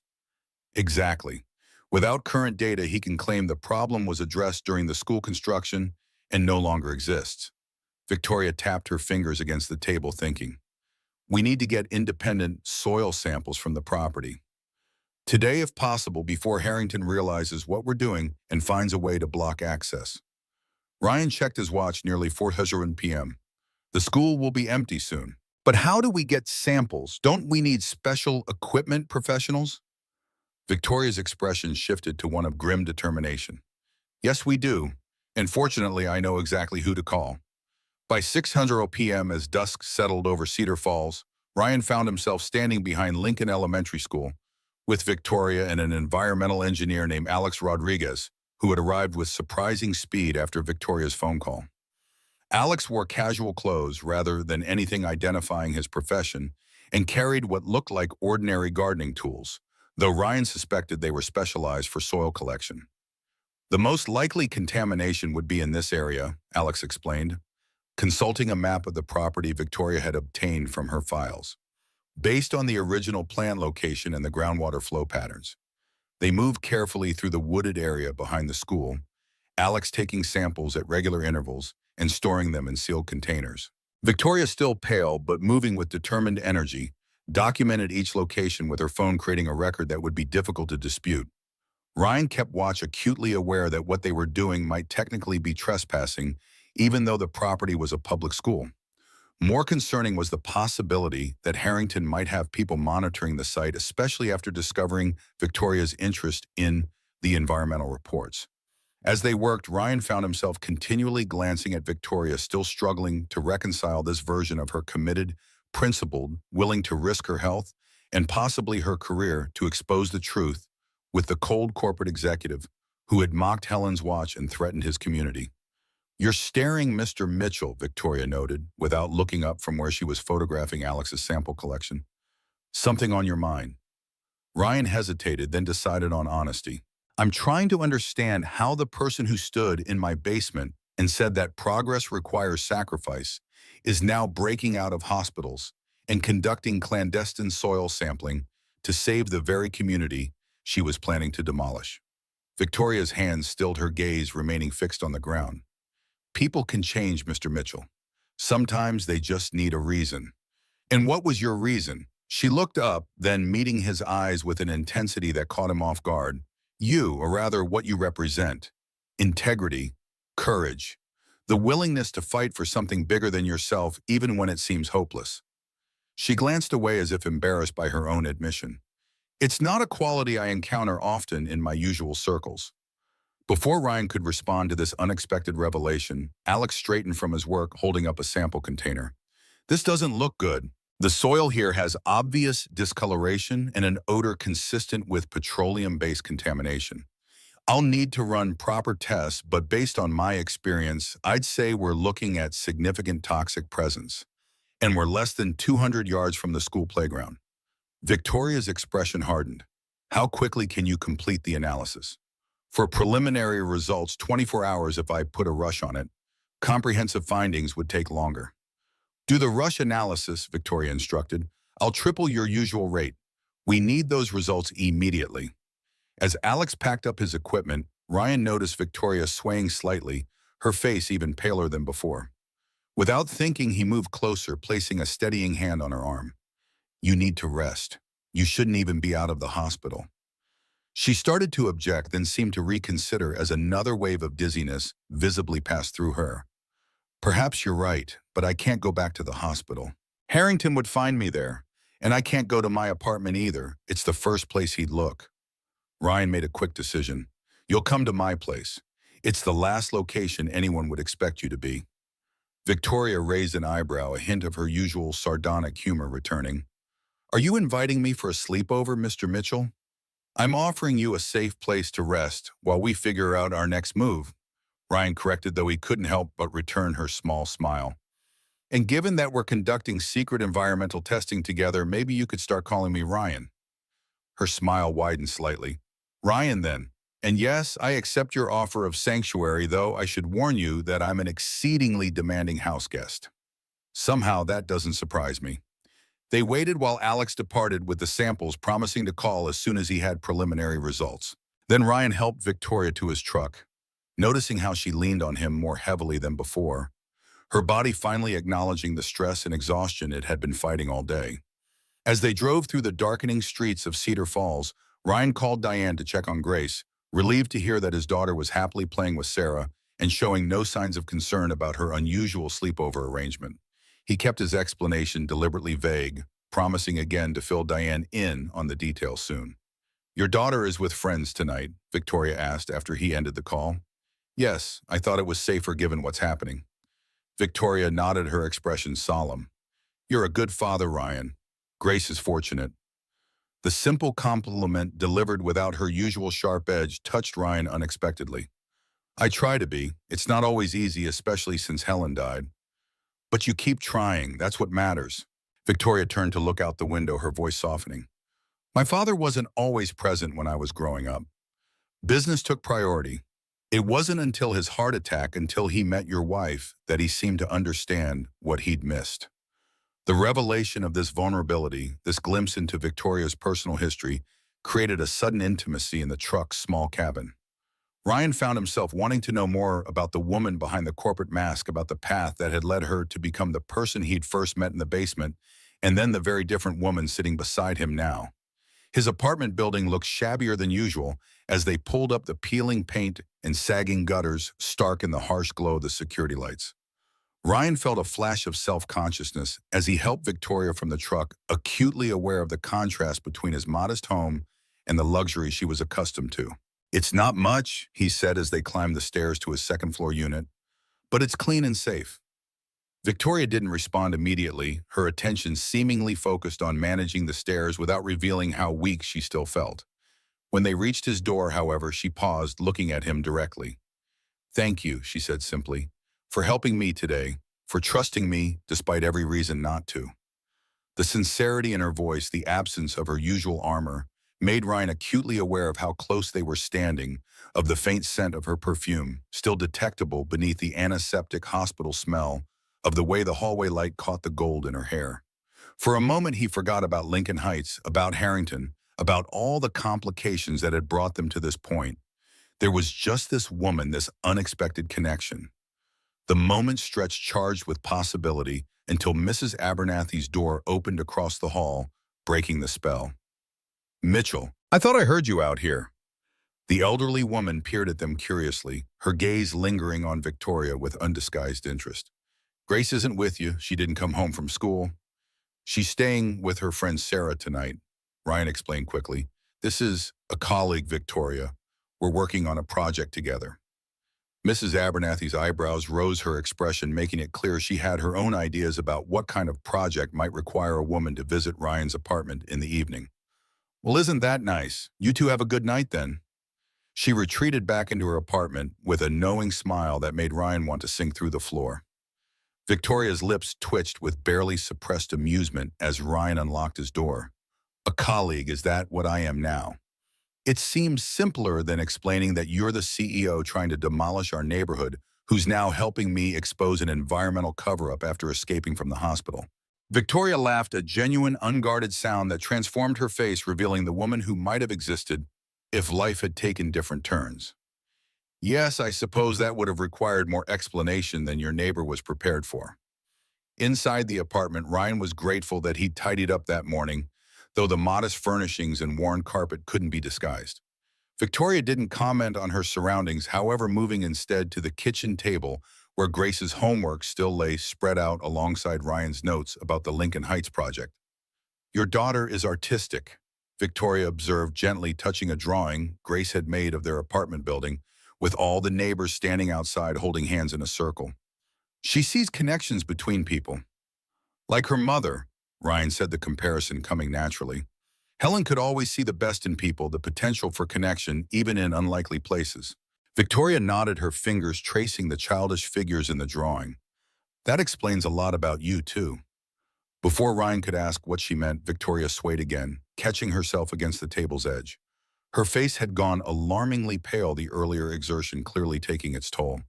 Exactly. Without current data, he can claim the problem was addressed during the school construction and no longer exists. Victoria tapped her fingers against the table, thinking, we need to get independent soil samples from the property. Today, if possible, before Harrington realizes what we're doing and finds a way to block access. Ryan checked his watch, nearly 4:00 p.m. The school will be empty soon. But how do we get samples? Don't we need special equipment professionals? Victoria's expression shifted to one of grim determination. Yes, we do. And fortunately, I know exactly who to call. By 6:00 p.m., as dusk settled over Cedar Falls, Ryan found himself standing behind Lincoln Elementary School with Victoria and an environmental engineer named Alex Rodriguez, who had arrived with surprising speed after Victoria's phone call. Alex wore casual clothes rather than anything identifying his profession and carried what looked like ordinary gardening tools, though Ryan suspected they were specialized for soil collection. The most likely contamination would be in this area, Alex explained, consulting a map of the property Victoria had obtained from her files. Based on the original plan location and the groundwater flow patterns, they moved carefully through the wooded area behind the school, Alex taking samples at regular intervals and storing them in sealed containers. Victoria, still pale but moving with determined energy, documented each location with her phone, creating a record that would be difficult to dispute. Ryan kept watch, acutely aware that what they were doing might technically be trespassing, even though the property was a public school. More concerning was the possibility that Harrington might have people monitoring the site, especially after discovering Victoria's interest in the environmental reports. As they worked, Ryan found himself continually glancing at Victoria, still struggling to reconcile this version of her committed, principled, willing to risk her health and possibly her career to expose the truth, with the cold corporate executive who had mocked Helen's watch and threatened his community. You're staring, Mr. Mitchell, Victoria noted, without looking up from where she was photographing Alex's sample collection. Something on your mind? Ryan hesitated, then decided on honesty. I'm trying to understand how the person who stood in my basement and said that progress requires sacrifice is now breaking out of hospitals and conducting clandestine soil sampling to save the very community she was planning to demolish. Victoria's hands stilled, her gaze remaining fixed on the ground. People can change, Mr. Mitchell. Sometimes they just need a reason. And what was your reason? She looked up, then meeting his eyes with an intensity that caught him off guard. You, or rather what you represent. Integrity, courage, the willingness to fight for something bigger than yourself even when it seems hopeless. She glanced away as if embarrassed by her own admission. It's not a quality I encounter often in my usual circles. Before Ryan could respond to this unexpected revelation, Alex straightened from his work, holding up a sample container. This doesn't look good. The soil here has obvious discoloration and an odor consistent with petroleum-based contamination. I'll need to run proper tests, but based on my experience, I'd say we're looking at significant toxic presence. And we're less than 200 yards from the school playground. Victoria's expression hardened. How quickly can you complete the analysis? For preliminary results, 24 hours if I put a rush on it. Comprehensive findings would take longer. Do the rush analysis, Victoria instructed. I'll triple your usual rate. We need those results immediately. As Alex packed up his equipment, Ryan noticed Victoria swaying slightly, her face even paler than before. Without thinking, he moved closer, placing a steadying hand on her arm. You need to rest. You shouldn't even be out of the hospital. She started to object, then seemed to reconsider as another wave of dizziness visibly passed through her. Perhaps you're right, but I can't go back to the hospital. Harrington would find me there, and I can't go to my apartment either. It's the first place he'd look. Ryan made a quick decision. You'll come to my place. It's the last location anyone would expect you to be. Victoria raised an eyebrow, a hint of her usual sardonic humor returning. Are you inviting me for a sleepover, Mr. Mitchell? I'm offering you a safe place to rest while we figure out our next move. Ryan corrected, though he couldn't help but return her small smile. And given that we're conducting secret environmental testing together, maybe you could start calling me Ryan." Her smile widened slightly. "Ryan, then. And yes, I accept your offer of sanctuary, though I should warn you that I'm an exceedingly demanding house guest." Somehow that doesn't surprise me. They waited while Alex departed with the samples, promising to call as soon as he had preliminary results. Then Ryan helped Victoria to his truck. Noticing how she leaned on him more heavily than before, her body finally acknowledging the stress and exhaustion it had been fighting all day. As they drove through the darkening streets of Cedar Falls, Ryan called Diane to check on Grace, relieved to hear that his daughter was happily playing with Sarah and showing no signs of concern about her unusual sleepover arrangement. He kept his explanation deliberately vague, promising again to fill Diane in on the details soon. "Your daughter is with friends tonight?" Victoria asked after he ended the call. "Yes, I thought it was safer given what's happening." Victoria nodded, her expression solemn. "You're a good father, Ryan. Grace is fortunate." The simple compliment delivered without her usual sharp edge touched Ryan unexpectedly. "I try to be. It's not always easy, especially since Helen died. But you keep trying, that's what matters." Victoria turned to look out the window, her voice softening. "My father wasn't always present when I was growing up. Business took priority. It wasn't until his heart attack, until he met your wife, that he seemed to understand what he'd missed." The revelation of this vulnerability, this glimpse into Victoria's personal history, created a sudden intimacy in the truck's small cabin. Ryan found himself wanting to know more about the woman behind the corporate mask, about the path that had led her to become the person he'd first met in the basement, and then the very different woman sitting beside him now. His apartment building looked shabbier than usual as they pulled up, the peeling paint and sagging gutters stark in the harsh glow of the security lights. Ryan felt a flash of self-consciousness as he helped Victoria from the truck, acutely aware of the contrast between his modest home and the luxury she was accustomed to. "It's not much," he said as they climbed the stairs to his second-floor unit, "but it's clean and safe." Victoria didn't respond immediately, her attention seemingly focused on managing the stairs without revealing how weak she still felt. When they reached his door, however, she paused, looking at him directly. "Thank you," she said simply, "for helping me today, for trusting me despite every reason not to." The sincerity in her voice, the absence of her usual armor, made Ryan acutely aware of how close they were standing, of the faint scent of her perfume, still detectable beneath the antiseptic hospital smell, of the way the hallway light caught the gold in her hair. For a moment he forgot about Lincoln Heights, about Harrington, about all the complications that had brought them to this point. There was just this woman, this unexpected connection. The moment stretched charged with possibility until Mrs. Abernathy's door opened across the hall, breaking the spell. "Mitchell, I thought I heard you out here." The elderly woman peered at them curiously, her gaze lingering on Victoria with undisguised interest. "Grace isn't with you. She didn't come home from school. She's staying with her friend Sarah tonight," Ryan explained quickly. "This is a colleague, Victoria. We're working on a project together." Mrs. Abernathy's eyebrows rose, her expression making it clear she had her own ideas about what kind of project might require a woman to visit Ryan's apartment in the evening. "Well, isn't that nice? You two have a good night then." She retreated back into her apartment with a knowing smile that made Ryan want to sink through the floor. Victoria's lips twitched with barely suppressed amusement as Ryan unlocked his door. "A colleague, is that what I am now? It seems simpler than explaining that you're the CEO trying to demolish our neighborhood, who's now helping me expose an environmental cover-up after escaping from the hospital." Victoria laughed, a genuine, unguarded sound that transformed her face, revealing the woman who might have existed if life had taken different turns. "Yes, I suppose that would have required more explanation than your neighbor was prepared for." Inside the apartment, Ryan was grateful that he'd tidied up that morning, though the modest furnishings and worn carpet couldn't be disguised. Victoria didn't comment on her surroundings, however, moving instead to the kitchen table where Grace's homework still lay spread out alongside Ryan's notes about the Lincoln Heights project. "Your daughter is artistic," Victoria observed, gently touching a drawing Grace had made of their apartment building, with all the neighbors standing outside holding hands in a circle. "She sees connections between people." "Like her mother," Ryan said, the comparison coming naturally. "Helen could always see the best in people, the potential for connection, even in unlikely places." Victoria nodded, her fingers tracing the childish figures in the drawing. That explains a lot about you, too. Before Ryan could ask what she meant, Victoria swayed again, catching herself against the table's edge. Her face had gone alarmingly pale, the earlier exertion clearly taking its toll.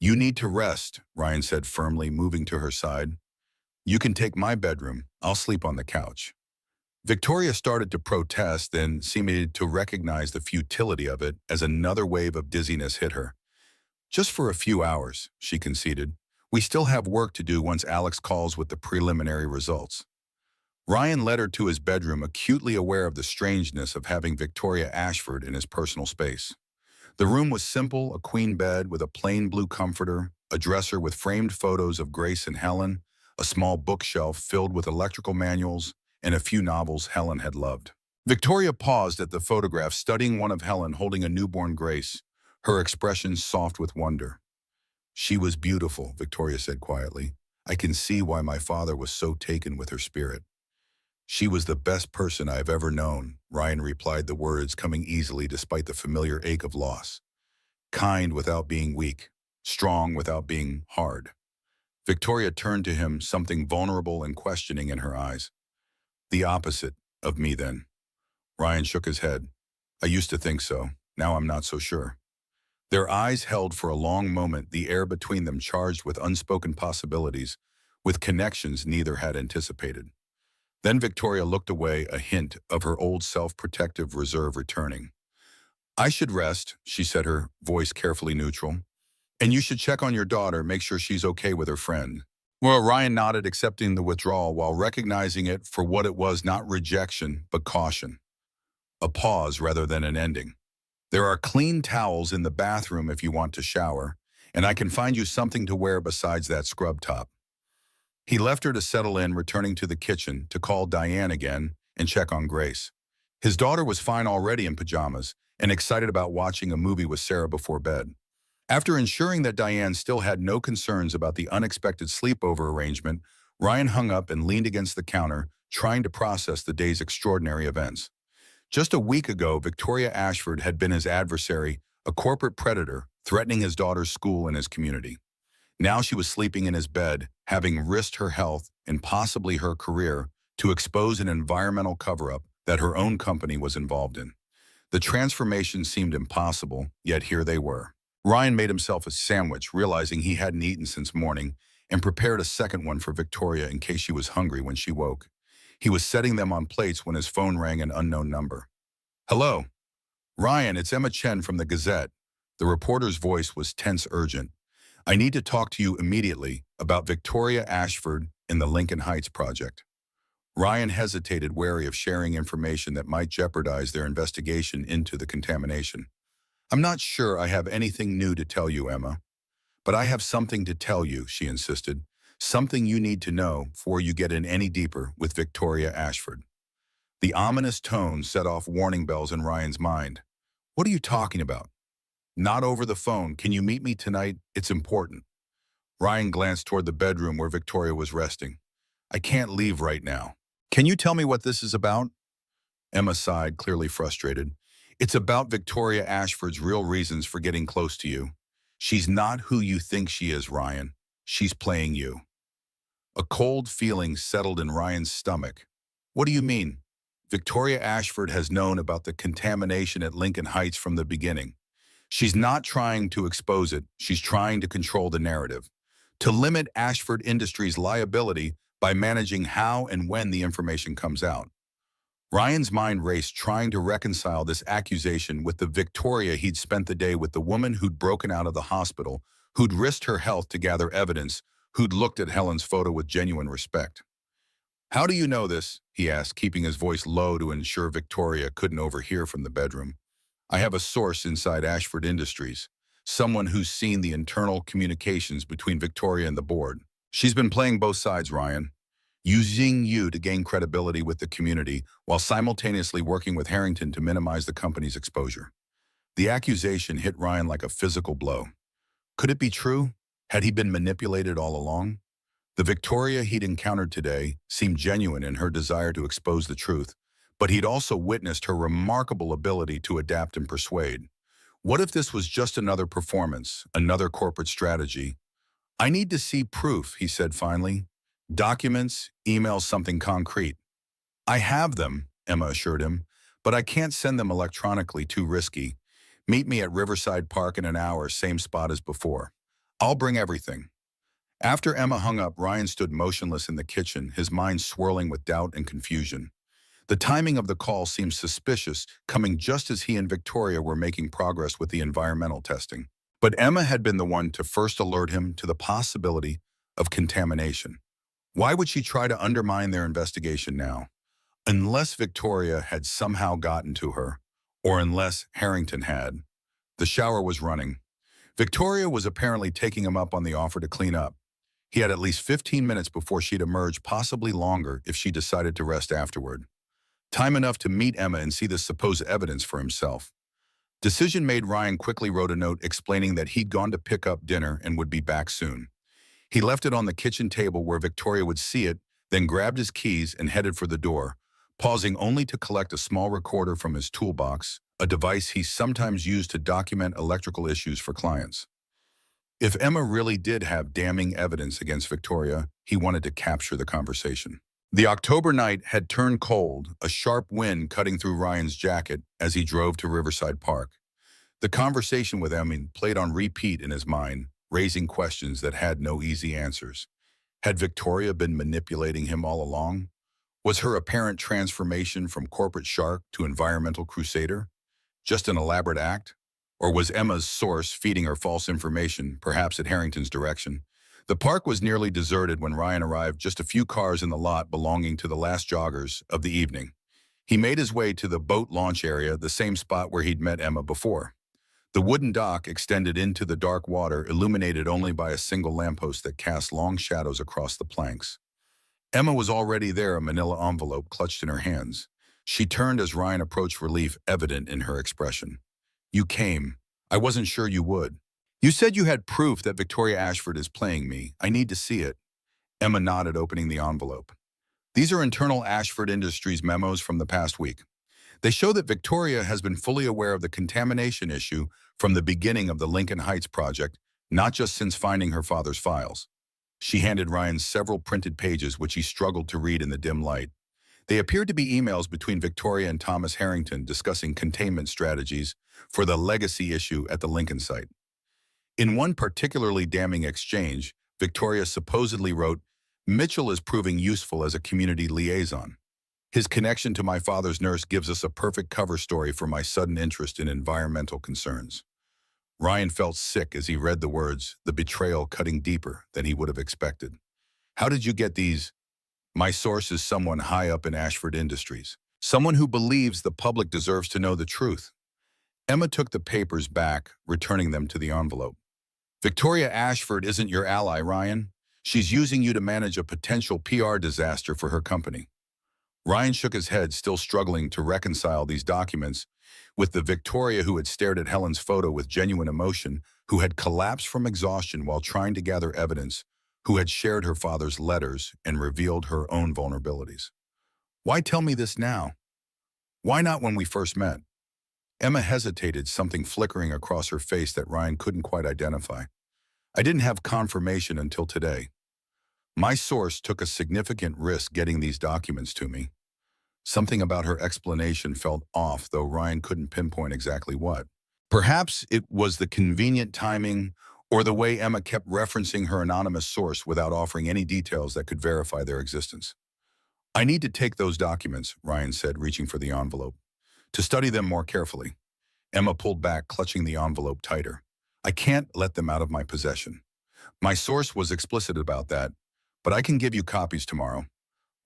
You need to rest, Ryan said firmly, moving to her side. You can take my bedroom. I'll sleep on the couch. Victoria started to protest, then seemed to recognize the futility of it as another wave of dizziness hit her. Just for a few hours, she conceded. We still have work to do once Alex calls with the preliminary results. Ryan led her to his bedroom, acutely aware of the strangeness of having Victoria Ashford in his personal space. The room was simple, a queen bed with a plain blue comforter, a dresser with framed photos of Grace and Helen, a small bookshelf filled with electrical manuals, and a few novels Helen had loved. Victoria paused at the photograph, studying one of Helen holding a newborn Grace, her expression soft with wonder. She was beautiful, Victoria said quietly. I can see why my father was so taken with her spirit. She was the best person I have ever known, Ryan replied, the words coming easily despite the familiar ache of loss. Kind without being weak, strong without being hard. Victoria turned to him, something vulnerable and questioning in her eyes. The opposite of me, then. Ryan shook his head. I used to think so. Now I'm not so sure. Their eyes held for a long moment, the air between them charged with unspoken possibilities, with connections neither had anticipated. Then Victoria looked away, a hint of her old self-protective reserve returning. I should rest, she said, her voice carefully neutral. And you should check on your daughter, make sure she's okay with her friend. Well, Ryan nodded, accepting the withdrawal while recognizing it for what it was, not rejection, but caution. A pause rather than an ending. There are clean towels in the bathroom if you want to shower, and I can find you something to wear besides that scrub top. He left her to settle in, returning to the kitchen to call Diane again and check on Grace. His daughter was fine already in pajamas and excited about watching a movie with Sarah before bed. After ensuring that Diane still had no concerns about the unexpected sleepover arrangement, Ryan hung up and leaned against the counter, trying to process the day's extraordinary events. Just a week ago, Victoria Ashford had been his adversary, a corporate predator, threatening his daughter's school and his community. Now she was sleeping in his bed, having risked her health and possibly her career to expose an environmental cover-up that her own company was involved in. The transformation seemed impossible, yet here they were. Ryan made himself a sandwich, realizing he hadn't eaten since morning, and prepared a second one for Victoria in case she was hungry when she woke. He was setting them on plates when his phone rang, an unknown number. Hello. Ryan, it's Emma Chen from the Gazette. The reporter's voice was tense, urgent. I need to talk to you immediately about Victoria Ashford in the Lincoln Heights project. Ryan hesitated, wary of sharing information that might jeopardize their investigation into the contamination. I'm not sure I have anything new to tell you, Emma. But I have something to tell you, she insisted. Something you need to know before you get in any deeper with Victoria Ashford. The ominous tone set off warning bells in Ryan's mind. What are you talking about? Not over the phone. Can you meet me tonight? It's important. Ryan glanced toward the bedroom where Victoria was resting. I can't leave right now. Can you tell me what this is about? Emma sighed, clearly frustrated. It's about Victoria Ashford's real reasons for getting close to you. She's not who you think she is, Ryan. She's playing you. A cold feeling settled in Ryan's stomach. What do you mean? Victoria Ashford has known about the contamination at Lincoln Heights from the beginning. She's not trying to expose it. She's trying to control the narrative, to limit Ashford Industries' liability by managing how and when the information comes out. Ryan's mind raced, trying to reconcile this accusation with the Victoria he'd spent the day with, the woman who'd broken out of the hospital, who'd risked her health to gather evidence, who'd looked at Helen's photo with genuine respect. How do you know this? He asked, keeping his voice low to ensure Victoria couldn't overhear from the bedroom. I have a source inside Ashford Industries, someone who's seen the internal communications between Victoria and the board. She's been playing both sides, Ryan, using you to gain credibility with the community while simultaneously working with Harrington to minimize the company's exposure. The accusation hit Ryan like a physical blow. Could it be true? Had he been manipulated all along? The Victoria he'd encountered today seemed genuine in her desire to expose the truth, but he'd also witnessed her remarkable ability to adapt and persuade. What if this was just another performance, another corporate strategy, I need to see proof, he said finally. Documents, emails, something concrete. I have them, Emma assured him, but I can't send them electronically, too risky. Meet me at Riverside Park in an hour, same spot as before. I'll bring everything. After Emma hung up, Ryan stood motionless in the kitchen, his mind swirling with doubt and confusion. The timing of the call seemed suspicious, coming just as he and Victoria were making progress with the environmental testing. But Emma had been the one to first alert him to the possibility of contamination. Why would she try to undermine their investigation now? Unless Victoria had somehow gotten to her, or unless Harrington had. The shower was running. Victoria was apparently taking him up on the offer to clean up. He had at least 15 minutes before she'd emerge, possibly longer if she decided to rest afterward. Time enough to meet Emma and see the supposed evidence for himself. Decision made, Ryan quickly wrote a note explaining that he'd gone to pick up dinner and would be back soon. He left it on the kitchen table where Victoria would see it, then grabbed his keys and headed for the door, pausing only to collect a small recorder from his toolbox, a device he sometimes used to document electrical issues for clients. If Emma really did have damning evidence against Victoria, he wanted to capture the conversation. The October night had turned cold, a sharp wind cutting through Ryan's jacket as he drove to Riverside Park. The conversation with Emma played on repeat in his mind, raising questions that had no easy answers. Had Victoria been manipulating him all along? Was her apparent transformation from corporate shark to environmental crusader just an elaborate act? Or was Emma's source feeding her false information, perhaps at Harrington's direction? The park was nearly deserted when Ryan arrived, just a few cars in the lot belonging to the last joggers of the evening. He made his way to the boat launch area, the same spot where he'd met Emma before. The wooden dock extended into the dark water, illuminated only by a single lamppost that cast long shadows across the planks. Emma was already there, a manila envelope clutched in her hands. She turned as Ryan approached, relief evident in her expression. "You came. I wasn't sure you would. You said you had proof that Victoria Ashford is playing me. I need to see it." Emma nodded, opening the envelope. "These are internal Ashford Industries memos from the past week. They show that Victoria has been fully aware of the contamination issue from the beginning of the Lincoln Heights project, not just since finding her father's files." She handed Ryan several printed pages which he struggled to read in the dim light. They appeared to be emails between Victoria and Thomas Harrington discussing containment strategies for the legacy issue at the Lincoln site. In one particularly damning exchange, Victoria supposedly wrote, "Mitchell is proving useful as a community liaison. His connection to my father's nurse gives us a perfect cover story for my sudden interest in environmental concerns." Ryan felt sick as he read the words, the betrayal cutting deeper than he would have expected. "How did you get these?" "My source is someone high up in Ashford Industries. Someone who believes the public deserves to know the truth." Emma took the papers back, returning them to the envelope. "Victoria Ashford isn't your ally, Ryan. She's using you to manage a potential PR disaster for her company." Ryan shook his head, still struggling to reconcile these documents with the Victoria who had stared at Helen's photo with genuine emotion, who had collapsed from exhaustion while trying to gather evidence, who had shared her father's letters and revealed her own vulnerabilities. "Why tell me this now? Why not when we first met?" Emma hesitated, something flickering across her face that Ryan couldn't quite identify. "I didn't have confirmation until today. My source took a significant risk getting these documents to me." Something about her explanation felt off, though Ryan couldn't pinpoint exactly what. Perhaps it was the convenient timing or the way Emma kept referencing her anonymous source without offering any details that could verify their existence. "I need to take those documents," Ryan said, reaching for the envelope, "to study them more carefully." Emma pulled back, clutching the envelope tighter. "I can't let them out of my possession. My source was explicit about that, but I can give you copies tomorrow."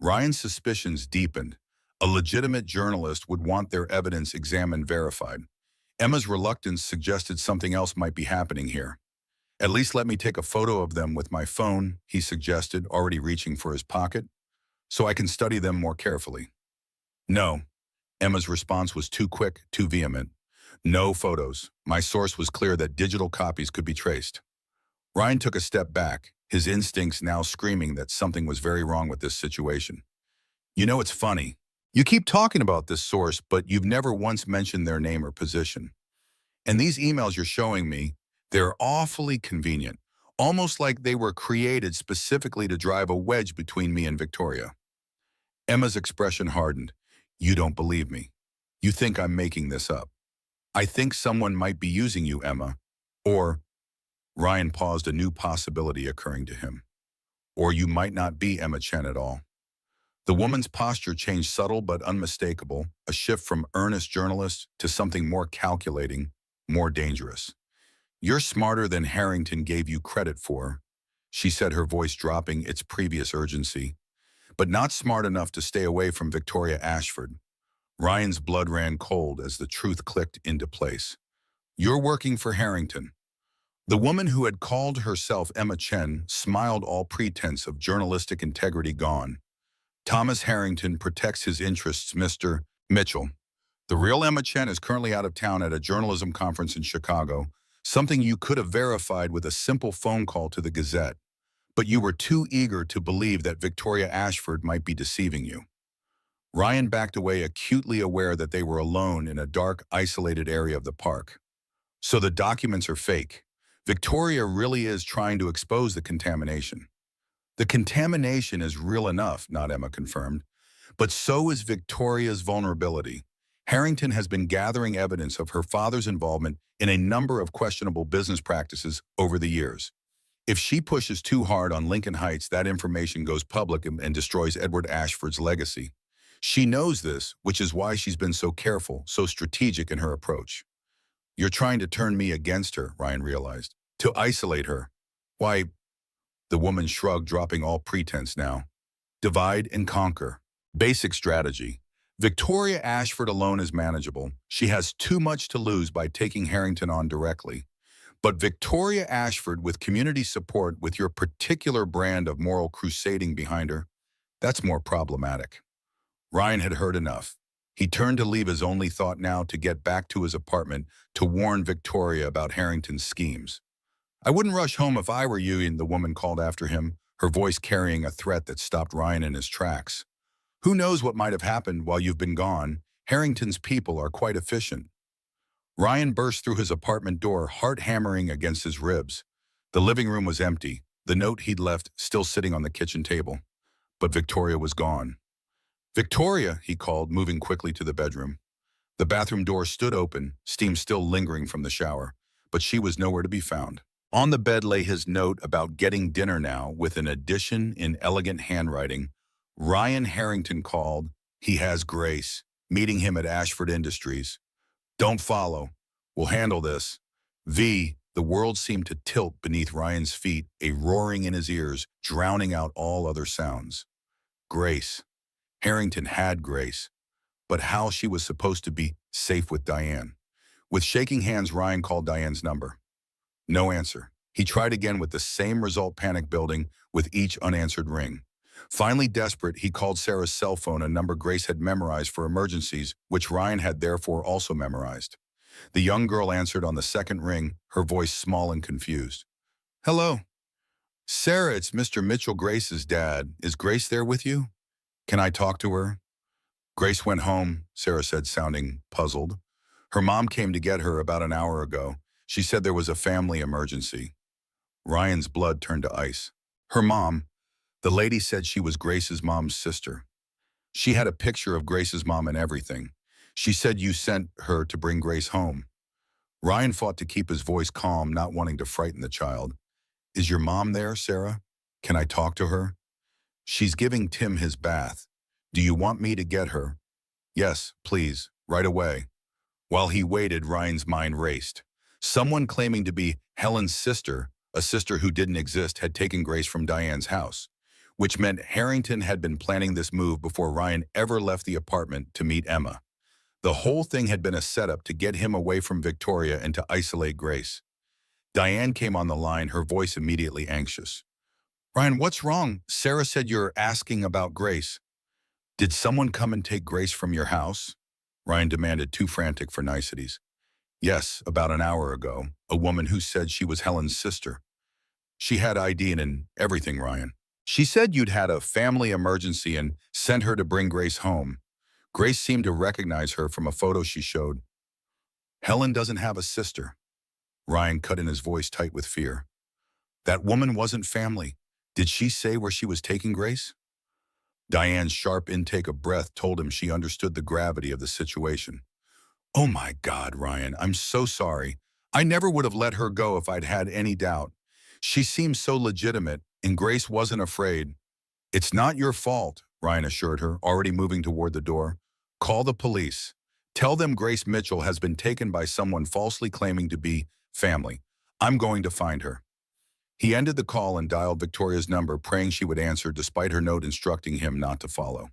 Ryan's suspicions deepened. A legitimate journalist would want their evidence examined, verified. Emma's reluctance suggested something else might be happening here. "At least let me take a photo of them with my phone," he suggested, already reaching for his pocket, "so I can study them more carefully." "No." Emma's response was too quick, too vehement. "No photos. My source was clear that digital copies could be traced." Ryan took a step back, his instincts now screaming that something was very wrong with this situation. "You know, it's funny. You keep talking about this source, but you've never once mentioned their name or position. And these emails you're showing me, they're awfully convenient. almost like they were created specifically to drive a wedge between me and Victoria. Emma's expression hardened. You don't believe me. You think I'm making this up. I think someone might be using you, Emma. Or, Ryan paused, a new possibility occurring to him. Or you might not be Emma Chen at all. The woman's posture changed, subtle but unmistakable, a shift from earnest journalist to something more calculating, more dangerous. You're smarter than Harrington gave you credit for, she said, her voice dropping its previous urgency, but not smart enough to stay away from Victoria Ashford. Ryan's blood ran cold as the truth clicked into place. You're working for Harrington. The woman who had called herself Emma Chen smiled, all pretense of journalistic integrity gone. Thomas Harrington protects his interests, Mr. Mitchell. The real Emma Chen is currently out of town at a journalism conference in Chicago, something you could have verified with a simple phone call to the Gazette. But you were too eager to believe that Victoria Ashford might be deceiving you. Ryan backed away, acutely aware that they were alone in a dark, isolated area of the park. So the documents are fake. Victoria really is trying to expose the contamination. The contamination is real enough, not Emma confirmed, but so is Victoria's vulnerability. Harrington has been gathering evidence of her father's involvement in a number of questionable business practices over the years. If she pushes too hard on Lincoln Heights, that information goes public and destroys Edward Ashford's legacy. She knows this, which is why she's been so careful, so strategic in her approach. You're trying to turn me against her, Ryan realized. To isolate her. Why, the woman shrugged, dropping all pretense now. Divide and conquer. Basic strategy. Victoria Ashford alone is manageable. She has too much to lose by taking Harrington on directly. But Victoria Ashford, with community support, with your particular brand of moral crusading behind her, that's more problematic. Ryan had heard enough. He turned to leave, his only thought now to get back to his apartment to warn Victoria about Harrington's schemes. I wouldn't rush home if I were you, and the woman called after him, her voice carrying a threat that stopped Ryan in his tracks. Who knows what might have happened while you've been gone? Harrington's people are quite efficient. Ryan burst through his apartment door, heart hammering against his ribs. The living room was empty, the note he'd left still sitting on the kitchen table. But Victoria was gone. Victoria, he called, moving quickly to the bedroom. The bathroom door stood open, steam still lingering from the shower, but she was nowhere to be found. On the bed lay his note about getting dinner now, with an addition in elegant handwriting. Ryan Harrington called. He has Grace. Meeting him at Ashford Industries. Don't follow. We'll handle this. V. The world seemed to tilt beneath Ryan's feet, a roaring in his ears, drowning out all other sounds. Grace. Harrington had Grace. But how she was supposed to be safe with Diane. With shaking hands, Ryan called Diane's number. No answer. He tried again with the same result, panic building with each unanswered ring. Finally desperate, he called Sarah's cell phone, a number Grace had memorized for emergencies, which Ryan had therefore also memorized. The young girl answered on the second ring, her voice small and confused. Hello. Sarah, it's Mr. Mitchell, Grace's dad. Is Grace there with you? Can I talk to her? Grace went home, Sarah said, sounding puzzled. Her mom came to get her about an hour ago. She said there was a family emergency. Ryan's blood turned to ice. Her mom, the lady said she was Grace's mom's sister. She had a picture of Grace's mom and everything. She said you sent her to bring Grace home. Ryan fought to keep his voice calm, not wanting to frighten the child. Is your mom there, Sarah? Can I talk to her? She's giving Tim his bath. Do you want me to get her? Yes, please, right away. While he waited, Ryan's mind raced. Someone claiming to be Helen's sister, a sister who didn't exist, had taken Grace from Diane's house, which meant Harrington had been planning this move before Ryan ever left the apartment to meet Emma. The whole thing had been a setup to get him away from Victoria and to isolate Grace. Diane came on the line, her voice immediately anxious. Ryan, what's wrong? Sarah said you're asking about Grace. Did someone come and take Grace from your house? Ryan demanded, too frantic for niceties. Yes, about an hour ago, a woman who said she was Helen's sister. She had ID and everything, Ryan. She said you'd had a family emergency and sent her to bring Grace home. Grace seemed to recognize her from a photo she showed. Helen doesn't have a sister. Ryan cut in, his voice tight with fear. That woman wasn't family. Did she say where she was taking Grace? Diane's sharp intake of breath told him she understood the gravity of the situation. Oh my God, Ryan, I'm so sorry. I never would have let her go if I'd had any doubt. She seemed so legitimate, and Grace wasn't afraid. It's not your fault, Ryan assured her, already moving toward the door. Call the police. Tell them Grace Mitchell has been taken by someone falsely claiming to be family. I'm going to find her. He ended the call and dialed Victoria's number, praying she would answer despite her note instructing him not to follow.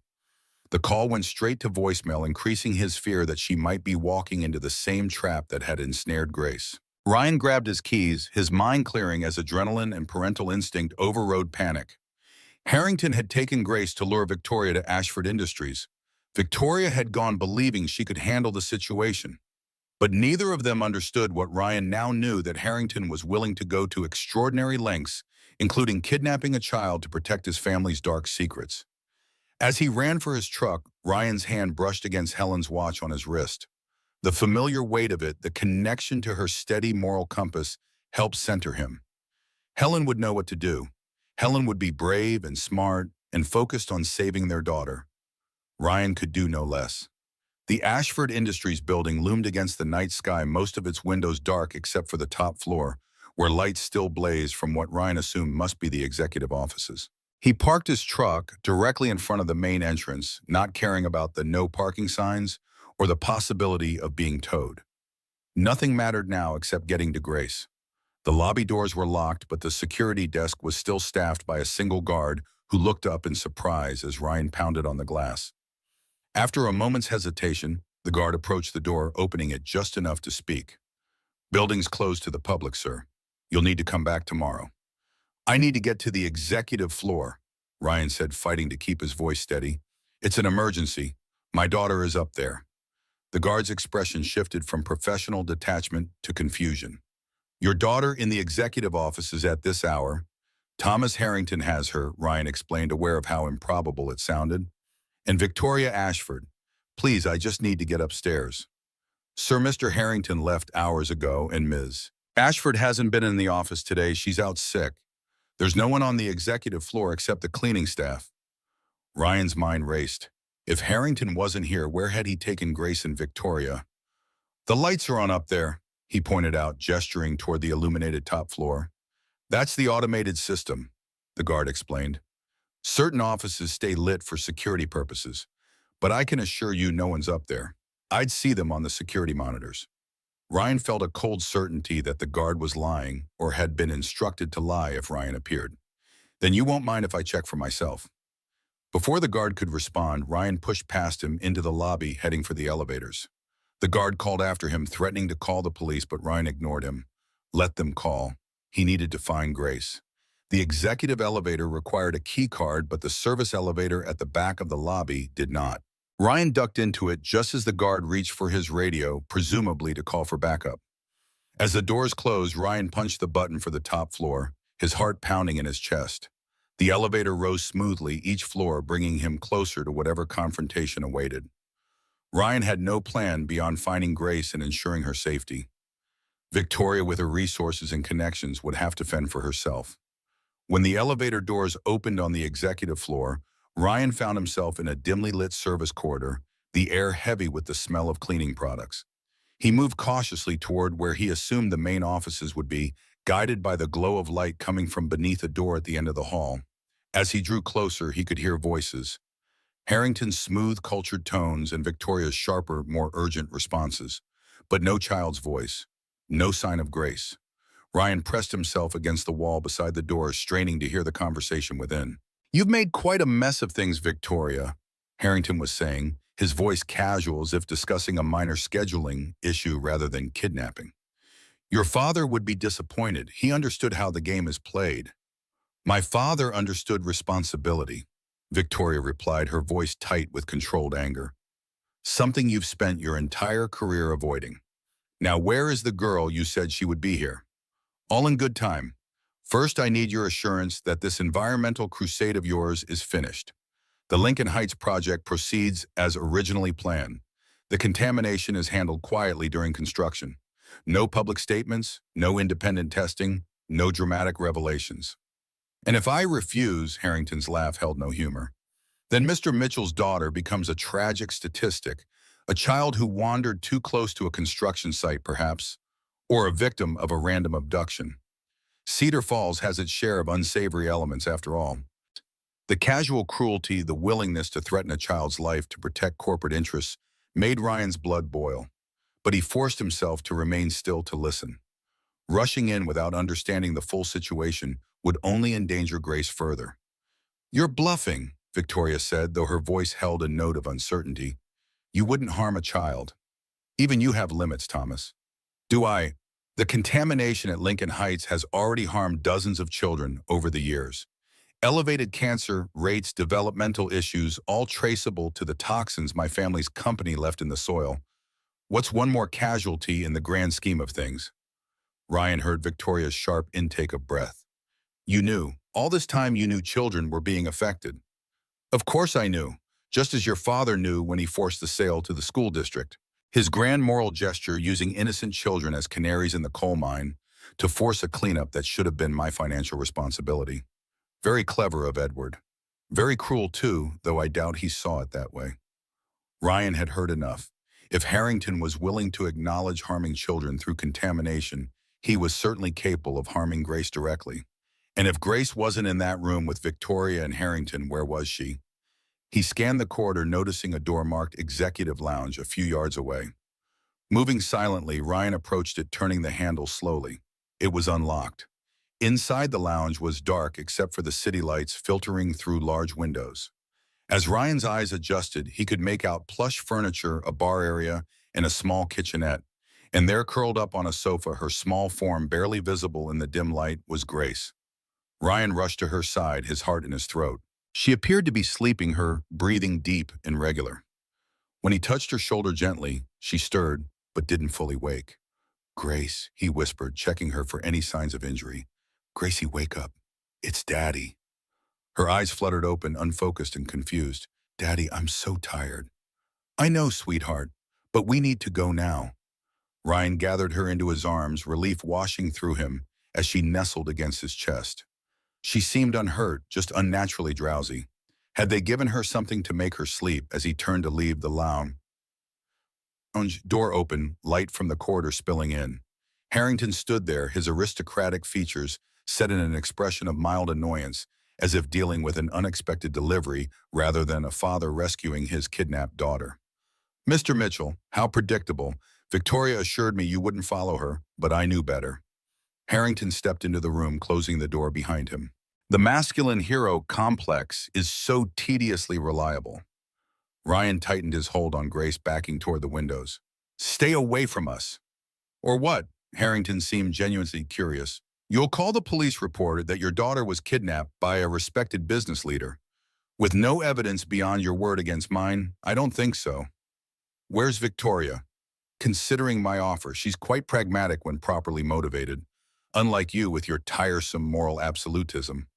The call went straight to voicemail, increasing his fear that she might be walking into the same trap that had ensnared Grace. Ryan grabbed his keys, his mind clearing as adrenaline and parental instinct overrode panic. Harrington had taken Grace to lure Victoria to Ashford Industries. Victoria had gone believing she could handle the situation. But neither of them understood what Ryan now knew, that Harrington was willing to go to extraordinary lengths, including kidnapping a child to protect his family's dark secrets. As he ran for his truck, Ryan's hand brushed against Helen's watch on his wrist. The familiar weight of it, the connection to her steady moral compass, helped center him. Helen would know what to do. Helen would be brave and smart and focused on saving their daughter. Ryan could do no less. The Ashford Industries building loomed against the night sky, most of its windows dark except for the top floor, where lights still blazed from what Ryan assumed must be the executive offices. He parked his truck directly in front of the main entrance, not caring about the no parking signs or the possibility of being towed. Nothing mattered now except getting to Grace. The lobby doors were locked, but the security desk was still staffed by a single guard who looked up in surprise as Ryan pounded on the glass. After a moment's hesitation, the guard approached the door, opening it just enough to speak. "Building's closed to the public, sir. You'll need to come back tomorrow." "I need to get to the executive floor," Ryan said, fighting to keep his voice steady. "It's an emergency. My daughter is up there." The guard's expression shifted from professional detachment to confusion. "Your daughter in the executive offices at this hour. Thomas Harrington has her," Ryan explained, aware of how improbable it sounded. "And Victoria Ashford. Please, I just need to get upstairs." "Sir, Mr. Harrington left hours ago, and Ms. Ashford hasn't been in the office today. She's out sick. There's no one on the executive floor except the cleaning staff." Ryan's mind raced. If Harrington wasn't here, where had he taken Grace and Victoria? "The lights are on up there," he pointed out, gesturing toward the illuminated top floor. "That's the automated system," the guard explained. "Certain offices stay lit for security purposes, but I can assure you no one's up there. I'd see them on the security monitors." Ryan felt a cold certainty that the guard was lying or had been instructed to lie if Ryan appeared. "Then you won't mind if I check for myself." Before the guard could respond, Ryan pushed past him into the lobby, heading for the elevators. The guard called after him, threatening to call the police, but Ryan ignored him. Let them call. He needed to find Grace. The executive elevator required a key card, but the service elevator at the back of the lobby did not. Ryan ducked into it just as the guard reached for his radio, presumably to call for backup. As the doors closed, Ryan punched the button for the top floor, his heart pounding in his chest. The elevator rose smoothly, each floor bringing him closer to whatever confrontation awaited. Ryan had no plan beyond finding Grace and ensuring her safety. Victoria, with her resources and connections, would have to fend for herself. When the elevator doors opened on the executive floor, Ryan found himself in a dimly lit service corridor, the air heavy with the smell of cleaning products. He moved cautiously toward where he assumed the main offices would be, guided by the glow of light coming from beneath a door at the end of the hall. As he drew closer, he could hear voices. Harrington's smooth, cultured tones and Victoria's sharper, more urgent responses. But no child's voice. No sign of Grace. Ryan pressed himself against the wall beside the door, straining to hear the conversation within. "You've made quite a mess of things, Victoria," Harrington was saying, his voice casual as if discussing a minor scheduling issue rather than kidnapping. "Your father would be disappointed. He understood how the game is played." "My father understood responsibility," Victoria replied, her voice tight with controlled anger. "Something you've spent your entire career avoiding. Now where is the girl you said she would be here?" "All in good time. First, I need your assurance that this environmental crusade of yours is finished. The Lincoln Heights project proceeds as originally planned. The contamination is handled quietly during construction. No public statements, no independent testing, No dramatic revelations. And if I refuse, Harrington's laugh held no humor, then Mr. Mitchell's daughter becomes a tragic statistic, a child who wandered too close to a construction site, perhaps, or a victim of a random abduction. Cedar Falls has its share of unsavory elements, after all. The casual cruelty, the willingness to threaten a child's life to protect corporate interests made Ryan's blood boil, but he forced himself to remain still to listen. Rushing in without understanding the full situation would only endanger Grace further. "You're bluffing," Victoria said, though her voice held a note of uncertainty. "You wouldn't harm a child. Even you have limits, Thomas." "Do I?" "The contamination at Lincoln Heights has already harmed dozens of children over the years. Elevated cancer rates, developmental issues, all traceable to the toxins my family's company left in the soil. What's one more casualty in the grand scheme of things?" Ryan heard Victoria's sharp intake of breath. "You knew. All this time you knew children were being affected." "Of course I knew, just as your father knew when he forced the sale to the school district. His grand moral gesture using innocent children as canaries in the coal mine to force a cleanup that should have been my financial responsibility. Very clever of Edward. Very cruel too, though I doubt he saw it that way." Ryan had heard enough. If Harrington was willing to acknowledge harming children through contamination, he was certainly capable of harming Grace directly. And if Grace wasn't in that room with Victoria and Harrington, where was she? He scanned the corridor, noticing a door marked Executive Lounge a few yards away. Moving silently, Ryan approached it, turning the handle slowly. It was unlocked. Inside the lounge was dark except for the city lights filtering through large windows. As Ryan's eyes adjusted, he could make out plush furniture, a bar area, and a small kitchenette. And there, curled up on a sofa, her small form barely visible in the dim light, was Grace. Ryan rushed to her side, his heart in his throat. She appeared to be sleeping, her breathing deep and regular. When he touched her shoulder gently, she stirred, but didn't fully wake. "Grace," he whispered, checking her for any signs of injury. "Gracie, wake up. It's Daddy." Her eyes fluttered open, unfocused and confused. "Daddy, I'm so tired." "I know, sweetheart, but we need to go now." Ryan gathered her into his arms, relief washing through him as she nestled against his chest. She seemed unhurt, just unnaturally drowsy. Had they given her something to make her sleep? As he turned to leave the lounge, door open, light from the corridor spilling in. Harrington stood there, his aristocratic features set in an expression of mild annoyance, as if dealing with an unexpected delivery rather than a father rescuing his kidnapped daughter. "Mr. Mitchell, how predictable. Victoria assured me you wouldn't follow her, but I knew better." Harrington stepped into the room, closing the door behind him. The masculine hero complex is so tediously reliable. Ryan tightened his hold on Grace, backing toward the windows. "Stay away from us." "Or what?" Harrington seemed genuinely curious. "You'll call the police report that your daughter was kidnapped by a respected business leader. With no evidence beyond your word against mine, I don't think so." "Where's Victoria?" "Considering my offer. She's quite pragmatic when properly motivated. Unlike you with your tiresome moral absolutism."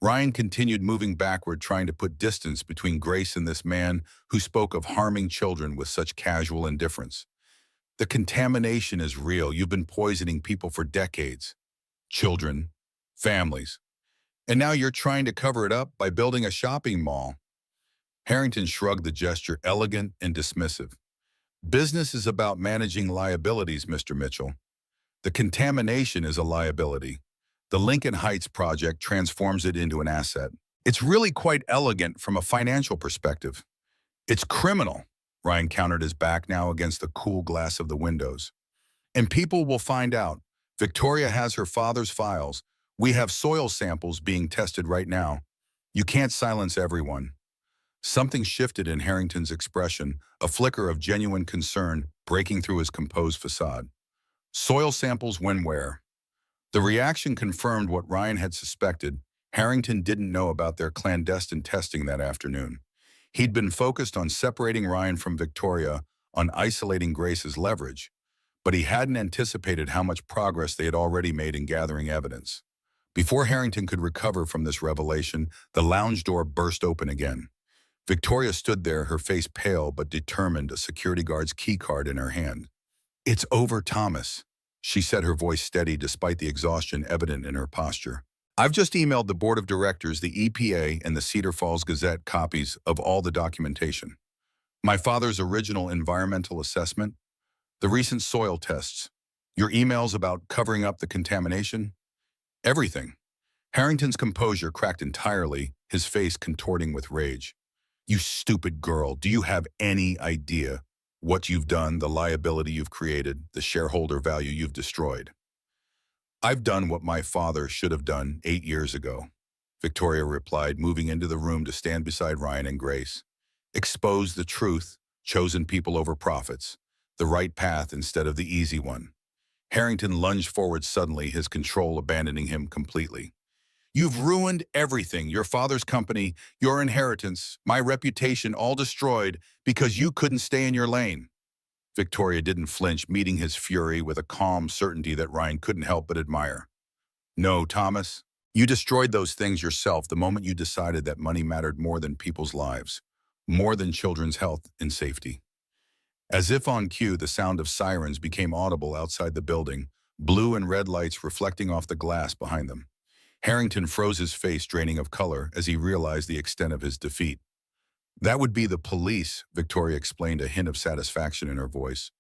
Ryan continued moving backward, trying to put distance between Grace and this man who spoke of harming children with such casual indifference. "The contamination is real. You've been poisoning people for decades. Children, families. And now you're trying to cover it up by building a shopping mall." Harrington shrugged, the gesture elegant and dismissive. "Business is about managing liabilities, Mr. Mitchell. The contamination is a liability. The Lincoln Heights project transforms it into an asset. It's really quite elegant from a financial perspective." "It's criminal," Ryan countered, his back now against the cool glass of the windows. "And people will find out. Victoria has her father's files. We have soil samples being tested right now. You can't silence everyone." Something shifted in Harrington's expression, a flicker of genuine concern breaking through his composed facade. "Soil samples when where?" The reaction confirmed what Ryan had suspected. Harrington didn't know about their clandestine testing that afternoon. He'd been focused on separating Ryan from Victoria, on isolating Grace's leverage, but he hadn't anticipated how much progress they had already made in gathering evidence. Before Harrington could recover from this revelation, the lounge door burst open again. Victoria stood there, her face pale but determined, a security guard's key card in her hand. "It's over, Thomas." she said, her voice steady despite the exhaustion evident in her posture. I've just emailed the board of directors, the EPA, and the Cedar Falls Gazette copies of all the documentation. My father's original environmental assessment, the recent soil tests, your emails about covering up the contamination, everything. Harrington's composure cracked entirely, his face contorting with rage. You stupid girl, do you have any idea what you've done, the liability you've created, the shareholder value you've destroyed? I've done what my father should have done 8 years ago, Victoria replied, moving into the room to stand beside Ryan and Grace. Expose the truth, chosen people over profits, the right path instead of the easy one. Harrington lunged forward suddenly, his control abandoning him completely. You've ruined everything, your father's company, your inheritance, my reputation, all destroyed because you couldn't stay in your lane. Victoria didn't flinch, meeting his fury with a calm certainty that Ryan couldn't help but admire. No, Thomas, you destroyed those things yourself the moment you decided that money mattered more than people's lives, more than children's health and safety. As if on cue, the sound of sirens became audible outside the building, blue and red lights reflecting off the glass behind them. Harrington froze, his face draining of color as he realized the extent of his defeat. That would be the police, Victoria explained, a hint of satisfaction in her voice.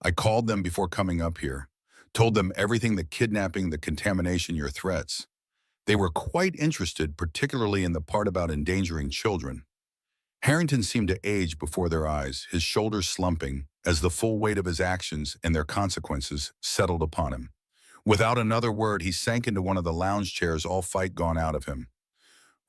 I called them before coming up here, told them everything, the kidnapping, the contamination, your threats. They were quite interested, particularly in the part about endangering children. Harrington seemed to age before their eyes, his shoulders slumping as the full weight of his actions and their consequences settled upon him. Without another word, he sank into one of the lounge chairs, all fight gone out of him.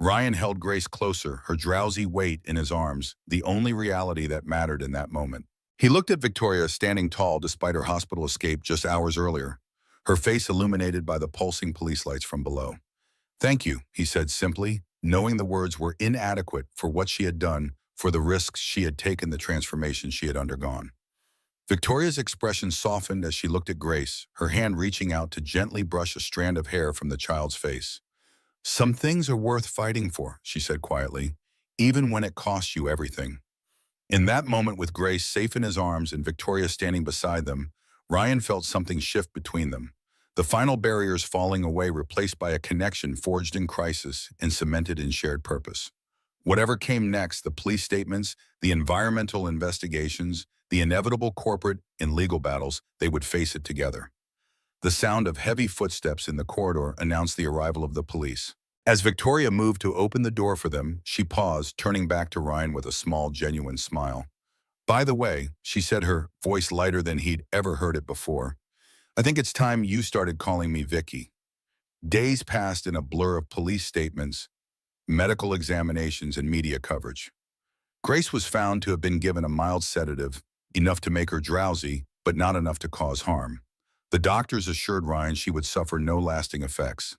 Ryan held Grace closer, her drowsy weight in his arms, the only reality that mattered in that moment. He looked at Victoria, standing tall despite her hospital escape just hours earlier, her face illuminated by the pulsing police lights from below. Thank you, he said simply, knowing the words were inadequate for what she had done, for the risks she had taken, the transformation she had undergone. Victoria's expression softened as she looked at Grace, her hand reaching out to gently brush a strand of hair from the child's face. Some things are worth fighting for, she said quietly, even when it costs you everything. In that moment, with Grace safe in his arms and Victoria standing beside them, Ryan felt something shift between them. The final barriers falling away, replaced by a connection forged in crisis and cemented in shared purpose. Whatever came next, the police statements, the environmental investigations, the inevitable corporate and legal battles, they would face it together. The sound of heavy footsteps in the corridor announced the arrival of the police. As Victoria moved to open the door for them, she paused, turning back to Ryan with a small, genuine smile. By the way, she said, her voice lighter than he'd ever heard it before, I think it's time you started calling me Vicky. Days passed in a blur of police statements, medical examinations, and media coverage. Grace was found to have been given a mild sedative, enough to make her drowsy, but not enough to cause harm. The doctors assured Ryan she would suffer no lasting effects.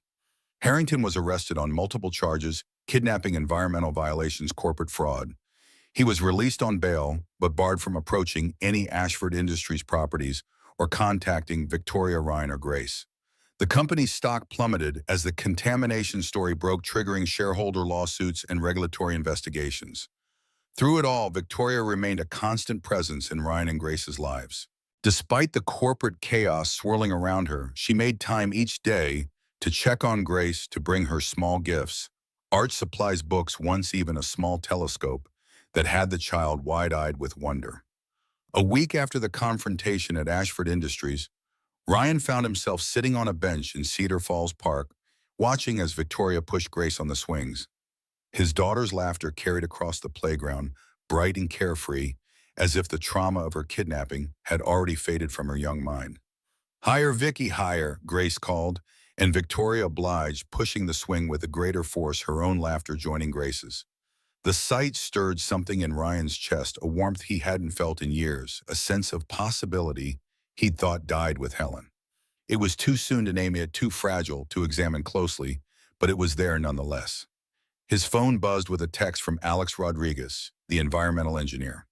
Harrington was arrested on multiple charges: kidnapping, environmental violations, corporate fraud. He was released on bail, but barred from approaching any Ashford Industries properties or contacting Victoria, Ryan, or Grace. The company's stock plummeted as the contamination story broke, triggering shareholder lawsuits and regulatory investigations. Through it all, Victoria remained a constant presence in Ryan and Grace's lives. Despite the corporate chaos swirling around her, she made time each day to check on Grace, to bring her small gifts, art supplies, books, once even a small telescope that had the child wide-eyed with wonder. A week after the confrontation at Ashford Industries, Ryan found himself sitting on a bench in Cedar Falls Park, watching as Victoria pushed Grace on the swings. His daughter's laughter carried across the playground, bright and carefree, as if the trauma of her kidnapping had already faded from her young mind. Higher, Vicky, higher, Grace called, and Victoria obliged, pushing the swing with a greater force, her own laughter joining Grace's. The sight stirred something in Ryan's chest, a warmth he hadn't felt in years, a sense of possibility he'd thought died with Helen. It was too soon to name it, too fragile to examine closely, but it was there nonetheless. His phone buzzed with a text from Alex Rodriguez, the environmental engineer.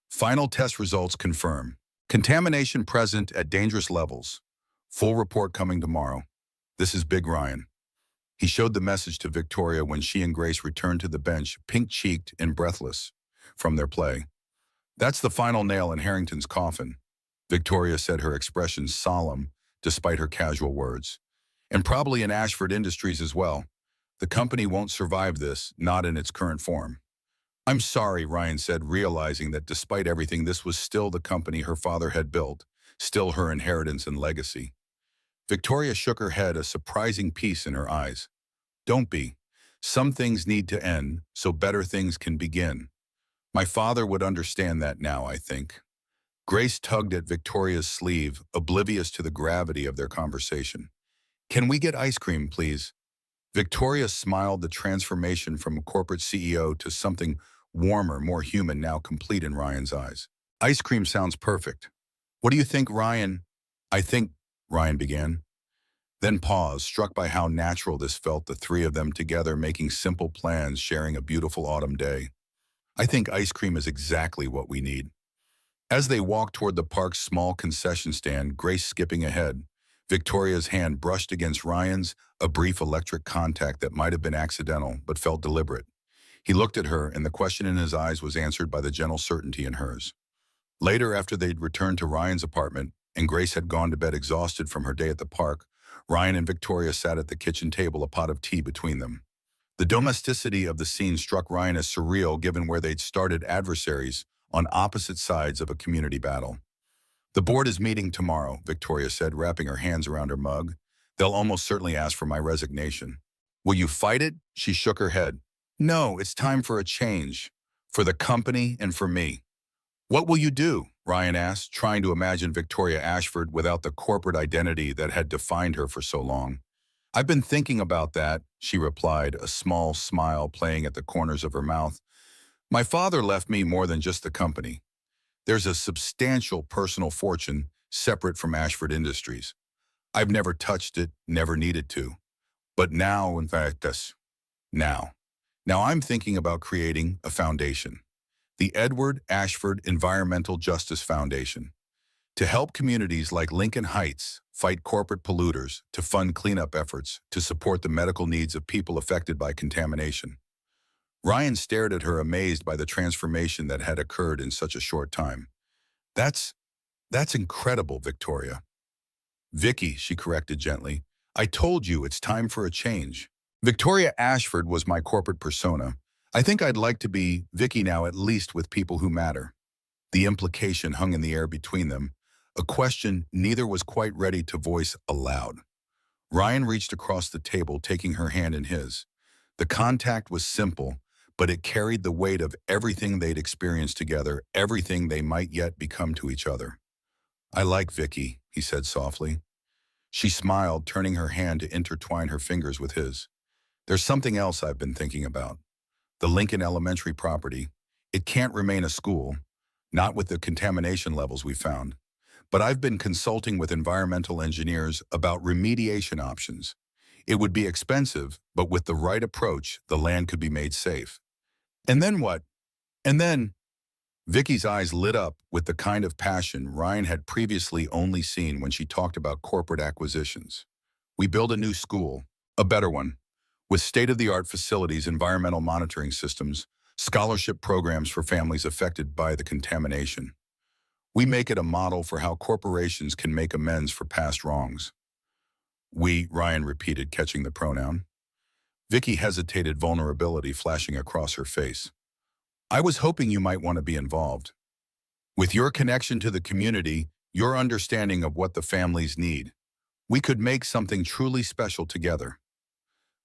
Final test results confirm. Contamination present at dangerous levels. Full report coming tomorrow. This is Big Ryan. He showed the message to Victoria when she and Grace returned to the bench, pink-cheeked and breathless from their play. That's the final nail in Harrington's coffin, Victoria said, her expression solemn despite her casual words. And probably in Ashford Industries as well. The company won't survive this, not in its current form. I'm sorry, Ryan said, realizing that despite everything, this was still the company her father had built, still her inheritance and legacy. Victoria shook her head, a surprising peace in her eyes. Don't be. Some things need to end, so better things can begin. My father would understand that now, I think. Grace tugged at Victoria's sleeve, oblivious to the gravity of their conversation. Can we get ice cream, please? Victoria smiled, the transformation from a corporate CEO to something warmer, more human, now complete in Ryan's eyes. Ice cream sounds perfect. What do you think, Ryan? I think, Ryan began. Then paused, struck by how natural this felt, the three of them together making simple plans, sharing a beautiful autumn day. I think ice cream is exactly what we need. As they walked toward the park's small concession stand, Grace skipping ahead, Victoria's hand brushed against Ryan's, a brief electric contact that might have been accidental but felt deliberate. He looked at her, and the question in his eyes was answered by the gentle certainty in hers. Later, after they'd returned to Ryan's apartment, and Grace had gone to bed exhausted from her day at the park, Ryan and Victoria sat at the kitchen table, a pot of tea between them. The domesticity of the scene struck Ryan as surreal, given where they'd started adversaries on opposite sides of a community battle. The board is meeting tomorrow, Victoria said, wrapping her hands around her mug. They'll almost certainly ask for my resignation. Will you fight it? She shook her head. No, it's time for a change. For the company and for me. What will you do? Ryan asked, trying to imagine Victoria Ashford without the corporate identity that had defined her for so long. I've been thinking about that, she replied, a small smile playing at the corners of her mouth. My father left me more than just the company. There's a substantial personal fortune separate from Ashford Industries. I've never touched it, never needed to. But now, in fact, now. Now I'm thinking about creating a foundation. The Edward Ashford Environmental Justice Foundation. To help communities like Lincoln Heights fight corporate polluters, to fund cleanup efforts, to support the medical needs of people affected by contamination. Ryan stared at her, amazed by the transformation that had occurred in such a short time. That's incredible, Victoria. Vicky, she corrected gently. I told you it's time for a change. Victoria Ashford was my corporate persona. I think I'd like to be Vicky now, at least with people who matter. The implication hung in the air between them, a question neither was quite ready to voice aloud. Ryan reached across the table, taking her hand in his. The contact was simple, but it carried the weight of everything they'd experienced together, everything they might yet become to each other. I like Vicky, he said softly. She smiled, turning her hand to intertwine her fingers with his. There's something else I've been thinking about. The Lincoln Elementary property. It can't remain a school, not with the contamination levels we found. But I've been consulting with environmental engineers about remediation options. It would be expensive, but with the right approach, the land could be made safe. And then what? And then, Vicky's eyes lit up with the kind of passion Ryan had previously only seen when she talked about corporate acquisitions. We build a new school, a better one, with state-of-the-art facilities, environmental monitoring systems, scholarship programs for families affected by the contamination. We make it a model for how corporations can make amends for past wrongs. We, Ryan repeated, catching the pronoun. Vicky hesitated, vulnerability flashing across her face. I was hoping you might want to be involved. With your connection to the community, your understanding of what the families need, we could make something truly special together.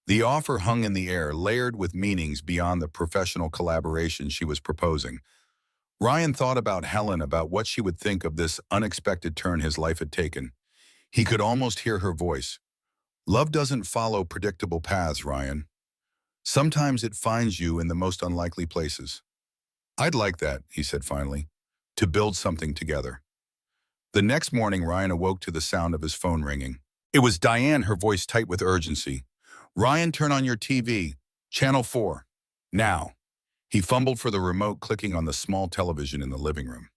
The offer hung in the air, layered with meanings beyond the professional collaboration she was proposing. Ryan thought about Helen, about what she would think of this unexpected turn his life had taken. He could almost hear her voice. Love doesn't follow predictable paths, Ryan. Sometimes it finds you in the most unlikely places. I'd like that, he said finally, to build something together. The next morning, Ryan awoke to the sound of his phone ringing. It was Diane, her voice tight with urgency. Ryan, turn on your TV. Channel 4. Now. He fumbled for the remote, clicking on the small television in the living room.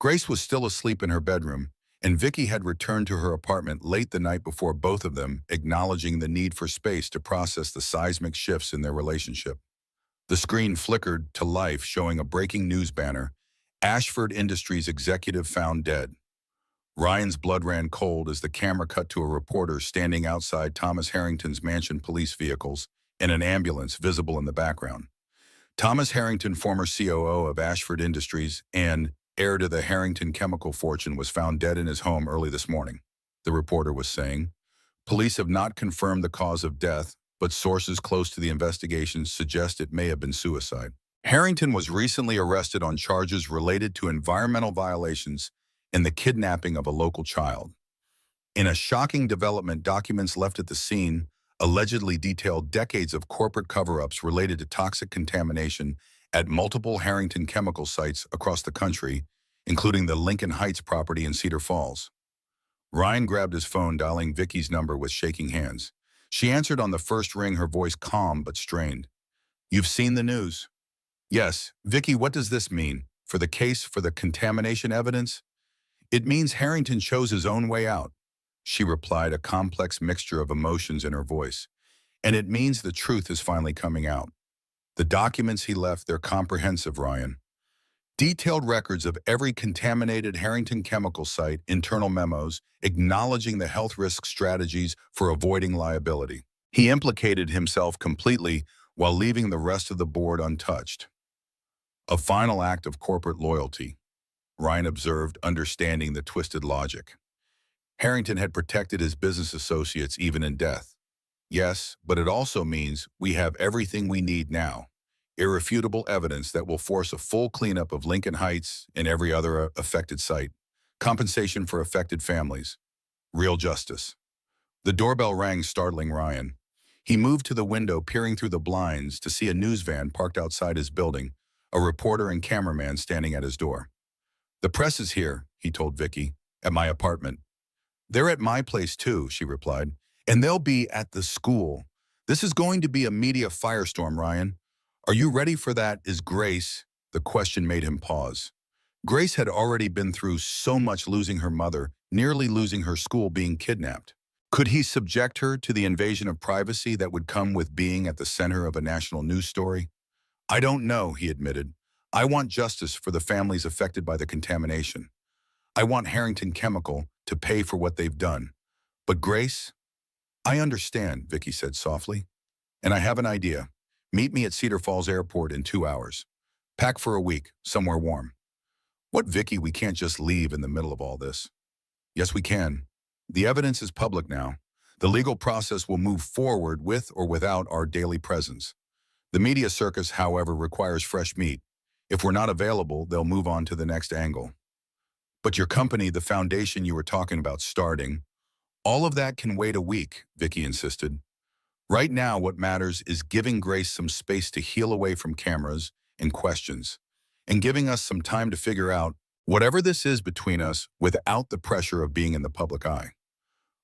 Grace was still asleep in her bedroom, and Vicky had returned to her apartment late the night before, both of them acknowledging the need for space to process the seismic shifts in their relationship. The screen flickered to life, showing a breaking news banner. Ashford Industries executive found dead. Ryan's blood ran cold as the camera cut to a reporter standing outside Thomas Harrington's mansion police vehicles and an ambulance visible in the background. Thomas Harrington, former COO of Ashford Industries and heir to the Harrington chemical fortune, was found dead in his home early this morning, the reporter was saying. Police have not confirmed the cause of death, but sources close to the investigation suggest it may have been suicide. Harrington was recently arrested on charges related to environmental violations and the kidnapping of a local child. In a shocking development, documents left at the scene allegedly detailed decades of corporate cover-ups related to toxic contamination at multiple Harrington chemical sites across the country, including the Lincoln Heights property in Cedar Falls. Ryan grabbed his phone, dialing Vicky's number with shaking hands. She answered on the first ring, her voice calm but strained. "You've seen the news?" "Yes." "Vicky, what does this mean? For the case, for the contamination evidence?" "It means Harrington chose his own way out," she replied, a complex mixture of emotions in her voice. "And it means the truth is finally coming out. The documents he left, they're comprehensive, Ryan. Detailed records of every contaminated Harrington chemical site, internal memos, acknowledging the health risk strategies for avoiding liability. He implicated himself completely while leaving the rest of the board untouched. A final act of corporate loyalty," Ryan observed, understanding the twisted logic. Harrington had protected his business associates even in death. Yes, but it also means we have everything we need now. Irrefutable evidence that will force a full cleanup of Lincoln Heights and every other affected site. Compensation for affected families. Real justice. The doorbell rang, startling Ryan. He moved to the window, peering through the blinds to see a news van parked outside his building, a reporter and cameraman standing at his door. "The press is here," he told Vicky, "at my apartment." "They're at my place too," she replied. "And they'll be at the school. This is going to be a media firestorm, Ryan. Are you ready for that? Is Grace?" The question made him pause. Grace had already been through so much, losing her mother, nearly losing her school, being kidnapped. Could he subject her to the invasion of privacy that would come with being at the center of a national news story? "I don't know," he admitted. "I want justice for the families affected by the contamination. I want Harrington Chemical to pay for what they've done. But Grace?" "I understand," Vicky said softly. "And I have an idea. Meet me at Cedar Falls Airport in 2 hours. Pack for a week, somewhere warm." "What, Vicky? We can't just leave in the middle of all this." "Yes, we can. The evidence is public now. The legal process will move forward with or without our daily presence. The media circus, however, requires fresh meat. If we're not available, they'll move on to the next angle." "But your company, the foundation you were talking about starting, all of that can wait a week," Vicky insisted. "Right now, what matters is giving Grace some space to heal away from cameras and questions, and giving us some time to figure out whatever this is between us without the pressure of being in the public eye."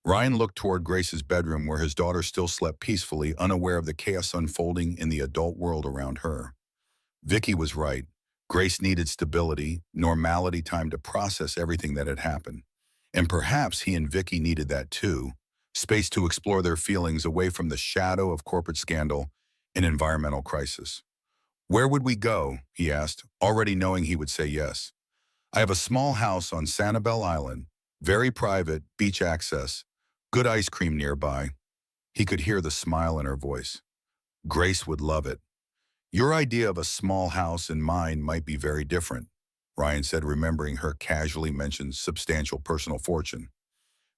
Ryan looked toward Grace's bedroom, where his daughter still slept peacefully, unaware of the chaos unfolding in the adult world around her. Vicky was right. Grace needed stability, normality, time to process everything that had happened. And perhaps he and Vicky needed that too. Space to explore their feelings away from the shadow of corporate scandal and environmental crisis. "Where would we go?" he asked, already knowing he would say yes. "I have a small house on Sanibel Island, very private, beach access, good ice cream nearby." He could hear the smile in her voice. "Grace would love it." "Your idea of a small house and mine might be very different," Ryan said, remembering her casually mentioned substantial personal fortune.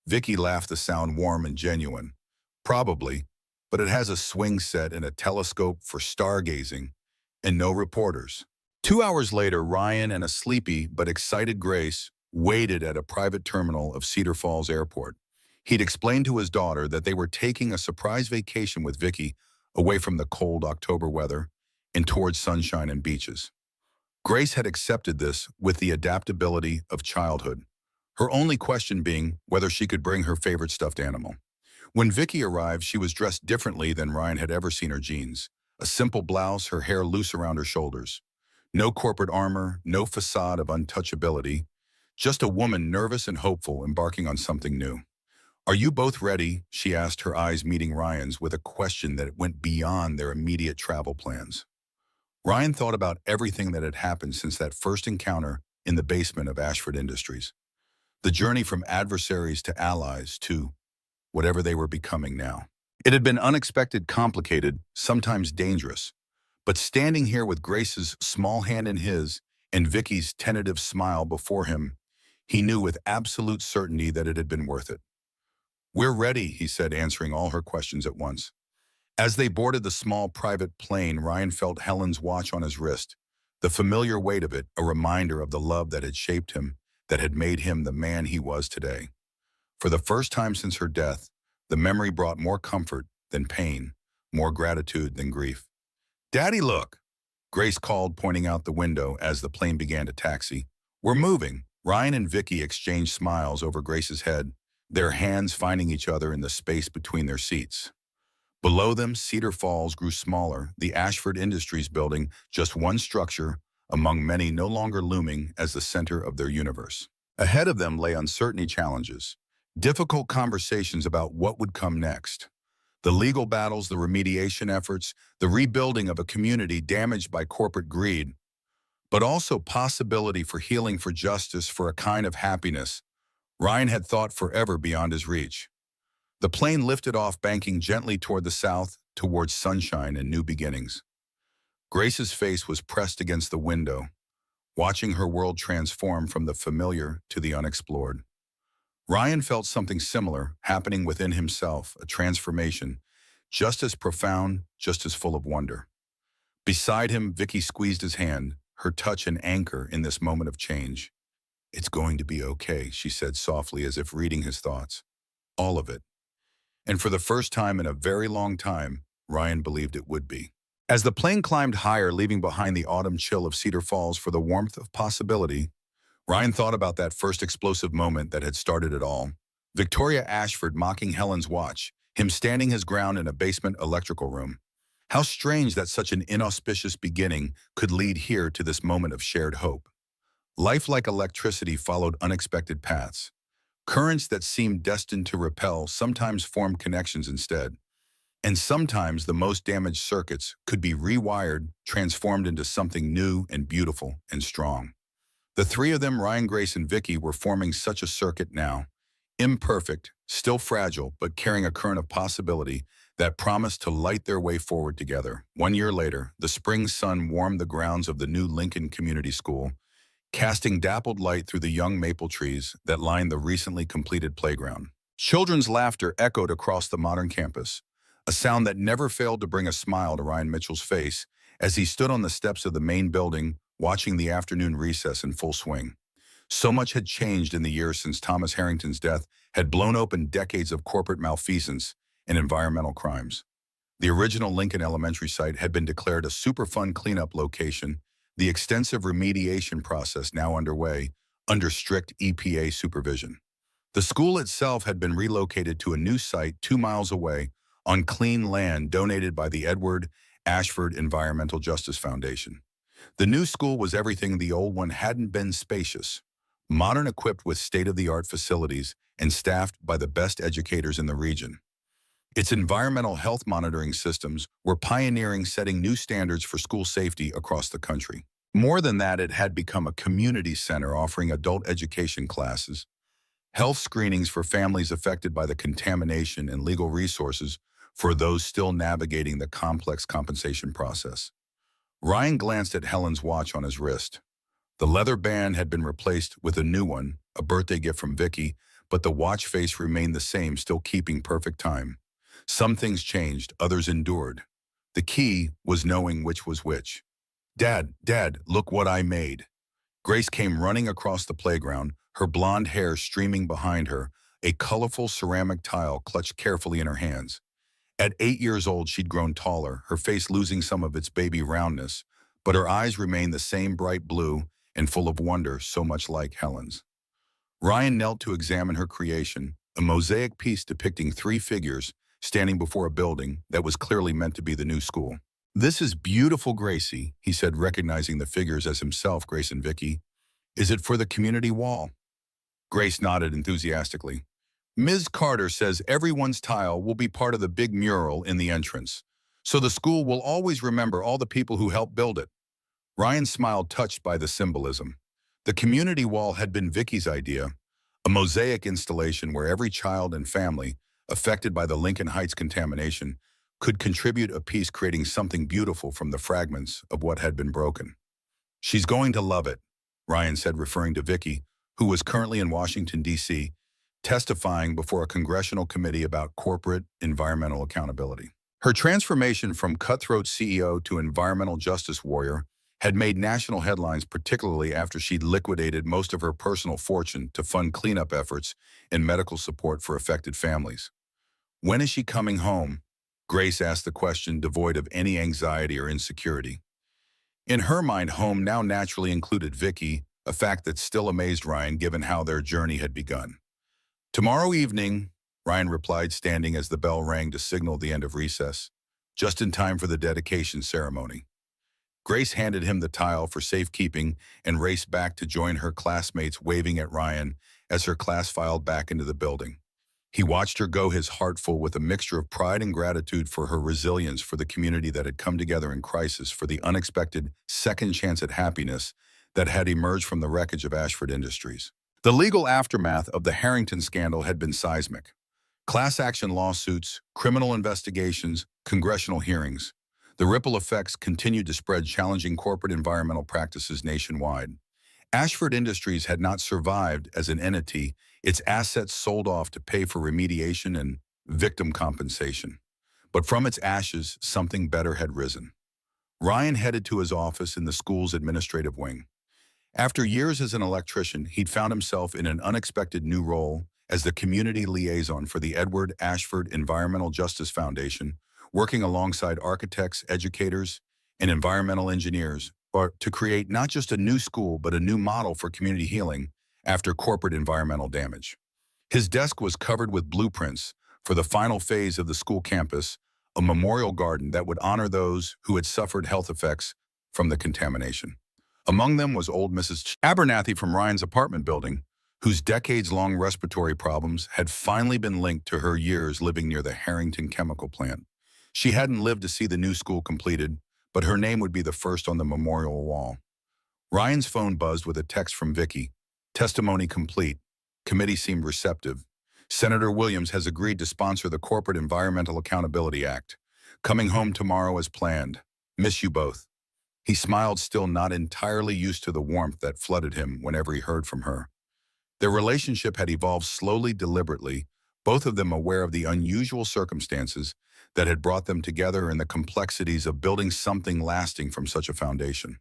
Vicky laughed, the sound warm and genuine. "Probably, but it has a swing set and a telescope for stargazing, and no reporters." 2 hours later, Ryan and a sleepy but excited Grace waited at a private terminal of Cedar Falls Airport. He'd explained to his daughter that they were taking a surprise vacation with Vicky away from the cold October weather and towards sunshine and beaches. Grace had accepted this with the adaptability of childhood, her only question being whether she could bring her favorite stuffed animal. When Vicky arrived, she was dressed differently than Ryan had ever seen her. Jeans, a simple blouse, her hair loose around her shoulders. No corporate armor, no facade of untouchability, just a woman nervous and hopeful, embarking on something new. "Are you both ready?" she asked, her eyes meeting Ryan's with a question that went beyond their immediate travel plans. Ryan thought about everything that had happened since that first encounter in the basement of Ashford Industries. The journey from adversaries to allies to whatever they were becoming now. It had been unexpected, complicated, sometimes dangerous. But standing here with Grace's small hand in his and Vicky's tentative smile before him, he knew with absolute certainty that it had been worth it. "We're ready," he said, answering all her questions at once. As they boarded the small private plane, Ryan felt Helen's watch on his wrist. The familiar weight of it, a reminder of the love that had shaped him, that had made him the man he was today. For the first time since her death, the memory brought more comfort than pain, more gratitude than grief. "Daddy, look!" Grace called, pointing out the window as the plane began to taxi. "We're moving." Ryan and Vicky exchanged smiles over Grace's head, their hands finding each other in the space between their seats. Below them, Cedar Falls grew smaller, the Ashford Industries building just one structure among many no longer looming as the center of their universe. Ahead of them lay uncertainty challenges, difficult conversations about what would come next. The legal battles, the remediation efforts, the rebuilding of a community damaged by corporate greed, but also possibility for healing, for justice, for a kind of happiness Ryan had thought forever beyond his reach. The plane lifted off, banking gently toward the south, towards sunshine and new beginnings. Grace's face was pressed against the window, watching her world transform from the familiar to the unexplored. Ryan felt something similar happening within himself, a transformation, just as profound, just as full of wonder. Beside him, Vicky squeezed his hand, her touch an anchor in this moment of change. "It's going to be okay," she said softly, as if reading his thoughts. "All of it." And for the first time in a very long time, Ryan believed it would be. As the plane climbed higher, leaving behind the autumn chill of Cedar Falls for the warmth of possibility, Ryan thought about that first explosive moment that had started it all. Victoria Ashford mocking Helen's watch, him standing his ground in a basement electrical room. How strange that such an inauspicious beginning could lead here to this moment of shared hope. Life, like electricity, followed unexpected paths. Currents that seemed destined to repel sometimes formed connections instead. And sometimes the most damaged circuits could be rewired, transformed into something new and beautiful and strong. The three of them, Ryan, Grace, and Vicky, were forming such a circuit now. Imperfect, still fragile, but carrying a current of possibility that promised to light their way forward together. 1 year later, the spring sun warmed the grounds of the new Lincoln Community School, casting dappled light through the young maple trees that lined the recently completed playground. Children's laughter echoed across the modern campus, a sound that never failed to bring a smile to Ryan Mitchell's face as he stood on the steps of the main building, watching the afternoon recess in full swing. So much had changed in the years since Thomas Harrington's death had blown open decades of corporate malfeasance and environmental crimes. The original Lincoln Elementary site had been declared a Superfund cleanup location, the extensive remediation process now underway under strict EPA supervision. The school itself had been relocated to a new site 2 miles away on clean land donated by the Edward Ashford Environmental Justice Foundation. The new school was everything the old one hadn't been: spacious, modern, equipped with state-of-the-art facilities, and staffed by the best educators in the region. Its environmental health monitoring systems were pioneering, setting new standards for school safety across the country. More than that, it had become a community center offering adult education classes, health screenings for families affected by the contamination, and legal resources for those still navigating the complex compensation process. Ryan glanced at Helen's watch on his wrist. The leather band had been replaced with a new one, a birthday gift from Vicky, but the watch face remained the same, still keeping perfect time. Some things changed, others endured. The key was knowing which was which. Dad, look what I made." Grace came running across the playground, her blonde hair streaming behind her, a colorful ceramic tile clutched carefully in her hands. At 8 years old, she'd grown taller, her face losing some of its baby roundness, but her eyes remained the same bright blue and full of wonder, so much like Helen's. Ryan knelt to examine her creation, a mosaic piece depicting 3 figures standing before a building that was clearly meant to be the new school. "This is beautiful, Gracie," he said, recognizing the figures as himself, Grace and Vicky. "Is it for the community wall?" Grace nodded enthusiastically. "Ms. Carter says everyone's tile will be part of the big mural in the entrance, so the school will always remember all the people who helped build it." Ryan smiled, touched by the symbolism. The community wall had been Vicky's idea, a mosaic installation where every child and family affected by the Lincoln Heights contamination could contribute a piece, creating something beautiful from the fragments of what had been broken. "She's going to love it," Ryan said, referring to Vicky, who was currently in Washington, D.C., testifying before a congressional committee about corporate environmental accountability. Her transformation from cutthroat CEO to environmental justice warrior had made national headlines, particularly after she'd liquidated most of her personal fortune to fund cleanup efforts and medical support for affected families. "When is she coming home?" Grace asked the question, devoid of any anxiety or insecurity. In her mind, home now naturally included Vicky, a fact that still amazed Ryan given how their journey had begun. "Tomorrow evening," Ryan replied, standing as the bell rang to signal the end of recess, just in time for the dedication ceremony. Grace handed him the tile for safekeeping and raced back to join her classmates, waving at Ryan as her class filed back into the building. He watched her go, his heart full with a mixture of pride and gratitude for her resilience, for the community that had come together in crisis, for the unexpected second chance at happiness that had emerged from the wreckage of Ashford Industries. The legal aftermath of the Harrington scandal had been seismic. Class action lawsuits, criminal investigations, congressional hearings. The ripple effects continued to spread, challenging corporate environmental practices nationwide. Ashford Industries had not survived as an entity, its assets sold off to pay for remediation and victim compensation. But from its ashes, something better had risen. Ryan headed to his office in the school's administrative wing. After years as an electrician, he'd found himself in an unexpected new role as the community liaison for the Edward Ashford Environmental Justice Foundation, working alongside architects, educators, and environmental engineers to create not just a new school, but a new model for community healing after corporate environmental damage. His desk was covered with blueprints for the final phase of the school campus, a memorial garden that would honor those who had suffered health effects from the contamination. Among them was old Mrs. Abernathy from Ryan's apartment building, whose decades-long respiratory problems had finally been linked to her years living near the Harrington chemical plant. She hadn't lived to see the new school completed, but her name would be the first on the memorial wall. Ryan's phone buzzed with a text from Vicky. "Testimony complete. Committee seemed receptive. Senator Williams has agreed to sponsor the Corporate Environmental Accountability Act. Coming home tomorrow as planned. Miss you both." He smiled, still not entirely used to the warmth that flooded him whenever he heard from her. Their relationship had evolved slowly, deliberately, both of them aware of the unusual circumstances that had brought them together and the complexities of building something lasting from such a foundation.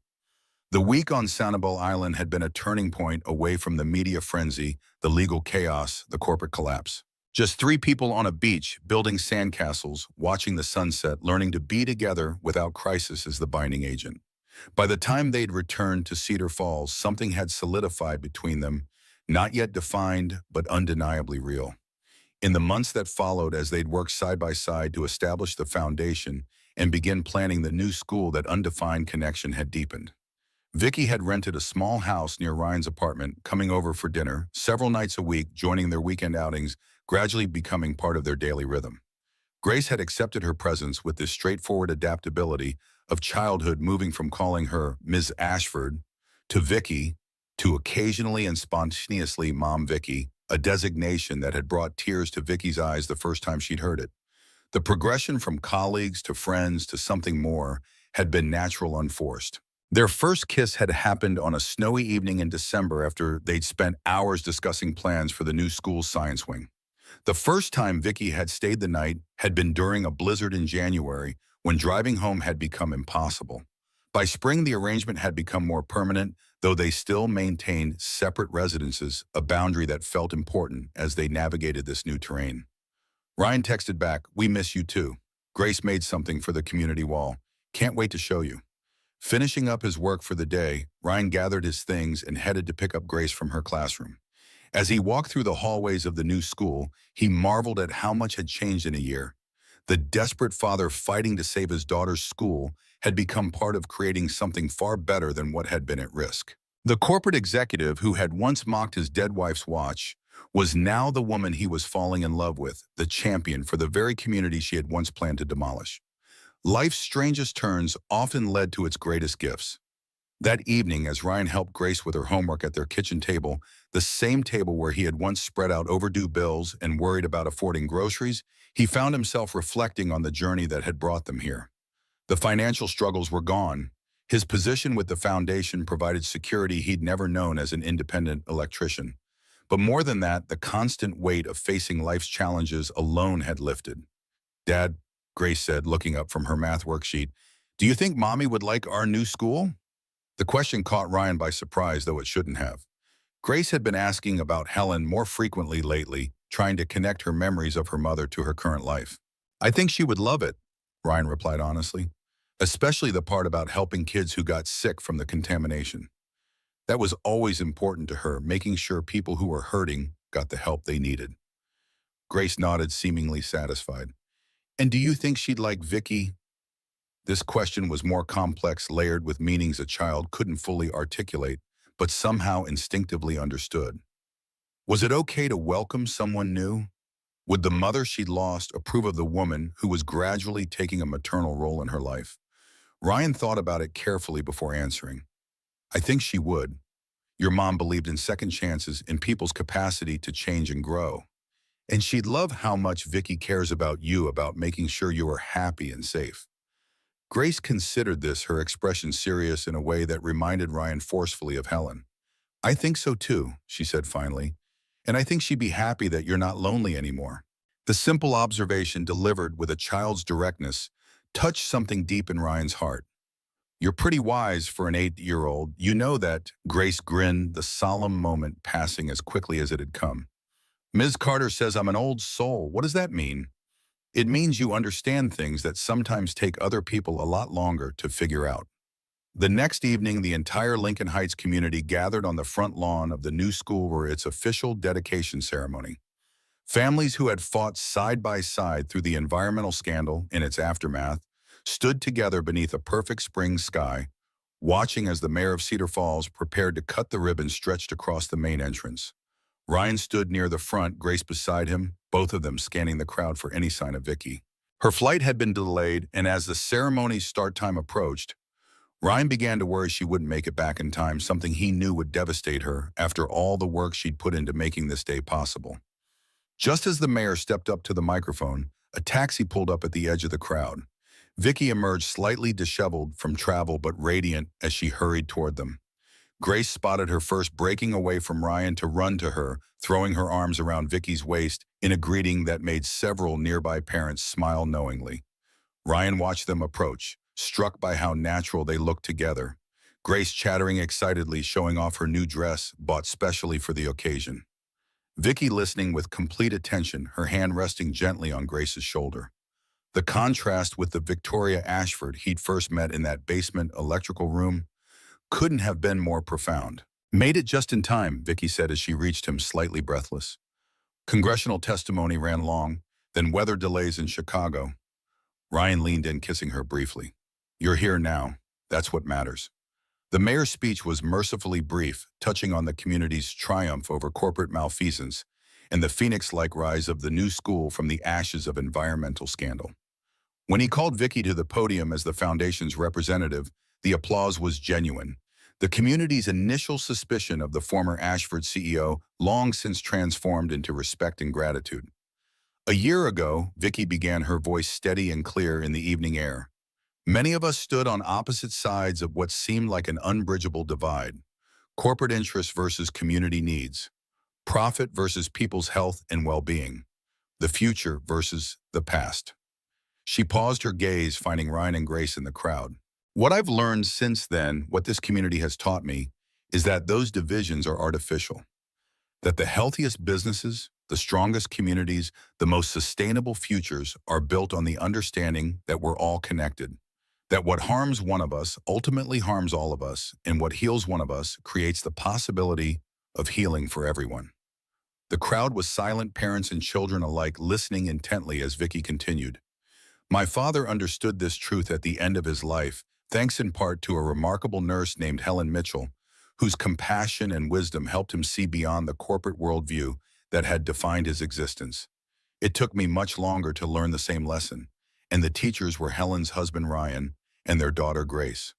The week on Sanibel Island had been a turning point away from the media frenzy, the legal chaos, the corporate collapse. Just three people on a beach, building sandcastles, watching the sunset, learning to be together without crisis as the binding agent. By the time they'd returned to Cedar Falls, something had solidified between them, not yet defined, but undeniably real. In the months that followed, as they'd worked side by side to establish the foundation and begin planning the new school, that undefined connection had deepened. Vicky had rented a small house near Ryan's apartment, coming over for dinner several nights a week, joining their weekend outings, gradually becoming part of their daily rhythm. Grace had accepted her presence with this straightforward adaptability of childhood, moving from calling her Ms. Ashford to Vicky, to occasionally and spontaneously Mom Vicky, a designation that had brought tears to Vicky's eyes the first time she'd heard it. The progression from colleagues to friends to something more had been natural, unforced. Their first kiss had happened on a snowy evening in December after they'd spent hours discussing plans for the new school's science wing. The first time Vicky had stayed the night had been during a blizzard in January, when driving home had become impossible. By spring, the arrangement had become more permanent, though they still maintained separate residences, a boundary that felt important as they navigated this new terrain. Ryan texted back, "We miss you too. Grace made something for the community wall. Can't wait to show you." Finishing up his work for the day, Ryan gathered his things and headed to pick up Grace from her classroom. As he walked through the hallways of the new school, he marveled at how much had changed in a year. The desperate father fighting to save his daughter's school had become part of creating something far better than what had been at risk. The corporate executive who had once mocked his dead wife's watch was now the woman he was falling in love with, the champion for the very community she had once planned to demolish. Life's strangest turns often led to its greatest gifts. That evening, as Ryan helped Grace with her homework at their kitchen table, the same table where he had once spread out overdue bills and worried about affording groceries, he found himself reflecting on the journey that had brought them here. The financial struggles were gone. His position with the foundation provided security he'd never known as an independent electrician. But more than that, the constant weight of facing life's challenges alone had lifted. "Dad," Grace said, looking up from her math worksheet, "do you think Mommy would like our new school?" The question caught Ryan by surprise, though it shouldn't have. Grace had been asking about Helen more frequently lately, trying to connect her memories of her mother to her current life. "I think she would love it," Ryan replied honestly, "especially the part about helping kids who got sick from the contamination. That was always important to her, making sure people who were hurting got the help they needed." Grace nodded, seemingly satisfied. "And do you think she'd like Vicky?" This question was more complex, layered with meanings a child couldn't fully articulate, but somehow instinctively understood. Was it okay to welcome someone new? Would the mother she'd lost approve of the woman who was gradually taking a maternal role in her life? Ryan thought about it carefully before answering. "I think she would. Your mom believed in second chances, in people's capacity to change and grow. And she'd love how much Vicky cares about you, about making sure you are happy and safe." Grace considered this, her expression serious in a way that reminded Ryan forcefully of Helen. "I think so too," she said finally. "And I think she'd be happy that you're not lonely anymore." The simple observation, delivered with a child's directness, touched something deep in Ryan's heart. "You're pretty wise for an 8-year-old. You know that." Grace grinned, the solemn moment passing as quickly as it had come. "Ms. Carter says I'm an old soul. What does that mean?" "It means you understand things that sometimes take other people a lot longer to figure out." The next evening, the entire Lincoln Heights community gathered on the front lawn of the new school for its official dedication ceremony. Families who had fought side by side through the environmental scandal and its aftermath stood together beneath a perfect spring sky, watching as the mayor of Cedar Falls prepared to cut the ribbon stretched across the main entrance. Ryan stood near the front, Grace beside him, both of them scanning the crowd for any sign of Vicky. Her flight had been delayed, and as the ceremony's start time approached, Ryan began to worry she wouldn't make it back in time, something he knew would devastate her after all the work she'd put into making this day possible. Just as the mayor stepped up to the microphone, a taxi pulled up at the edge of the crowd. Vicky emerged slightly disheveled from travel but radiant as she hurried toward them. Grace spotted her first, breaking away from Ryan to run to her, throwing her arms around Vicky's waist in a greeting that made several nearby parents smile knowingly. Ryan watched them approach, struck by how natural they looked together. Grace chattering excitedly, showing off her new dress, bought specially for the occasion. Vicky listening with complete attention, her hand resting gently on Grace's shoulder. The contrast with the Victoria Ashford he'd first met in that basement electrical room couldn't have been more profound. "Made it just in time," Vicky said as she reached him, slightly breathless. Congressional testimony ran long, then weather delays in Chicago. Ryan leaned in, kissing her briefly. "You're here now. That's what matters." The mayor's speech was mercifully brief, touching on the community's triumph over corporate malfeasance and the phoenix-like rise of the new school from the ashes of environmental scandal. When he called Vicky to the podium as the foundation's representative, the applause was genuine. The community's initial suspicion of the former Ashford CEO long since transformed into respect and gratitude. A year ago, Vicky began, her voice steady and clear in the evening air. "Many of us stood on opposite sides of what seemed like an unbridgeable divide. Corporate interests versus community needs. Profit versus people's health and well-being. The future versus the past." She paused, her gaze finding Ryan and Grace in the crowd. "What I've learned since then, what this community has taught me, is that those divisions are artificial. That the healthiest businesses, the strongest communities, the most sustainable futures are built on the understanding that we're all connected. That what harms one of us ultimately harms all of us, and what heals one of us creates the possibility of healing for everyone." The crowd was silent, parents and children alike listening intently as Vicky continued. "My father understood this truth at the end of his life, thanks in part to a remarkable nurse named Helen Mitchell, whose compassion and wisdom helped him see beyond the corporate worldview that had defined his existence. It took me much longer to learn the same lesson, and the teachers were Helen's husband Ryan and their daughter Grace.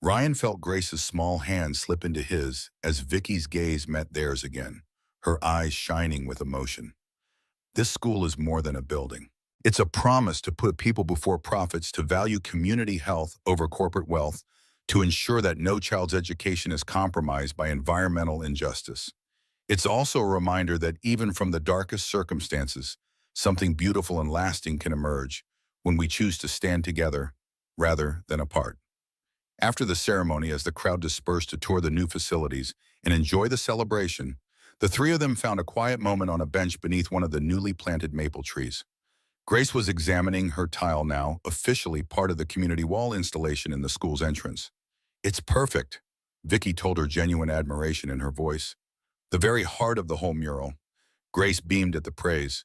Ryan felt Grace's small hand slip into his as Vicky's gaze met theirs again, her eyes shining with emotion. This school is more than a building. It's a promise to put people before profits, to value community health over corporate wealth, to ensure that no child's education is compromised by environmental injustice. It's also a reminder that even from the darkest circumstances, something beautiful and lasting can emerge when we choose to stand together rather than apart. After the ceremony, as the crowd dispersed to tour the new facilities and enjoy the celebration, the three of them found a quiet moment on a bench beneath one of the newly planted maple trees. Grace was examining her tile now, officially part of the community wall installation in the school's entrance. "It's perfect," Vicky told her, genuine admiration in her voice. "The very heart of the whole mural." Grace beamed at the praise.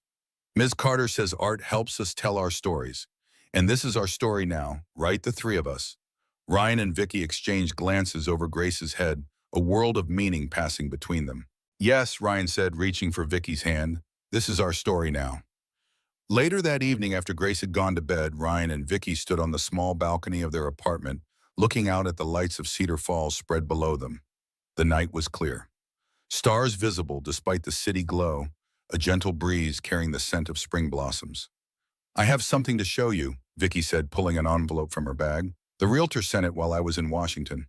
"Ms. Carter says art helps us tell our stories. And this is our story now, right, the three of us?" Ryan and Vicky exchanged glances over Grace's head, a world of meaning passing between them. "Yes," Ryan said, reaching for Vicky's hand. "This is our story now." Later that evening, after Grace had gone to bed, Ryan and Vicky stood on the small balcony of their apartment, looking out at the lights of Cedar Falls spread below them. The night was clear. Stars visible despite the city glow, a gentle breeze carrying the scent of spring blossoms. "I have something to show you," Vicky said, pulling an envelope from her bag. "The realtor sent it while I was in Washington."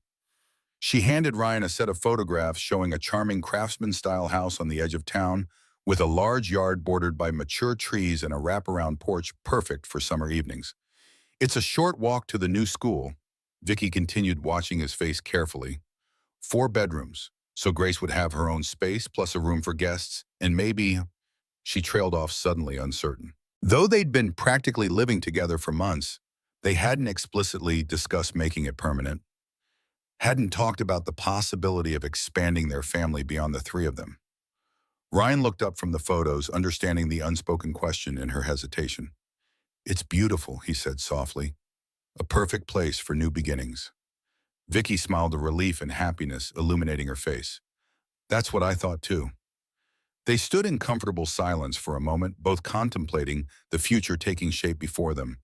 She handed Ryan a set of photographs showing a charming craftsman-style house on the edge of town with a large yard bordered by mature trees and a wraparound porch perfect for summer evenings. "It's a short walk to the new school," Vicky continued, watching his face carefully. "4 bedrooms, so Grace would have her own space plus a room for guests, and maybe—" She trailed off suddenly, uncertain. Though they'd been practically living together for months, they hadn't explicitly discussed making it permanent, hadn't talked about the possibility of expanding their family beyond the three of them. Ryan looked up from the photos, understanding the unspoken question in her hesitation. "It's beautiful," he said softly. "A perfect place for new beginnings." Vicky smiled, a relief and happiness illuminating her face. "That's what I thought too." They stood in comfortable silence for a moment, both contemplating the future taking shape before them.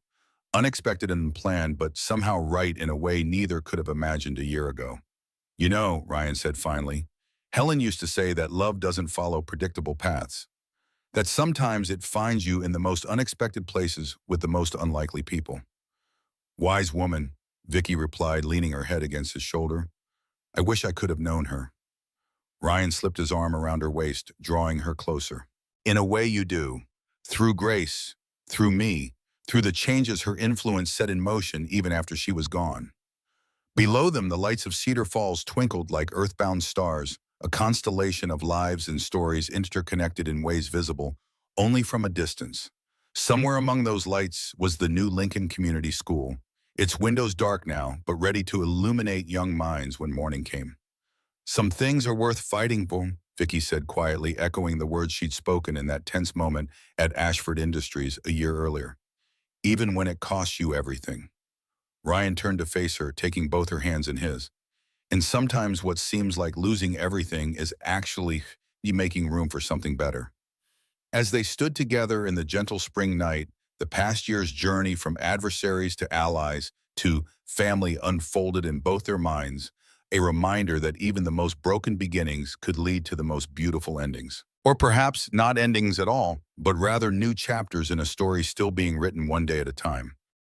Unexpected and unplanned, but somehow right in a way neither could have imagined a year ago. "You know," Ryan said finally, "Helen used to say that love doesn't follow predictable paths. That sometimes it finds you in the most unexpected places with the most unlikely people." "Wise woman," Vicky replied, leaning her head against his shoulder. "I wish I could have known her." Ryan slipped his arm around her waist, drawing her closer. "In a way you do. Through Grace, through me, through the changes her influence set in motion even after she was gone." Below them, the lights of Cedar Falls twinkled like earthbound stars, a constellation of lives and stories interconnected in ways visible only from a distance. Somewhere among those lights was the new Lincoln Community School, its windows dark now, but ready to illuminate young minds when morning came. "Some things are worth fighting for," Vicky said quietly, echoing the words she'd spoken in that tense moment at Ashford Industries a year earlier. "Even when it costs you everything." Ryan turned to face her, taking both her hands in his. "And sometimes what seems like losing everything is actually making room for something better." As they stood together in the gentle spring night, the past year's journey from adversaries to allies to family unfolded in both their minds, a reminder that even the most broken beginnings could lead to the most beautiful endings. Or perhaps not endings at all, but rather new chapters in a story still being written one day at a time.